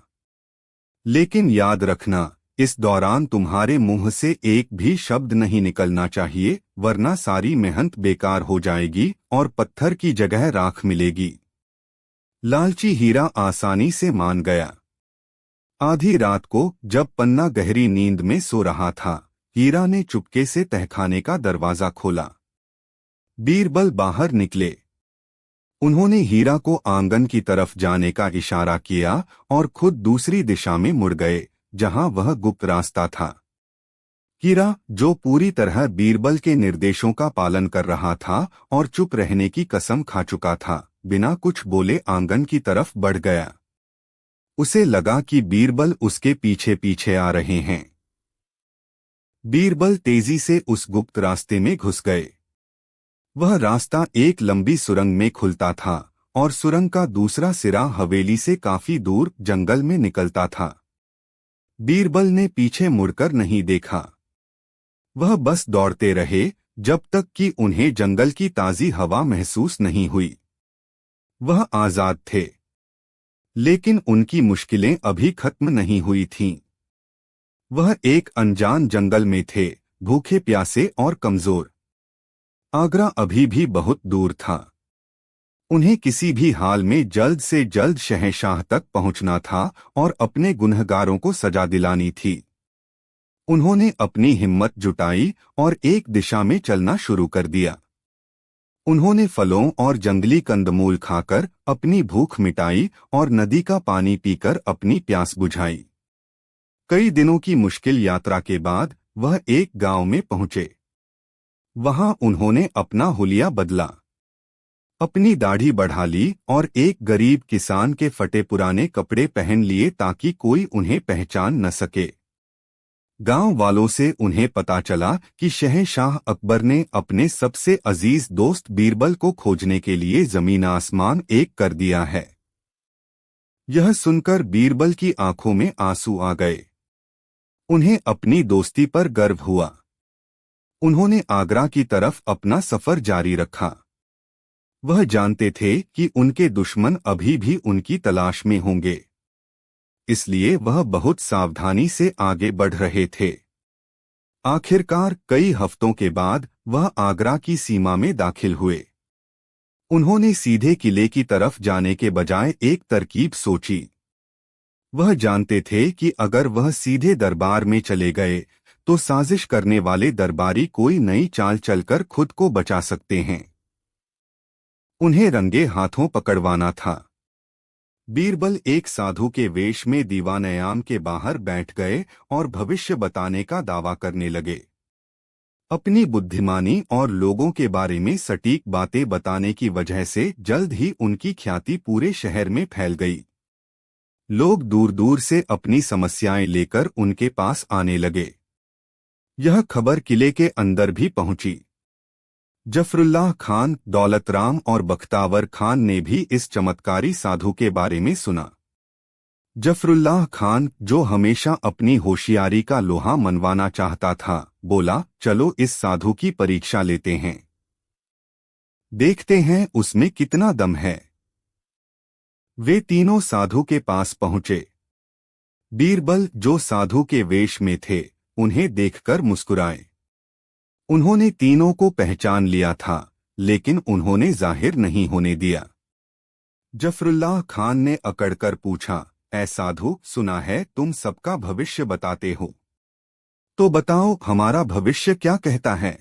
लेकिन याद रखना, इस दौरान तुम्हारे मुंह से एक भी शब्द नहीं निकलना चाहिए, वरना सारी मेहनत बेकार हो जाएगी और पत्थर की जगह राख मिलेगी। लालची हीरा आसानी से मान गया। आधी रात को जब पन्ना गहरी नींद में सो रहा था, हीरा ने चुपके से तहखाने का दरवाजा खोला। बीरबल बाहर निकले। उन्होंने हीरा को आंगन की तरफ जाने का इशारा किया और खुद दूसरी दिशा में मुड़ गए, जहां वह गुप्त रास्ता था। हीरा, जो पूरी तरह बीरबल के निर्देशों का पालन कर रहा था और चुप रहने की कसम खा चुका था, बिना कुछ बोले आंगन की तरफ बढ़ गया। उसे लगा कि बीरबल उसके पीछे पीछे आ रहे हैं। बीरबल तेजी से उस गुप्त रास्ते में घुस गए। वह रास्ता एक लंबी सुरंग में खुलता था और सुरंग का दूसरा सिरा हवेली से काफी दूर जंगल में निकलता था। बीरबल ने पीछे मुड़कर नहीं देखा। वह बस दौड़ते रहे जब तक कि उन्हें जंगल की ताजी हवा महसूस नहीं हुई। वह आजाद थे, लेकिन उनकी मुश्किलें अभी खत्म नहीं हुई थीं। वह एक अनजान जंगल में थे, भूखे प्यासे और कमजोर। आगरा अभी भी बहुत दूर था। उन्हें किसी भी हाल में जल्द से जल्द शहंशाह तक पहुंचना था और अपने गुनहगारों को सजा दिलानी थी। उन्होंने अपनी हिम्मत जुटाई और एक दिशा में चलना शुरू कर दिया। उन्होंने फलों और जंगली कंदमूल खाकर अपनी भूख मिटाई और नदी का पानी पीकर अपनी प्यास बुझाई। कई दिनों की मुश्किल यात्रा के बाद वह एक गांव में पहुंचे। वहां उन्होंने अपना हुलिया बदला, अपनी दाढ़ी बढ़ा ली और एक गरीब किसान के फटे पुराने कपड़े पहन लिए ताकि कोई उन्हें पहचान न सके। गांव वालों से उन्हें पता चला कि शहंशाह अकबर ने अपने सबसे अजीज दोस्त बीरबल को खोजने के लिए जमीन आसमान एक कर दिया है। यह सुनकर बीरबल की आंखों में आंसू आ गए। उन्हें अपनी दोस्ती पर गर्व हुआ। उन्होंने आगरा की तरफ अपना सफर जारी रखा। वह जानते थे कि उनके दुश्मन अभी भी उनकी तलाश में होंगे, इसलिए वह बहुत सावधानी से आगे बढ़ रहे थे। आखिरकार कई हफ्तों के बाद वह आगरा की सीमा में दाखिल हुए। उन्होंने सीधे किले की तरफ जाने के बजाय एक तरकीब सोची। वह जानते थे कि अगर वह सीधे दरबार में चले गए तो साजिश करने वाले दरबारी कोई नई चाल चलकर खुद को बचा सकते हैं। उन्हें रंगे हाथों पकड़वाना था। बीरबल एक साधु के वेश में दीवानयाम के बाहर बैठ गए और भविष्य बताने का दावा करने लगे। अपनी बुद्धिमानी और लोगों के बारे में सटीक बातें बताने की वजह से जल्द ही उनकी ख्याति पूरे शहर में फैल गई। लोग दूर दूर से अपनी समस्याएं लेकर उनके पास आने लगे। यह खबर किले के अंदर भी पहुंची। जफरुल्लाह खान, दौलत राम और बख्तावर खान ने भी इस चमत्कारी साधु के बारे में सुना। जफरुल्लाह खान, जो हमेशा अपनी होशियारी का लोहा मनवाना चाहता था, बोला, चलो इस साधु की परीक्षा लेते हैं, देखते हैं उसमें कितना दम है। वे तीनों साधु के पास पहुंचे। बीरबल, जो साधु के वेश में थे, उन्हें देखकर मुस्कुराए। उन्होंने तीनों को पहचान लिया था, लेकिन उन्होंने जाहिर नहीं होने दिया। जफरुल्लाह खान ने अकड़कर पूछा, ऐ साधु, सुना है तुम सबका भविष्य बताते हो, तो बताओ हमारा भविष्य क्या कहता है।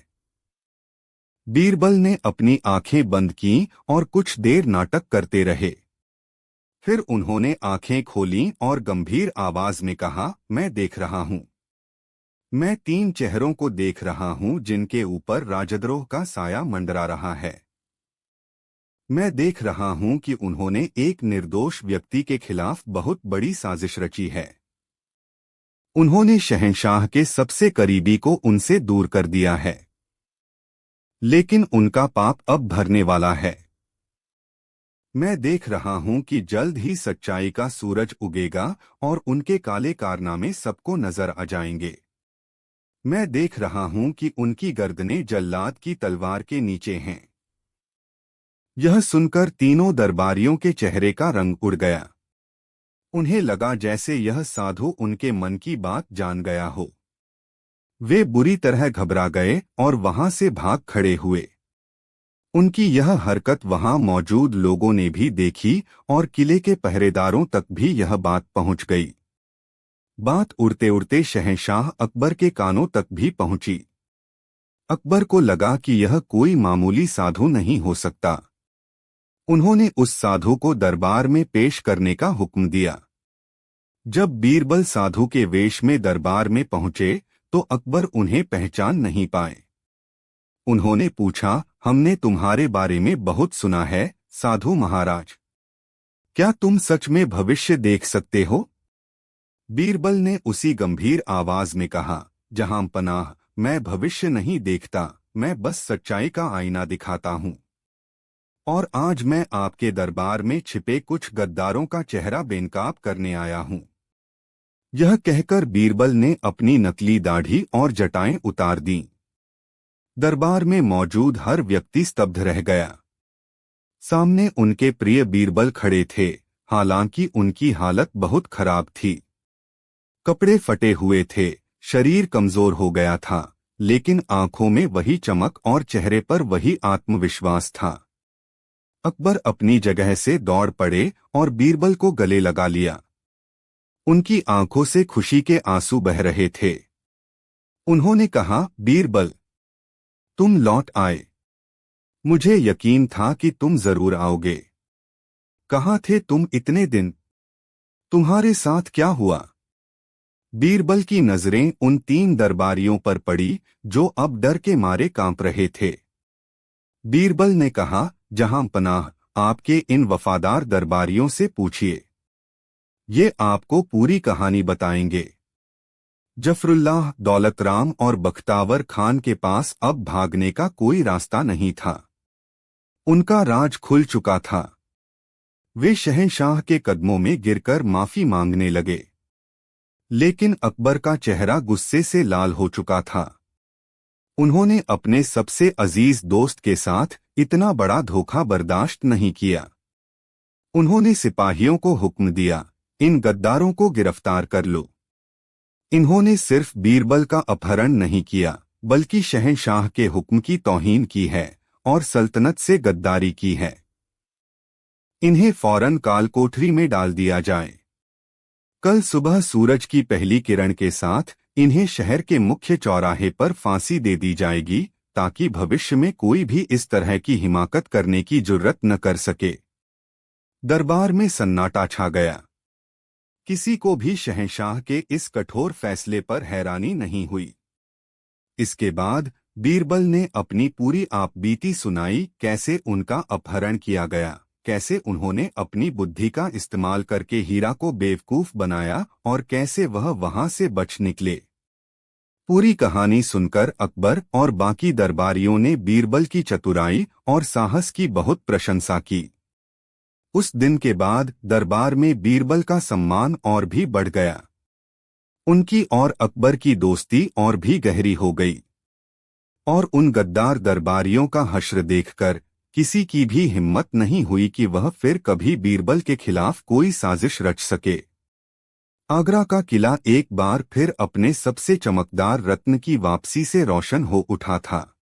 बीरबल ने अपनी आंखें बंद कीं और कुछ देर नाटक करते रहे। फिर उन्होंने आंखें खोलीं और गंभीर आवाज में कहा, मैं देख रहा हूं। मैं 3 चेहरों को देख रहा हूं जिनके ऊपर राजद्रोह का साया मंडरा रहा है। मैं देख रहा हूं कि उन्होंने एक निर्दोष व्यक्ति के खिलाफ बहुत बड़ी साजिश रची है। उन्होंने शहंशाह के सबसे करीबी को उनसे दूर कर दिया है, लेकिन उनका पाप अब भरने वाला है। मैं देख रहा हूं कि जल्द ही सच्चाई का सूरज उगेगा और उनके काले कारनामे सबको नजर आ जाएंगे। मैं देख रहा हूं कि उनकी गर्दनें जल्लाद की तलवार के नीचे हैं। यह सुनकर तीनों दरबारियों के चेहरे का रंग उड़ गया। उन्हें लगा जैसे यह साधु उनके मन की बात जान गया हो। वे बुरी तरह घबरा गए और वहां से भाग खड़े हुए। उनकी यह हरकत वहां मौजूद लोगों ने भी देखी और किले के पहरेदारों तक भी यह बात पहुंच गई। बात उड़ते उड़ते शहंशाह अकबर के कानों तक भी पहुंची। अकबर को लगा कि यह कोई मामूली साधु नहीं हो सकता। उन्होंने उस साधु को दरबार में पेश करने का हुक्म दिया। जब बीरबल साधु के वेश में दरबार में पहुंचे तो अकबर उन्हें पहचान नहीं पाए। उन्होंने पूछा, हमने तुम्हारे बारे में बहुत सुना है साधु महाराज, क्या तुम सच में भविष्य देख सकते हो? बीरबल ने उसी गंभीर आवाज में कहा, जहां पनाह, मैं भविष्य नहीं देखता, मैं बस सच्चाई का आईना दिखाता हूं। और आज मैं आपके दरबार में छिपे कुछ गद्दारों का चेहरा बेनकाब करने आया हूं। यह कहकर बीरबल ने अपनी नकली दाढ़ी और जटाएं उतार दीं। दरबार में मौजूद हर व्यक्ति स्तब्ध रह गया। सामने उनके प्रिय बीरबल खड़े थे, हालांकि उनकी हालत बहुत खराब थी। कपड़े फटे हुए थे, शरीर कमजोर हो गया था, लेकिन आंखों में वही चमक और चेहरे पर वही आत्मविश्वास था। अकबर अपनी जगह से दौड़ पड़े और बीरबल को गले लगा लिया। उनकी आंखों से खुशी के आंसू बह रहे थे। उन्होंने कहा, बीरबल, तुम लौट आए। मुझे यकीन था कि तुम जरूर आओगे। कहाँ थे तुम इतने दिन? तुम्हारे साथ क्या हुआ? बीरबल की नजरें उन 3 दरबारियों पर पड़ी जो अब डर के मारे कांप रहे थे। बीरबल ने कहा, जहां पनाह, आपके इन वफादार दरबारियों से पूछिए। ये आपको पूरी कहानी बताएंगे। जफरुल्लाह, दौलतराम और बख्तावर खान के पास अब भागने का कोई रास्ता नहीं था। उनका राज खुल चुका था। वे शहंशाह के कदमों में गिरकर माफी मांगने लगे। लेकिन अकबर का चेहरा गुस्से से लाल हो चुका था। उन्होंने अपने सबसे अजीज दोस्त के साथ इतना बड़ा धोखा बर्दाश्त नहीं किया। उन्होंने सिपाहियों को हुक्म दिया, इन गद्दारों को गिरफ्तार कर लो। इन्होंने सिर्फ बीरबल का अपहरण नहीं किया, बल्कि शहंशाह के हुक्म की तौहीन की है और सल्तनत से गद्दारी की है। इन्हें फौरन काल कोठरी में डाल दिया जाए। कल सुबह सूरज की पहली किरण के साथ इन्हें शहर के मुख्य चौराहे पर फांसी दे दी जाएगी, ताकि भविष्य में कोई भी इस तरह की हिमाकत करने की जुर्रत न कर सके। दरबार में सन्नाटा छा गया। किसी को भी शहंशाह के इस कठोर फैसले पर हैरानी नहीं हुई। इसके बाद बीरबल ने अपनी पूरी आपबीती सुनाई, कैसे उनका अपहरण किया गया, कैसे उन्होंने अपनी बुद्धि का इस्तेमाल करके हीरा को बेवकूफ बनाया और कैसे वह वहां से बच निकले। पूरी कहानी सुनकर अकबर और बाकी दरबारियों ने बीरबल की चतुराई और साहस की बहुत प्रशंसा की। उस दिन के बाद दरबार में बीरबल का सम्मान और भी बढ़ गया। उनकी और अकबर की दोस्ती और भी गहरी हो गई। और उन गद्दार दरबारियों का हश्र देखकर किसी की भी हिम्मत नहीं हुई कि वह फिर कभी बीरबल के खिलाफ कोई साजिश रच सके। आगरा का किला एक बार फिर अपने सबसे चमकदार रत्न की वापसी से रोशन हो उठा था।